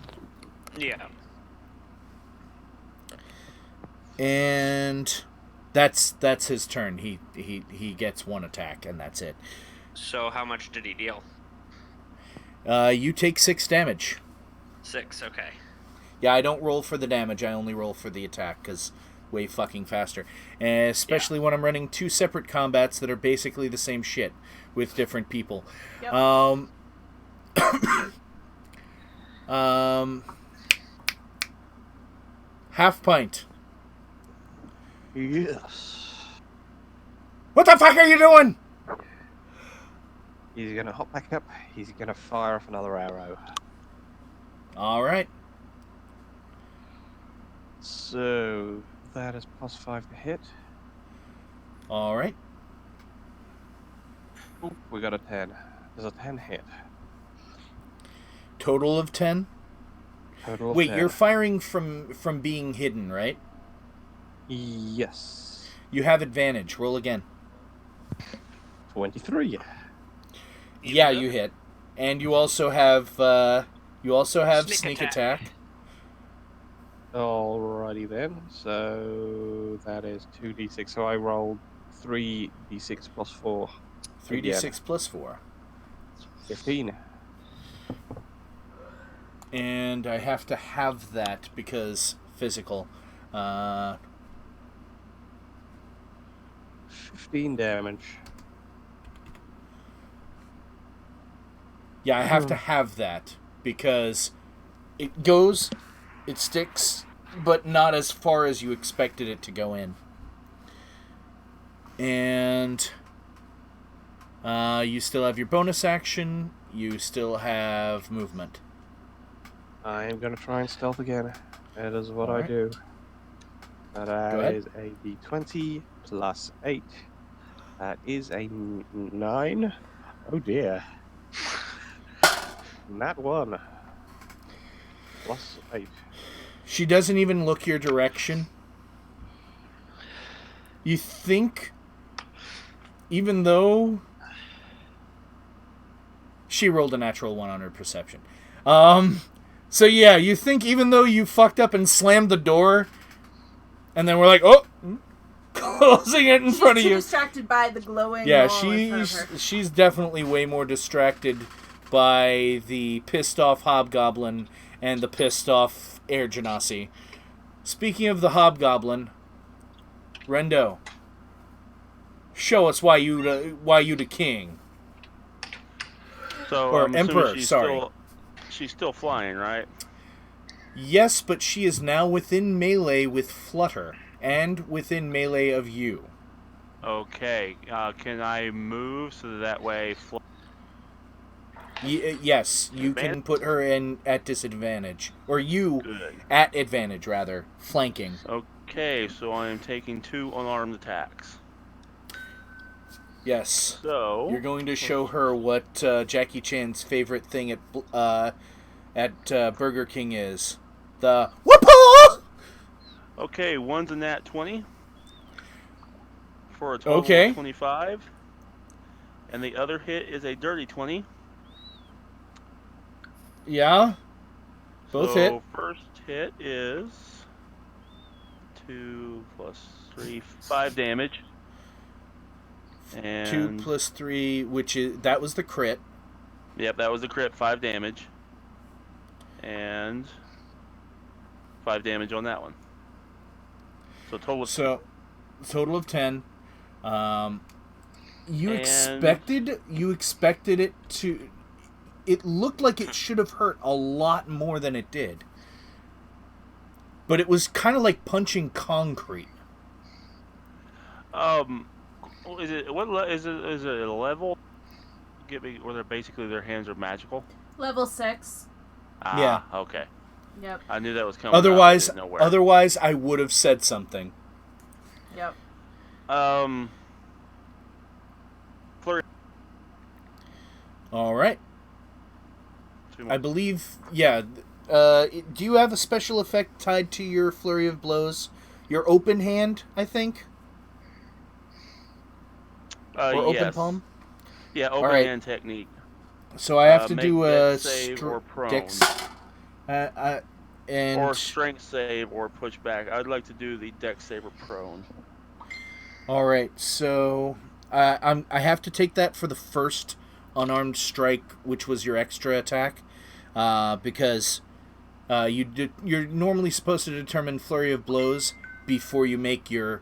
Yeah. And That's his turn. He gets one attack, and that's it. So how much did he deal? You take 6 damage. 6, okay. Yeah, I don't roll for the damage. I only roll for the attack, because way fucking faster. And especially when I'm running 2 separate combats that are basically the same shit with different people. Yep. Half pint. Yes. What the fuck are you doing? He's gonna hop back up. He's gonna fire off another arrow. All right. So that is +5 to hit. All right. Oop, we got a 10. Does a 10 hit? Total of 10. Total of Wait, 10. you're firing from being hidden, right? Yes. You have advantage. Roll again. 23. Yeah, you hit. And you also have sneak attack. Alrighty then. So that is 2d6. So I rolled 3d6 plus 4. 3d6 plus 4. 15. And I have to have that because physical. 15 damage. Yeah, I have to have that because it goes, it sticks, but not as far as you expected it to go in. And you still have your bonus action. You still have movement. I am going to try and stealth again. That is what I Alright. do. Go That ahead. is a d20 plus 8. That is a 9. Oh dear. Nat 1. Plus 8. She doesn't even look your direction. You think, even though she rolled a natural 1 on her perception. So yeah, you think even though you fucked up and slammed the door, and then we're like, oh, closing it in front of She's too you. distracted by the glowing Yeah, wall in front of her. she's definitely way more distracted by the pissed off hobgoblin and the pissed off air genasi. Speaking of the hobgoblin, Rendo, show us why you the king. So Or I'm assuming Emperor, she's sorry. She's still flying, right? Yes, but she is now within melee with Flutter and within melee of you. Okay. Can I move so that way? Yes, you can put her in at disadvantage, or you Good. at advantage rather, flanking. Okay, so I am taking 2 unarmed attacks. Yes. So You're going to show her what Jackie Chan's favorite thing at Burger King is. The whoop-a! Okay, one's a nat 20 for a total Okay. of 25, and the other hit is a dirty 20. Yeah. Both so hit. First hit is 2 plus 3, 5 damage. And 2 plus 3, that was the crit. Yep, that was the crit, 5 damage. And 5 damage on that one. So total of Total of 10. You expected it to. It looked like it should have hurt a lot more than it did. But it was kind of like punching concrete. Is it a level? Where they're basically their hands are magical. Level 6. Yeah. Okay. Yep. I knew that was coming. Otherwise, I would have said something. Yep. Flurry. All right. 2 more. I believe. Yeah. Do you have a special effect tied to your flurry of blows? Your open hand, I think. Or open yes. palm. Yeah, open Alright. hand technique. So I have to Make do a dex save or prone. dex. And Or strength save or push back. I'd like to do the dex save or prone. All right, so I have to take that for the first unarmed strike, which was your extra attack, because you're normally supposed to determine flurry of blows before you make your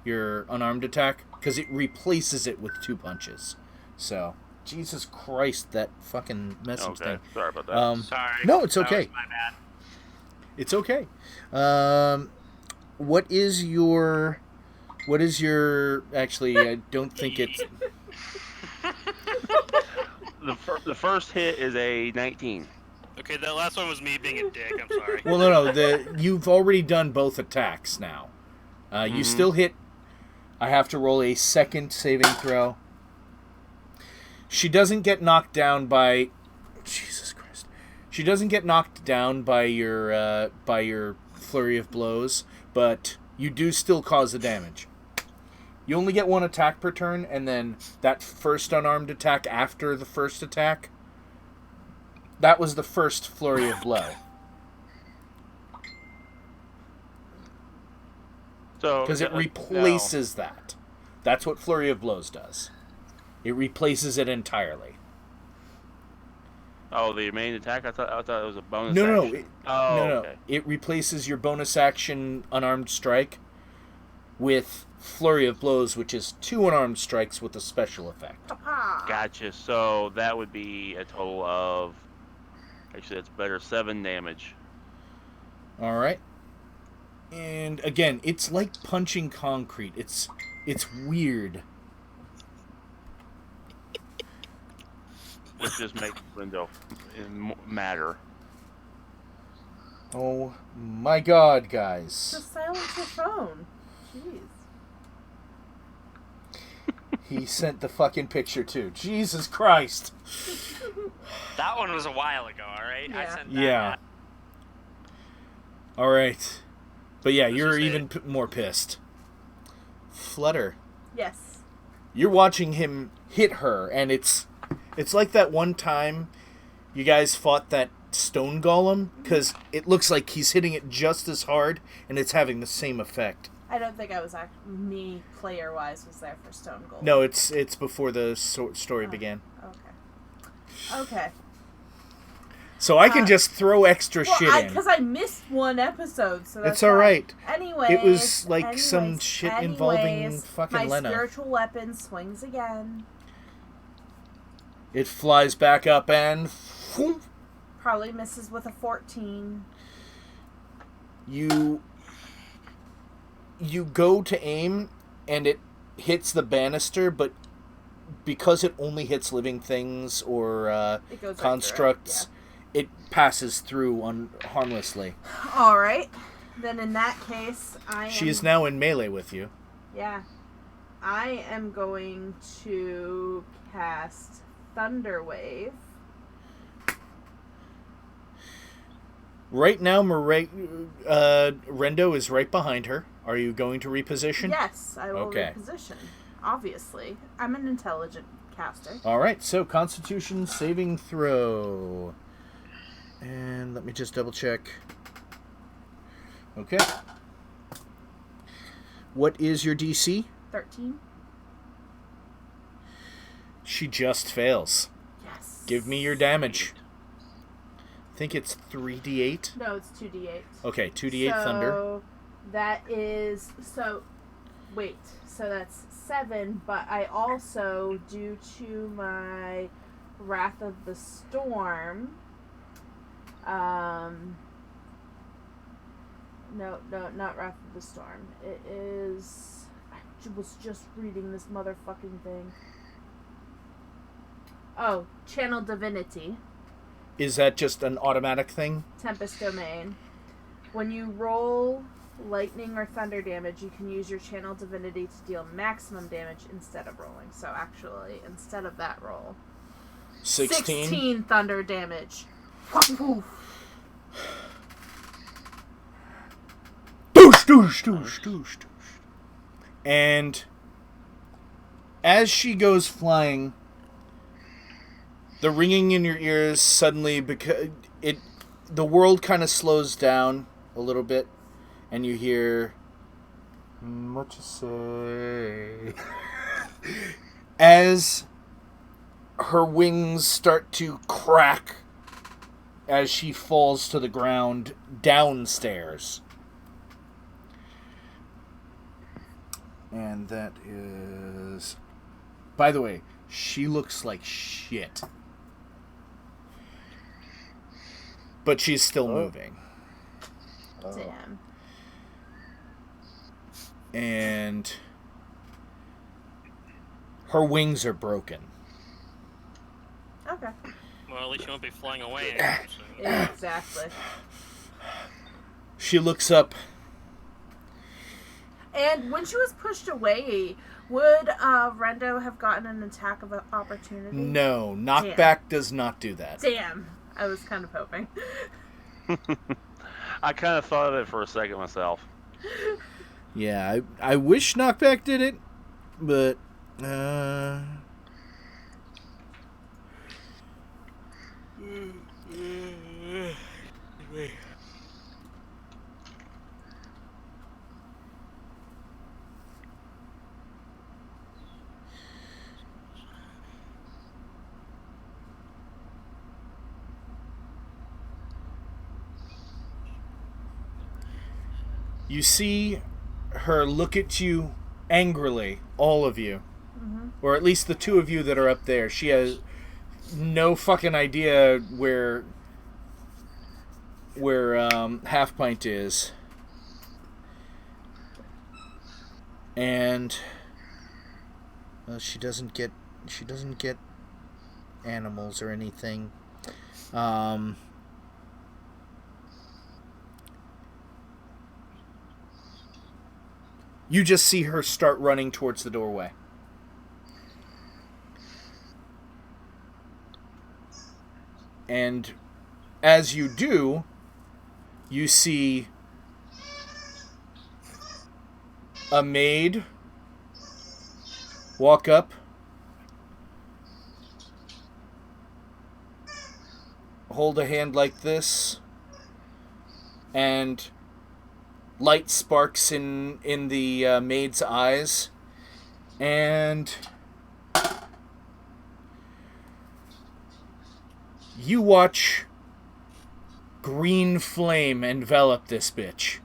unarmed attack, because it replaces it with 2 punches. So, Jesus Christ, that fucking message thing. Sorry about that. Sorry. No, it's That okay. was my bad. It's okay. What is your... Actually, I don't think it's... The first hit is a 19. Okay, that last one was me being a dick. I'm sorry. Well, no. You've already done both attacks now. You still hit... I have to roll a second saving throw. She doesn't get knocked down by... Jesus Christ. She doesn't get knocked down by your flurry of blows, but you do still cause the damage. You only get 1 attack per turn, and then that first unarmed attack after the first attack, that was the first flurry of blow. So Because it replaces that. That's what flurry of blows does. It replaces it entirely. Oh, the main attack? I thought it was a bonus No. action. No. Okay. It replaces your bonus action unarmed strike with flurry of blows, which is 2 unarmed strikes with a special effect. Papa. Gotcha. So that would be a total of... Actually, that's better. 7 damage. All right. And again, it's like punching concrete. It's weird. Which just makes window matter. Oh my God, guys! Just silence your phone. Jeez. He sent the fucking picture too. Jesus Christ! That one was a while ago, alright? I Yeah. sent that. Yeah. All right, but yeah, This you're is it. even more pissed. Flutter, Yes. you're watching him hit her, and it's like that one time you guys fought that stone golem, because it looks like he's hitting it just as hard, and it's having the same effect. I don't think I was me player wise was there for Stone Gold. No, it's before the story began. Okay. So I can just throw extra shit in. Because I missed one episode, so that's It's all right. Anyways, It was like some shit involving fucking my Lena. spiritual weapon swings again. It flies back up and whoop, Probably misses with a 14. you go to aim and it hits the banister, but because it only hits living things or It goes constructs, it passes through harmlessly. All right. Then in that case, She is now in melee with you. Yeah. I am going to cast Thunder Wave. Right now, Rendo is right behind her. Are you going to reposition? Yes, I will Okay. reposition. Obviously. I'm an intelligent caster. All right, so Constitution saving throw. And let me just double check. Okay. What is your DC? 13. She just fails. Yes. Give me your damage. I think it's 3d8. No, it's 2d8. Okay, 2d8 thunder. So that is... Wait. So that's 7, but I also, due to my Wrath of the Storm... No, not Wrath of the Storm. It is... I was just reading this motherfucking thing. Oh, Channel Divinity. Is that just an automatic thing? Tempest Domain. When you roll lightning or thunder damage, you can use your Channel Divinity to deal maximum damage instead of rolling. So actually, instead of that roll... 16 thunder damage. Poof. Doosh, doosh, doosh, doosh, doosh. And as she goes flying, the ringing in your ears suddenly, because the world kind of slows down a little bit, and you hear What you say? As her wings start to crack as she falls to the ground downstairs. And that is... By the way, she looks like shit. But she's still moving. Damn. And her wings are broken. Okay. Well, at least you won't be flying away anytime soon. Yeah, exactly. She looks up. And when she was pushed away, would Rendo have gotten an attack of opportunity? No, knockback does not do that. Damn. I was kind of hoping. I kind of thought of it for a second myself. Yeah, I wish knockback did it, but you see her look at you angrily, all of you. Mm-hmm. Or at least the two of you that are up there. She has no fucking idea where Half Pint is. And she doesn't get animals or anything. You just see her start running towards the doorway. And as you do, you see a maid walk up, hold a hand like this, and light sparks in the maid's eyes, and you watch green flame envelop this bitch.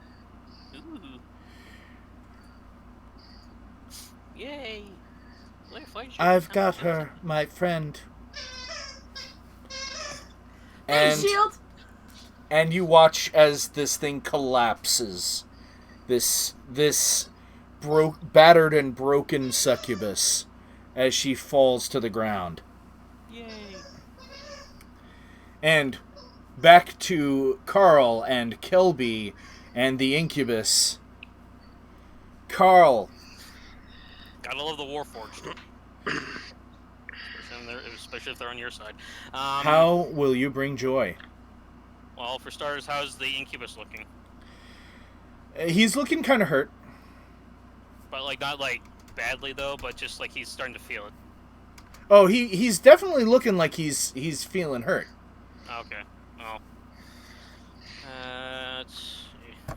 Ooh. Yay! I've got her, my friend. Hey, shield! And you watch as this thing collapses. This battered and broken succubus as she falls to the ground. Yay! And back to Carl and Kelby and the incubus. Carl. Gotta love the Warforged. Especially if they're on your side. How will you bring joy? Well, for starters, how's the incubus looking? He's looking kind of hurt. But, not, badly, though, but just, he's starting to feel it. Oh, he's definitely looking like he's feeling hurt. Okay. Well, let's see.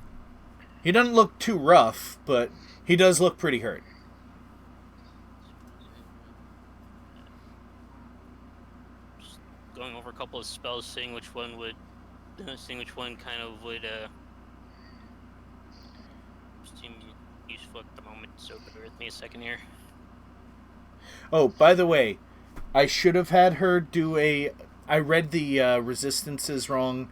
He doesn't look too rough, but he does look pretty hurt. Just going over a couple of spells, seeing which one kind of would seem useful at the moment. So bear with me a second here. Oh, by the way, I should have had her do I read the resistances wrong.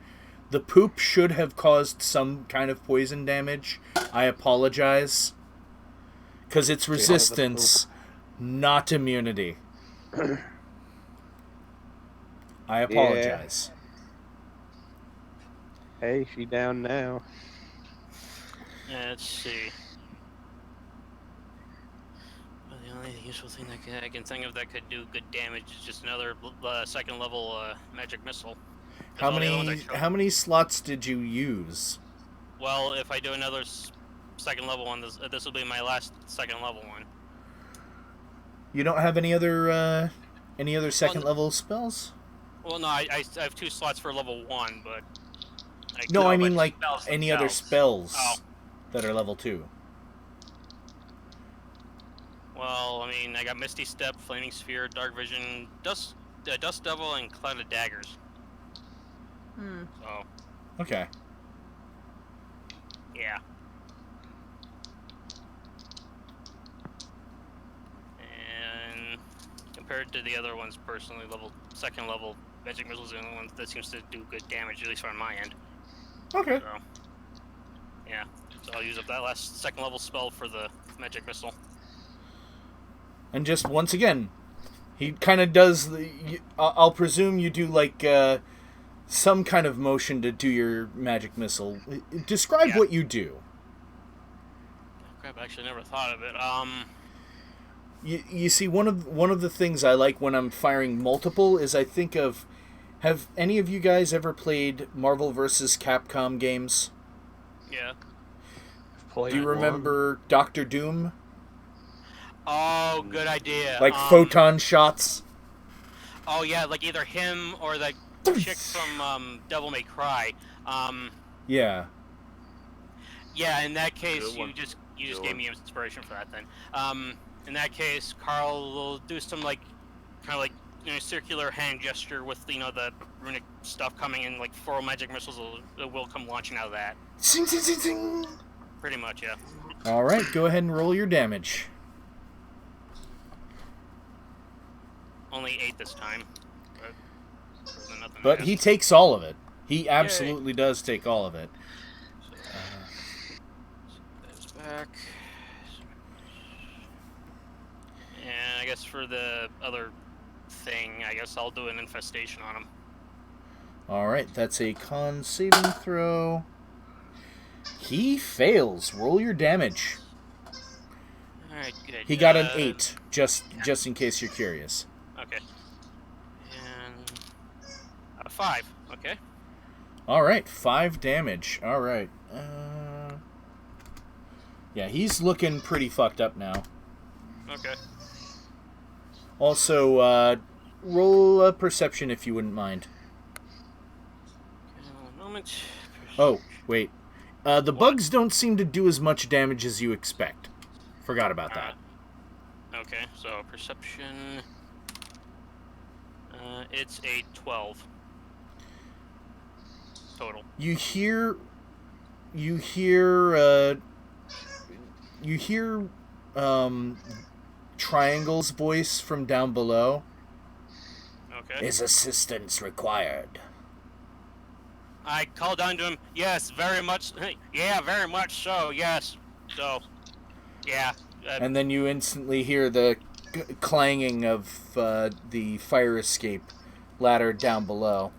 The poop should have caused some kind of poison damage. I apologize. Because it's resistance, not immunity. I apologize. Hey, she down now. Let's see. Well, the only useful thing that I can think of that could do good damage is just another second level magic missile. How many slots did you use? Well, if I do another second level one, this will be my last second level one. You don't have any other second level spells? Well, no, I have 2 slots for level 1, but... I mean, any other spells that are level 2. Well, I mean, I got Misty Step, Flaming Sphere, Dark Vision, Dust Devil, and Cloud of Daggers. So. Okay. Yeah. And compared to the other ones, personally, second level magic missiles are the only one that seems to do good damage, at least on my end. Okay. So, yeah. So I'll use up that last second level spell for the magic missile. And just once again, he kind of does I'll presume you do like some kind of motion to do your magic missile. Describe what you do. Oh, crap, I actually never thought of it. You see, one of the things I like when I'm firing multiple is I think of, have any of you guys ever played Marvel vs. Capcom games? Yeah. Do you remember Doctor Doom? Oh, good idea. Like photon shots? Oh, yeah, like either him or the chick from Devil May Cry. Yeah. Yeah, in that case, Good one. you just gave me inspiration for that then. In that case, Carl will do some kind of circular hand gesture with the runic stuff coming in, like 4 magic missiles will come launching out of that. Zing, zing, zing, zing. Pretty much, yeah. All right, go ahead and roll your damage. Only 8 this time. But he takes all of it. He absolutely does take all of it. That's back. And I guess for the other thing, I guess I'll do an infestation on him. All right, that's a con saving throw. He fails. Roll your damage. All right, good. He got an 8, just in case you're curious. Okay. And a 5. Okay. All right, 5 damage. All right. Yeah, he's looking pretty fucked up now. Okay. Also, roll a perception if you wouldn't mind. A moment. Oh, wait. The bugs don't seem to do as much damage as you expect. Forgot about that. Okay, so perception. It's a 12 total. You hear Triangle's voice from down below. Okay. Is assistance required? I called down to him. Yes, very much. Yeah, very much so. Yes. So, yeah. And then you instantly hear the clanging of the fire escape ladder down below.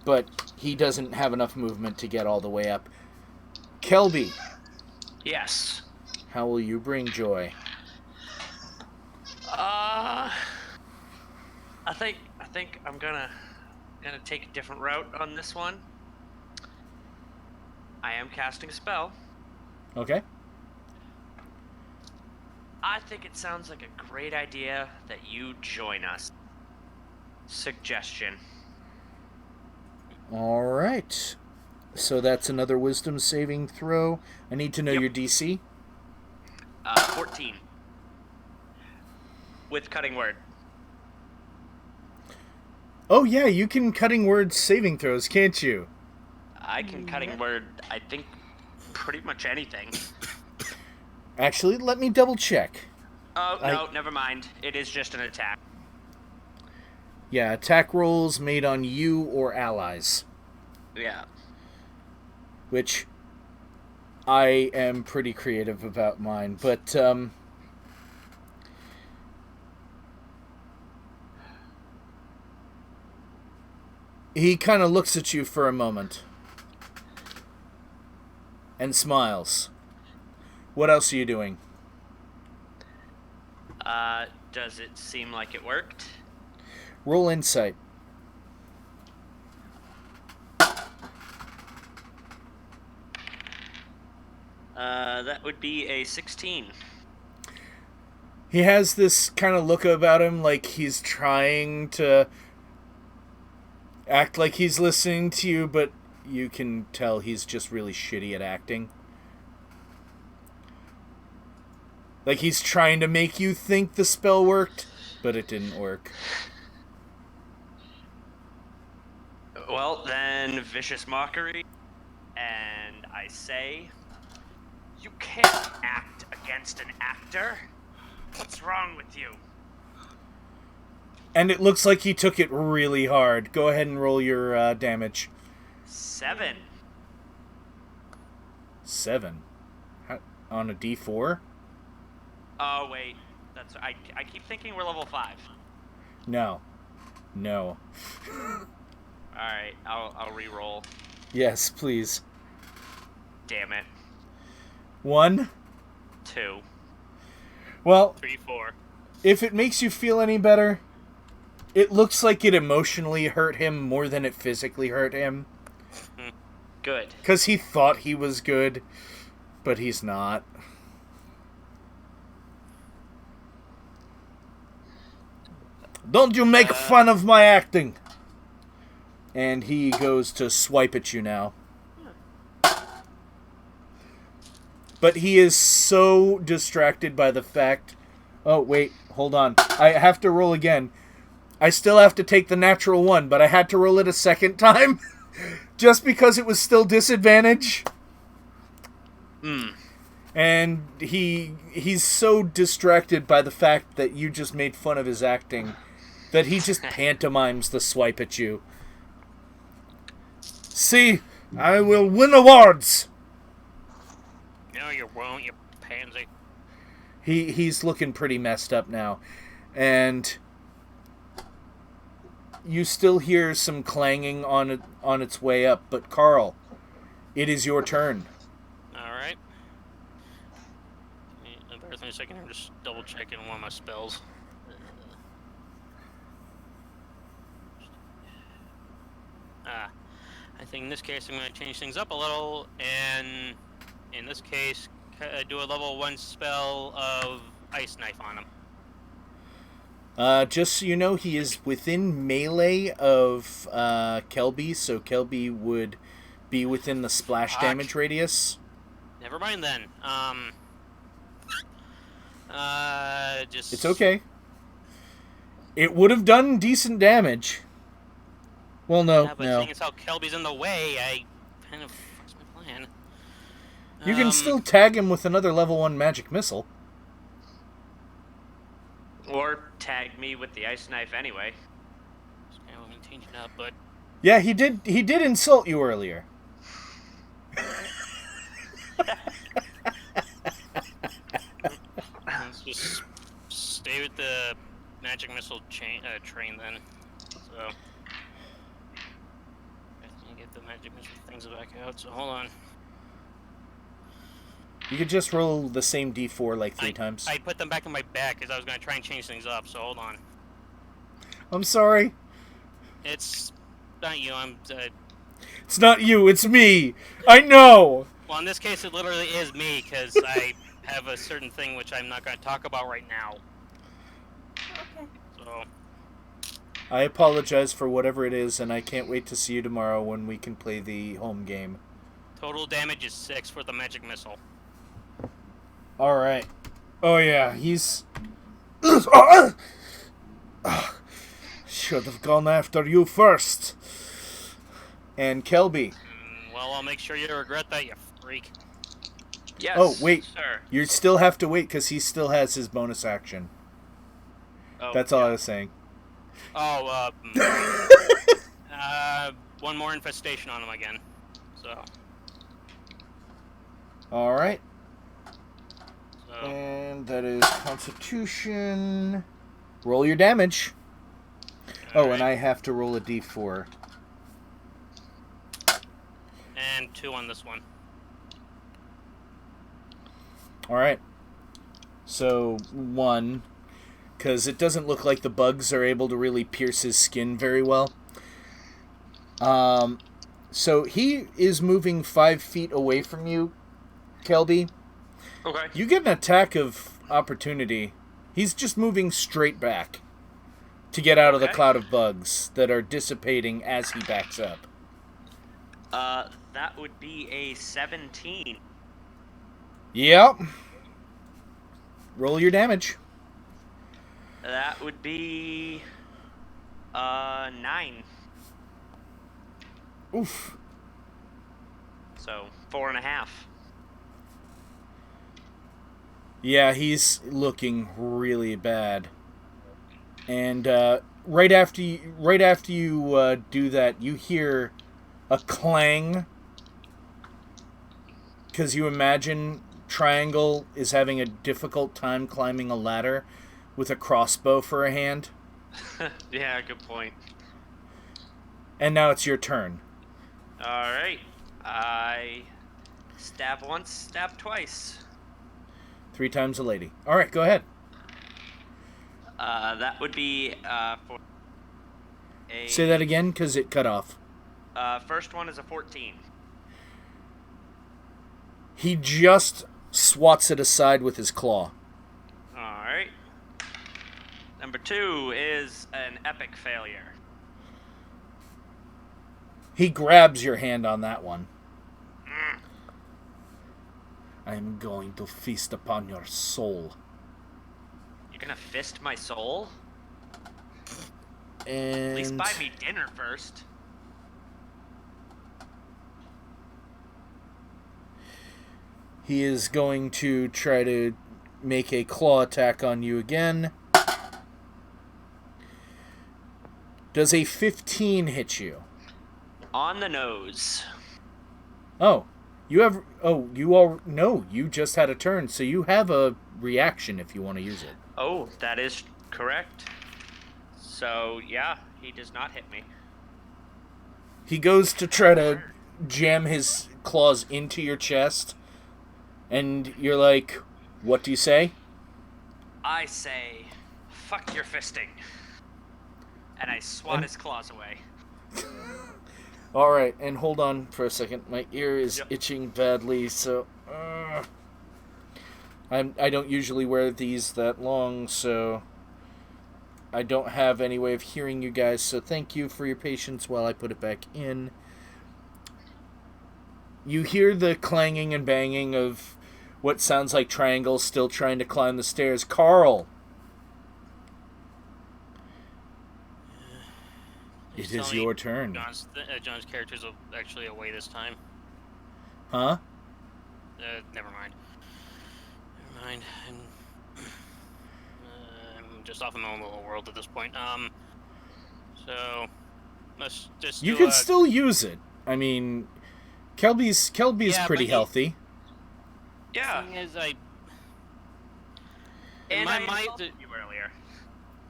But he doesn't have enough movement to get all the way up. Kelby. Yes. How will you bring joy? I think I'm gonna take a different route on this one. I am casting a spell. Okay. I think it sounds like a great idea that you join us. Suggestion. All right. So that's another wisdom saving throw. I need to know your DC. 14. With cutting word. Oh yeah, you can cutting word saving throws, can't you? I can cutting word, I think, pretty much anything. Actually, let me double check. Oh, no, never mind. It is just an attack. Yeah, attack rolls made on you or allies. Yeah. Which I am pretty creative about mine, but he kind of looks at you for a moment and smiles. What else are you doing? Does it seem like it worked? Roll insight. That would be a 16. He has this kind of look about him like he's trying to act like he's listening to you, but you can tell he's just really shitty at acting. Like he's trying to make you think the spell worked, but it didn't work. Well, then, vicious mockery, and I say, you can't act against an actor. What's wrong with you? And it looks like he took it really hard. Go ahead and roll your damage. 7. 7? On a D4? Oh, wait. I keep thinking we're level 5. No. Alright, I'll re-roll. Yes, please. Damn it. 1? 2. Well, 3, 4. if it makes you feel any better, it looks like it emotionally hurt him more than it physically hurt him. Good. Because he thought he was good, but he's not. Don't you make fun of my acting! And he goes to swipe at you now. But he is so distracted by the fact... Oh, wait, hold on. I have to roll again. I still have to take the natural 1, but I had to roll it a second time. Just because it was still disadvantage. And he's so distracted by the fact that you just made fun of his acting that he just pantomimes the swipe at you. See, I will win awards! No, you won't, you pansy. He's looking pretty messed up now. And you still hear some clanging on its way up. But Carl, it is your turn. Alright. Bear with me a second, I'm just double checking one of my spells. I think in this case I'm going to change things up a little, and in this case, do a level 1 spell of Ice Knife on him. Just so you know, he is within melee of Kelby, so Kelby would be within the splash damage radius. Never mind then. Just... It's okay. It would have done decent damage. Well, no, yeah, but no. seeing as how Kelby's in the way, I kind of fucks my plan. You can still tag him with another level 1 magic missile. Or tag me with the ice knife anyway. Yeah, let me change it up, but... Yeah, he did insult you earlier. Let's just stay with the magic missile train then. So... I get the magic missile things back out, so hold on. You could just roll the same d4 like 3 times. I put them back in my bag because I was going to try and change things up, so hold on. I'm sorry. It's not you, It's not you, it's me! I know! Well, in this case, it literally is me, because I have a certain thing which I'm not going to talk about right now. Okay. So... I apologize for whatever it is, and I can't wait to see you tomorrow when we can play the home game. Total damage is 6 for the magic missile. Alright. Oh yeah, he's... Should have gone after you first. And Kelby. Well, I'll make sure you regret that, you freak. Yes, Oh, wait. sir. You still have to wait, because he still has his bonus action. Oh, That's all I was saying. Oh, one more infestation on him again. So... Alright. So... And that is Constitution. Roll your damage. Oh, and I have to roll a d4. And 2 on this one. Alright. So, 1. Because it doesn't look like the bugs are able to really pierce his skin very well. So he is moving 5 feet away from you, Kelby. Okay. You get an attack of opportunity. He's just moving straight back to get out of the cloud of bugs that are dissipating as he backs up. That would be a 17. Yep. Roll your damage. That would be 9. Oof. So 4.5. Yeah, he's looking really bad. And right after you do that, you hear a clang. Because you imagine Triangle is having a difficult time climbing a ladder with a crossbow for a hand. Yeah, good point. And now it's your turn. Alright. I stab once, stab twice. 3 times a lady. Alright, go ahead. That would be for a... Say that again, because it cut off. First one is a 14. He just swats it aside with his claw. Alright. Number 2 is an epic failure. He grabs your hand on that one. I'm going to feast upon your soul. You're gonna fist my soul? And At least buy me dinner first. he is going to try to make a claw attack on you again. Does a 15 hit you? On the nose. Oh, you have... Oh, you all... No, you just had a turn, so you have a reaction if you want to use it. Oh, that is correct. So, yeah, he does not hit me. He goes to try to jam his claws into your chest, and you're like, what do you say? I say, fuck your fisting. And I swat his claws away. Alright, and hold on for a second. My ear is itching badly, so... I don't usually wear these that long, so... I don't have any way of hearing you guys, so thank you for your patience while I put it back in. You hear the clanging and banging of what sounds like Triangle still trying to climb the stairs. Carl! It is your turn. John's character's actually away this time. Huh? Never mind. I'm just off in my own little world at this point. So let's just. You can still use it. I mean, Kelby's pretty healthy. Yeah. The thing is, And my I mind. insulted you earlier.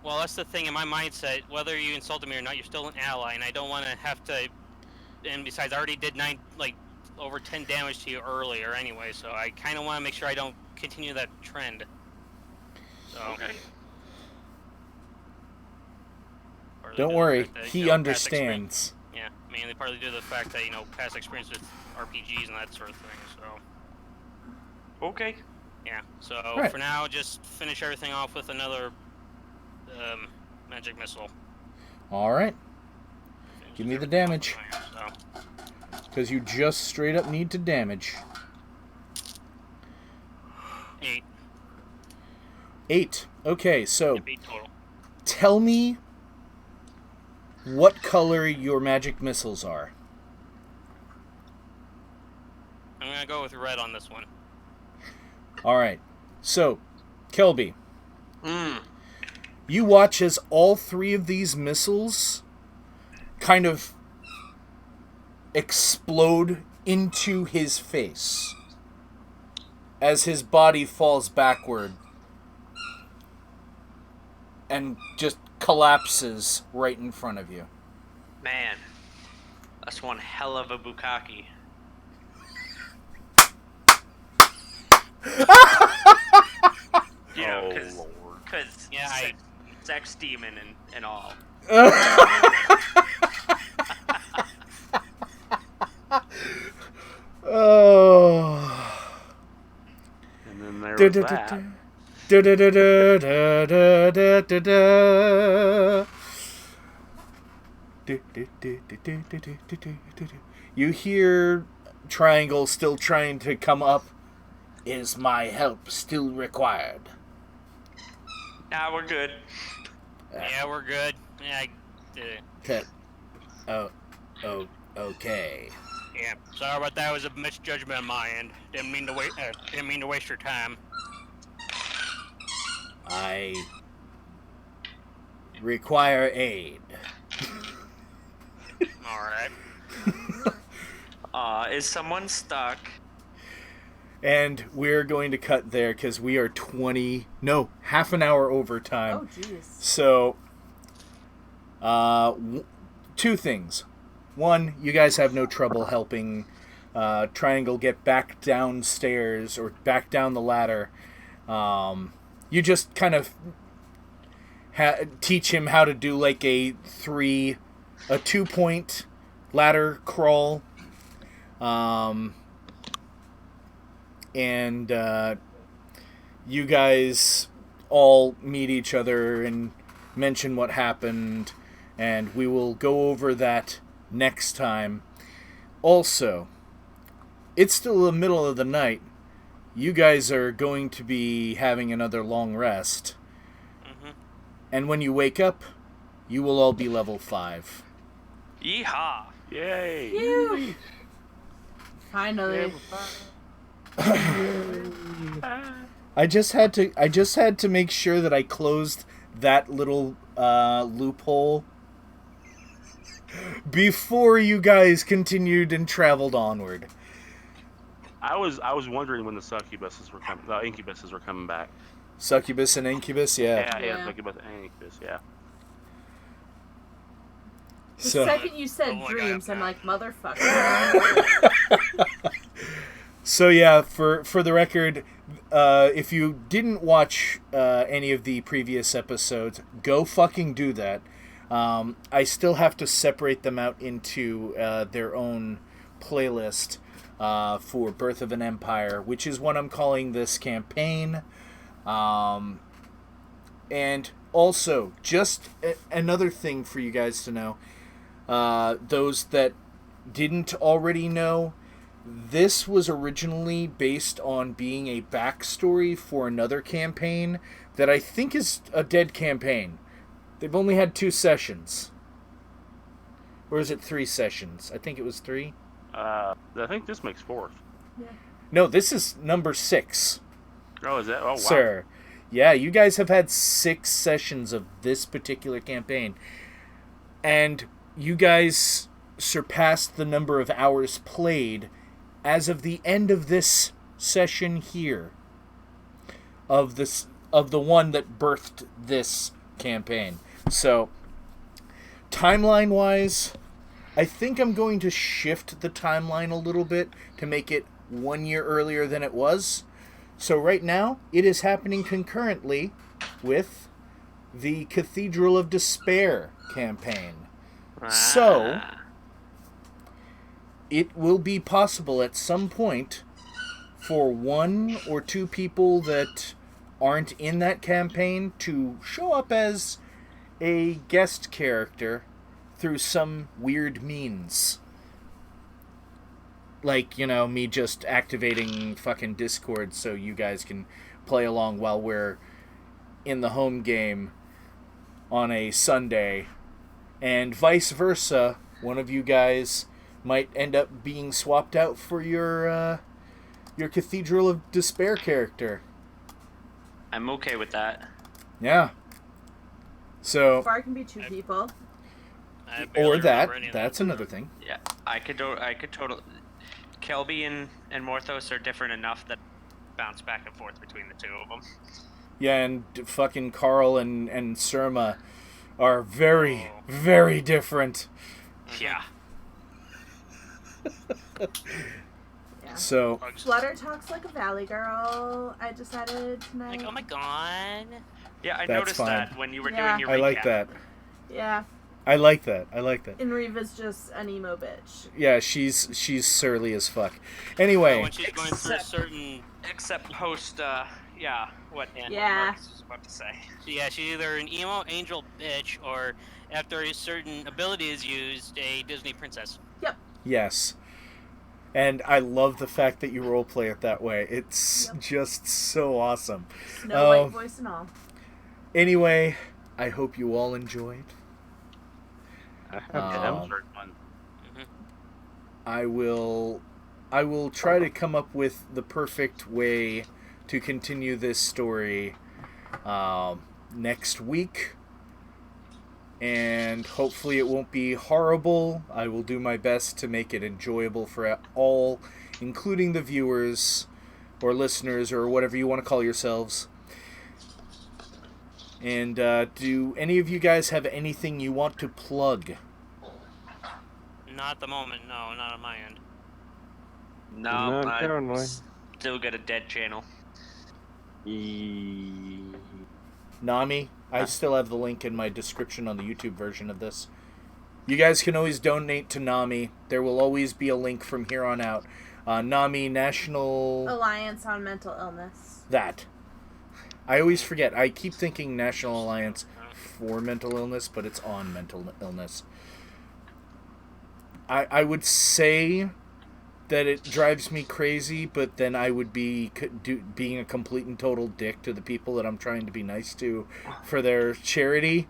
Well, that's the thing in my mindset. Whether you insulted me or not, you're still an ally, and I don't want to have to. And besides, I already did over 10 damage to you earlier anyway, so I kind of want to make sure I don't continue that trend. So. Okay. Don't worry, he understands. Yeah, mainly partly due to the fact that past experience with RPGs and that sort of thing. So. Okay. Yeah. So right. For now, just finish everything off with another magic missile. All right. Give me the damage. So. Because you just straight up need to damage. 8. 8. Okay, so 8 total. tell me what color your magic missiles are. I'm gonna go with red on this one. All right. So, Kelby, you watch as all 3 of these missiles kind of explode into his face as his body falls backward and just collapses right in front of you. Man, that's one hell of a bukkake. Because sex demon and all. Oh. And then there was that. You hear Triangle still trying to come up. Is my help still required? Nah, we're good. Yeah, we're good. Yeah, Okay. yeah. Sorry about that. It was a misjudgment on my end. Didn't mean to waste your time. I require aid. All right. Is someone stuck? And we're going to cut there because we are half an hour over time. Oh, jeez. So, two things. One, you guys have no trouble helping Triangle get back downstairs or back down the ladder. You just kind of teach him how to do like a 2-point ladder crawl. And you guys all meet each other and mention what happened, and we will go over that next time. Also, it's still the middle of the night. You guys are going to be having another long rest. Mm-hmm. And when you wake up, you will all be level 5. Yeehaw! Yay! Phew. Finally. I just had to make sure that I closed that little loophole before you guys continued and traveled onward. I was wondering when the incubuses were coming back. Succubus and Incubus, yeah. Yeah, succubus and incubus, yeah. The So, second you said Oh my dreams, God. I'm like, motherfucker. so yeah, for the record, if you didn't watch any of the previous episodes, go fucking do that. I still have to separate them out into their own playlist for Birth of an Empire, which is what I'm calling this campaign. And also, just another thing for you guys to know, those that didn't already know, this was originally based on being a backstory for another campaign that I think is a dead campaign. They've only had 2 sessions. Or is it 3 sessions? I think it was 3. I think this makes 4th. No, this is number 6. Oh, is that? Oh, wow. Sir. Yeah, you guys have had 6 sessions of this particular campaign. And you guys surpassed the number of hours played as of the end of this session here. Of the one that birthed this campaign. So, timeline-wise, I think I'm going to shift the timeline a little bit to make it 1 year earlier than it was. So right now, it is happening concurrently with the Cathedral of Despair campaign. So, it will be possible at some point for 1 or 2 people that aren't in that campaign to show up as a guest character through some weird means. Like, me just activating fucking Discord so you guys can play along while we're in the home game on a Sunday. And vice versa, one of you guys might end up being swapped out for your Cathedral of Despair character. I'm okay with that. Yeah. So, Or it can be 2 people. I barely or that, remember any of that's another thing. Yeah, I could totally. Kelby and Morthos are different enough that bounce back and forth between the 2 of them. Yeah, and fucking Carl and Surma are very, very different. Yeah. Yeah. So, Flutter talks like a valley girl. I decided tonight. Like, oh my god. Yeah, I That's noticed fine. that when you were Yeah. doing your I like recap. that. Yeah. I like that. And Reva's just an emo bitch. Yeah, she's surly as fuck. Anyway, When she's going through a certain... Except post, what Yeah. Marcus was about to say. Yeah, she's either an emo angel bitch, or after a certain ability is used, a Disney princess. yes. And I love the fact that you roleplay it that way. It's Yep. just so awesome. Snow White voice and all. Anyway, I hope you all enjoyed. That was very fun. I will try to come up with the perfect way to continue this story next week. And hopefully it won't be horrible. I will do my best to make it enjoyable for all, including the viewers or listeners or whatever you want to call yourselves. And do any of you guys have anything you want to plug? Not at the moment, no, not on my end. No, Not I currently. still got a dead channel. Nami, I still have the link in my description on the YouTube version of this. You guys can always donate to Nami. There will always be a link from here on out. Nami National... Alliance on Mental Illness. That. I always forget. I keep thinking National Alliance for Mental Illness, but it's on mental illness. I would say that it drives me crazy, but then I would be being a complete and total dick to the people that I'm trying to be nice to for their charity,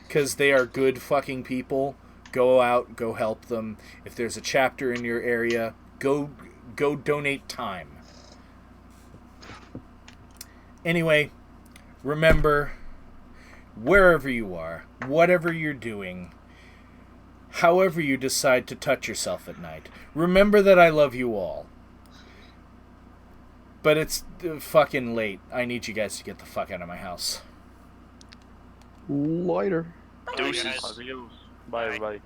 because they are good fucking people. Go out, go help them. If there's a chapter in your area, go donate time. Anyway, remember, wherever you are, whatever you're doing, however you decide to touch yourself at night, remember that I love you all. But it's fucking late. I need you guys to get the fuck out of my house. Later. Deuces. Adios. Bye, everybody.